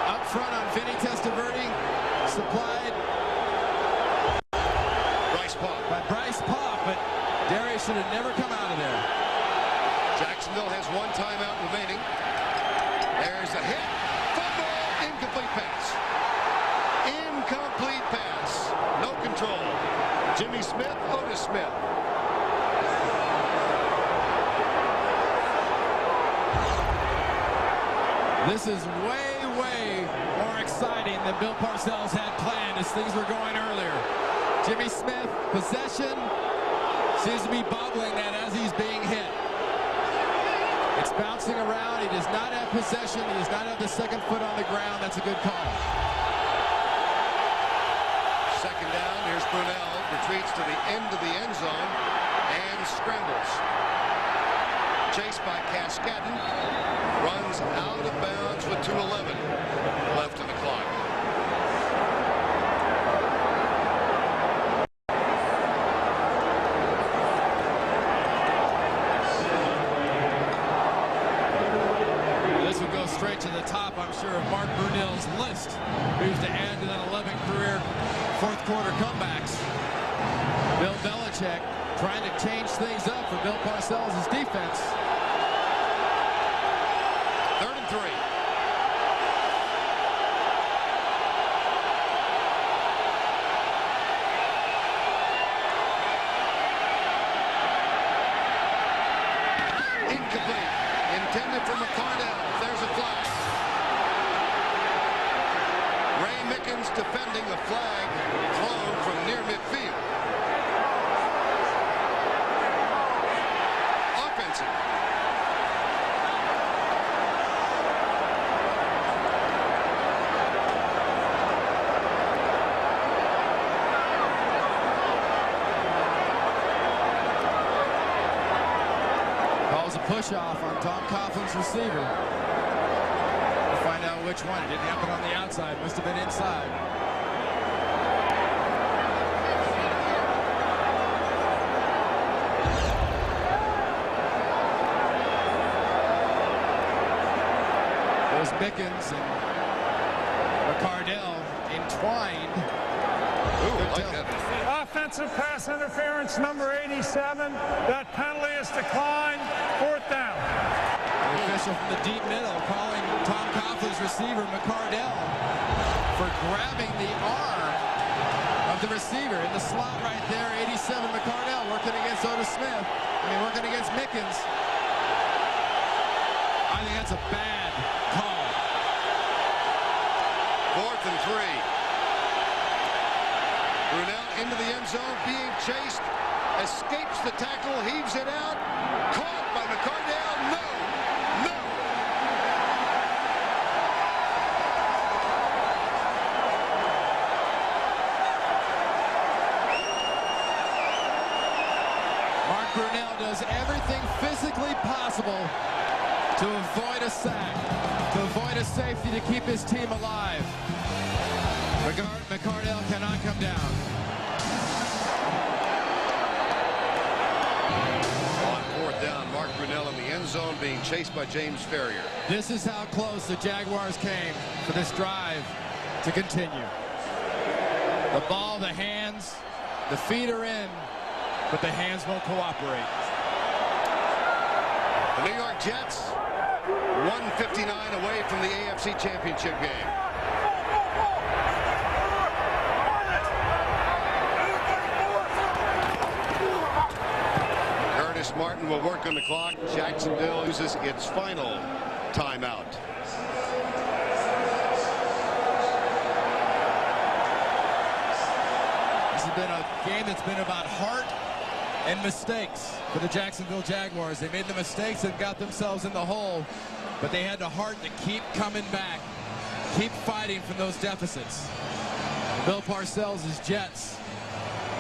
E: up front on Vinny Testaverde. Supplied by Bryce Pop, but Darius should have never come out of there.
D: Jacksonville has 1 timeout remaining. There's a hit. Fumble. Incomplete pass. Incomplete pass. No control. Jimmy Smith, Otis Smith.
E: This is way more exciting than Bill Parcells had planned as things were going earlier. Jimmy Smith, possession, seems to be boggling that as he's being hit. It's bouncing around. He does not have possession. He does not have the second foot on the ground. That's a good call.
D: Second down. Here's Brunell. Retreats to the end of the end zone and scrambles. Chased by Cascadden. Runs out of bounds with 2:11 left in the clock.
E: This would go straight to the top, I'm sure, of Mark Brunell's list, who's to add to that 11 career fourth quarter comebacks. Bill Belichick trying to change things up for Bill Parcells' defense.
D: 3rd and 3. Incomplete. Intended for McCardell. There's a flag. Ray Mickens defending the flag thrown from near midfield. Offensive.
E: Calls a push-off on Tom Coughlin's receiver. We'll find out which one. It didn't happen on the outside. Must have been inside. There's Mickens and McCardell entwined.
D: Ooh, like that.
H: Offensive pass interference, number 87. That penalty is declined. 4th down.
E: The official from the deep middle calling Tom Coughlin's receiver, McCardell, for grabbing the arm of the receiver in the slot right there. 87 McCardell working against Otis Smith. Working against Mickens. I think that's a bad call.
D: 4th and 3. Brunell into the end zone, being chased, escapes the tackle, heaves it out, caught by McCardell. No.
E: Mark Brunell does everything physically possible to avoid a sack, to avoid a safety, to keep his team alive. McCardell cannot come down.
D: On 4th down, Mark Brunell in the end zone being chased by James Ferrier.
E: This is how close the Jaguars came for this drive to continue. The ball, the hands, the feet are in, but the hands won't cooperate.
D: The New York Jets, 1:59 away from the AFC Championship game. Curtis Martin will work on the clock. Jacksonville uses its final timeout.
E: This has been a game that's been about heart and mistakes for the Jacksonville Jaguars. They made the mistakes and got themselves in the hole, but they had the heart to keep coming back, keep fighting from those deficits. Bill Parcells' Jets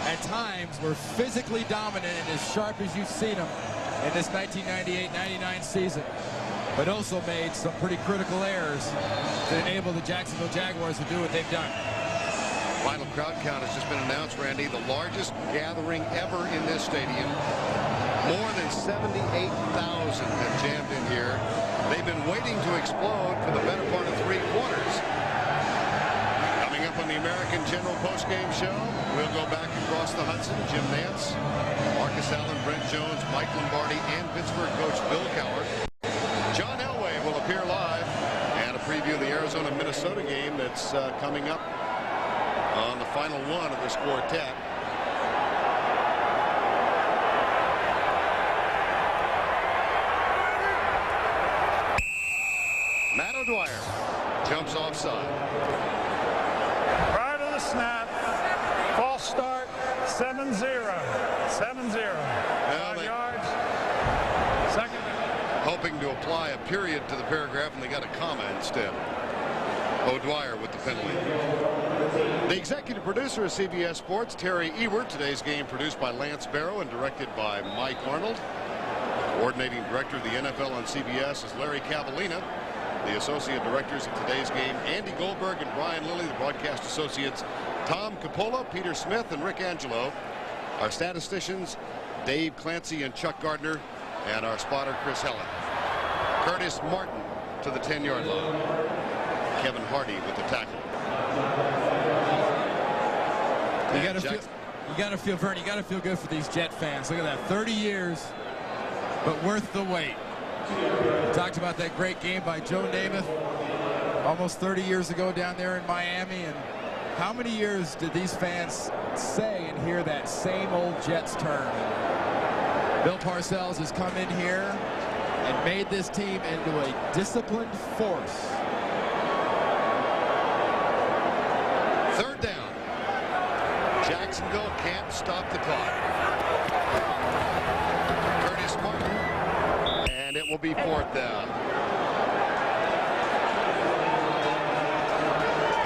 E: at times were physically dominant and as sharp as you've seen them in this 1998-99 season, but also made some pretty critical errors to enable the Jacksonville Jaguars to do what they've done.
D: Final crowd count has just been announced, Randy. The largest gathering ever in this stadium. More than 78,000 have jammed in here. They've been waiting to explode for the better part of 3 quarters. Coming up on the American General postgame show, we'll go back across the Hudson. Jim Nance, Marcus Allen, Brent Jones, Mike Lombardi, and Pittsburgh coach Bill Cowher. John Elway will appear live and a preview of the Arizona-Minnesota game that's coming up on the final one of this quartet. Matt O'Dwyer. jumps offside.
H: Prior to the snap, false start, 7-0. 7-0. 5 yards. Second.
D: Hoping to apply a period to the paragraph, and they got a comma instead. O'Dwyer with the penalty. The executive producer of CBS Sports, Terry Ewert. Today's game produced by Lance Barrow and directed by Mike Arnold. Coordinating director of the NFL on CBS is Larry Cavallina. The associate directors of today's game, Andy Goldberg and Brian Lilly. The broadcast associates, Tom Coppola, Peter Smith, and Rick Angelo. Our statisticians, Dave Clancy and Chuck Gardner. And our spotter, Chris Helen. Curtis Martin to the 10-yard line. Kevin Hardy with the tackle.
E: You gotta feel, Vern, you gotta feel good for these Jet fans. Look at that, 30 years, but worth the wait. We talked about that great game by Joe Namath almost 30 years ago down there in Miami, and how many years did these fans say and hear that same old Jets term? Bill Parcells has come in here and made this team into a disciplined force.
D: Third down. Jacksonville can't stop the clock. Curtis Martin, and it will be fourth down.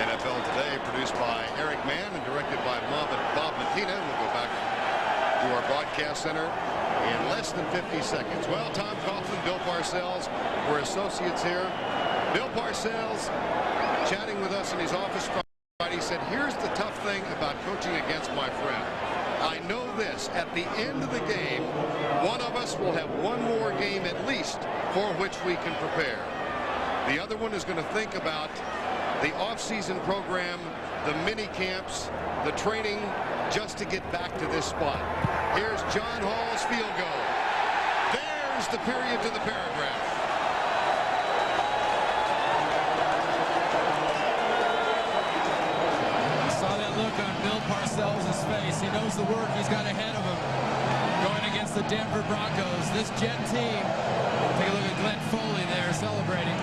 D: NFL Today, produced by Eric Mann and directed by Bob Matina. We'll go back to our broadcast center in less than 50 seconds. Well, Tom Coughlin, Bill Parcells, we're associates here. Bill Parcells chatting with us in his office Friday said, here's the tough thing about coaching against my friend. I know this, at the end of the game, one of us will have one more game at least for which we can prepare. The other one is going to think about the off-season program, the mini camps, the training, just to get back to this spot. Here's John Hall's field goal. There's the period to the paragraph.
E: I saw that look on Bill Parcells' face. He knows the work he's got ahead of him going against the Denver Broncos. This Jet team, take a look at Glenn Foley there celebrating.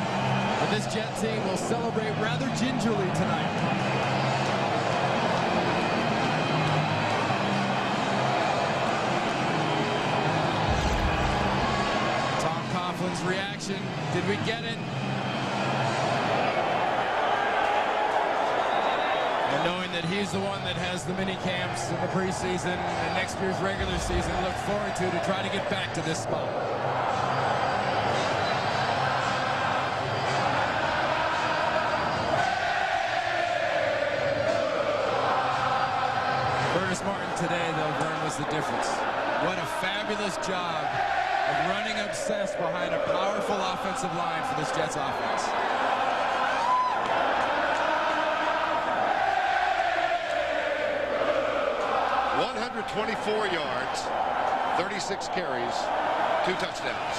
E: But this Jet team will celebrate rather gingerly tonight. Reaction. Did we get it? And knowing that he's the one that has the mini camps in the preseason and next year's regular season, look forward to try to get back to this spot. Curtis Martin today, though, Vern, was the difference. What a fabulous job of running obsessed behind a powerful offensive line for this Jets offense.
D: 124 yards, 36 carries, 2 touchdowns.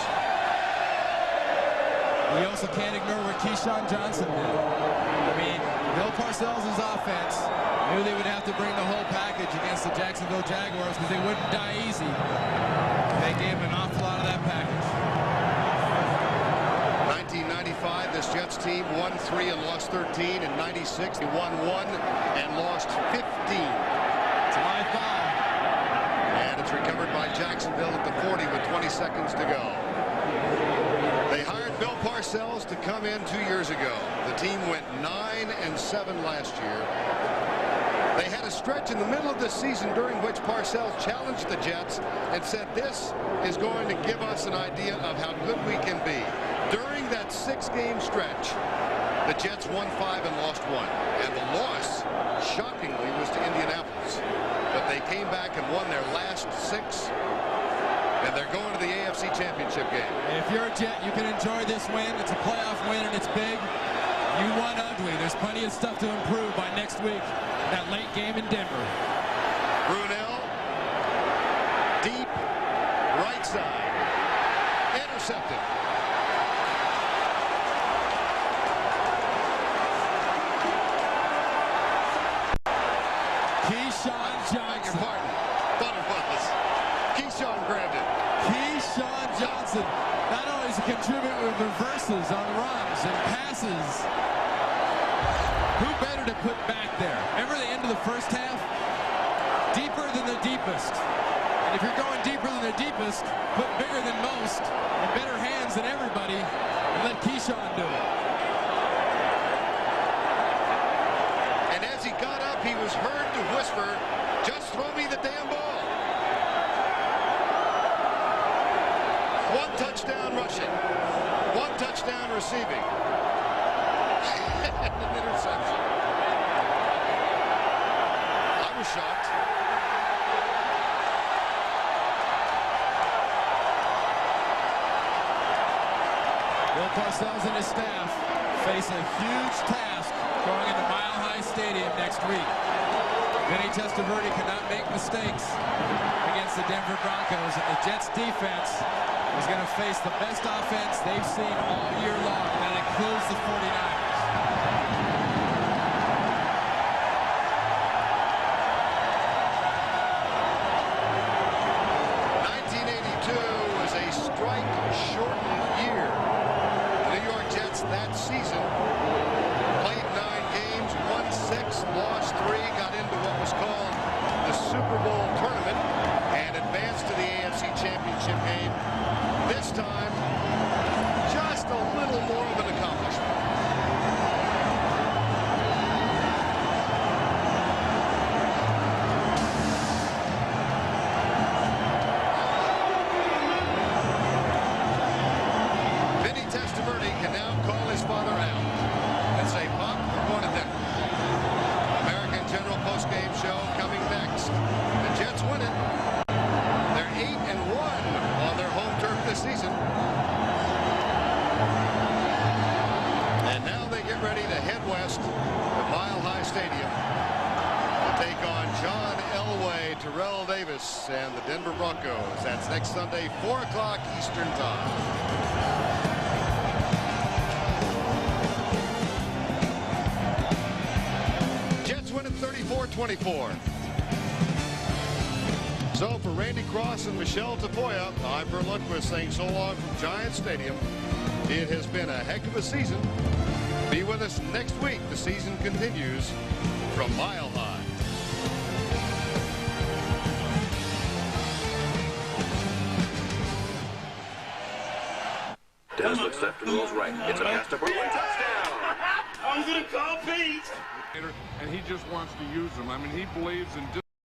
E: We also can't ignore what Keyshawn Johnson did. I mean, Bill Parcells' offense knew they would have to bring the whole package against the Jacksonville Jaguars because they wouldn't die easy. They gave an awful lot of that package.
D: 1995, this Jets team won 3 and lost 13. In 96, they won 1 and lost 15.
E: It's a live ball.
D: And it's recovered by Jacksonville at the 40 with 20 seconds to go. They hired Bill Parcells to come in 2 years ago. The team went 9-7 last year. They had a stretch in the middle of the season during which Parcells challenged the Jets and said this is going to give us an idea of how good we can be. During that 6-game stretch, the Jets won 5 and lost 1. And the loss, shockingly, was to Indianapolis. But they came back and won their last 6. And they're going to the AFC Championship game.
E: If you're a Jet, you can enjoy this win. It's a playoff win and it's big. You won ugly. There's plenty of stuff to improve by next week. That late game in Denver.
D: Brunell, deep, right side, intercepted.
E: Keyshawn Johnson.
D: Your pardon. Thought it was. Keyshawn grabbed it.
E: Keyshawn Johnson. Not only does he contribute with reverses on runs and passes, to put back there. Remember the end of the first half? Deeper than the deepest. And if you're going deeper than the deepest, put bigger than most, and better hands than everybody, and let Keyshawn do it.
D: And as he got up, he was heard to whisper, "Just throw me the damn ball." One touchdown rushing, one touchdown receiving, and an interception. I was shocked.
E: Bill Parcells and his staff face a huge task going into Mile High Stadium next week. Vinny Testaverde cannot make mistakes against the Denver Broncos, and the Jets defense is going to face the best offense they've seen all year long, and that includes the 49ers.
D: That season, played 9 games, won 6, lost 3, got into what was called the Super Bowl tournament, and advanced to the AFC Championship game. This time, just a little more of an accomplishment. Vinny Testaverde can now call his father out and say, "Pop, we're going to dinner." American General postgame show coming next. The Jets win it. They're 8-1 on their home turf this season. And now they get ready to head west to Mile High Stadium to take on John Elway, Terrell Davis, and the Denver Broncos. That's next Sunday, 4 o'clock Eastern Time. Jets win it 34-24. So for Randy Cross and Michelle Tafoya, I'm Bert Lundquist saying so long from Giant Stadium. It has been a heck of a season. Be with us next week. The season continues from Mile High.
O: Dennis looks left and rolls right. It's a pass to Burrow. Touchdown!
P: I'm going to call Pete.
S: And he just wants to use them. I mean, he believes in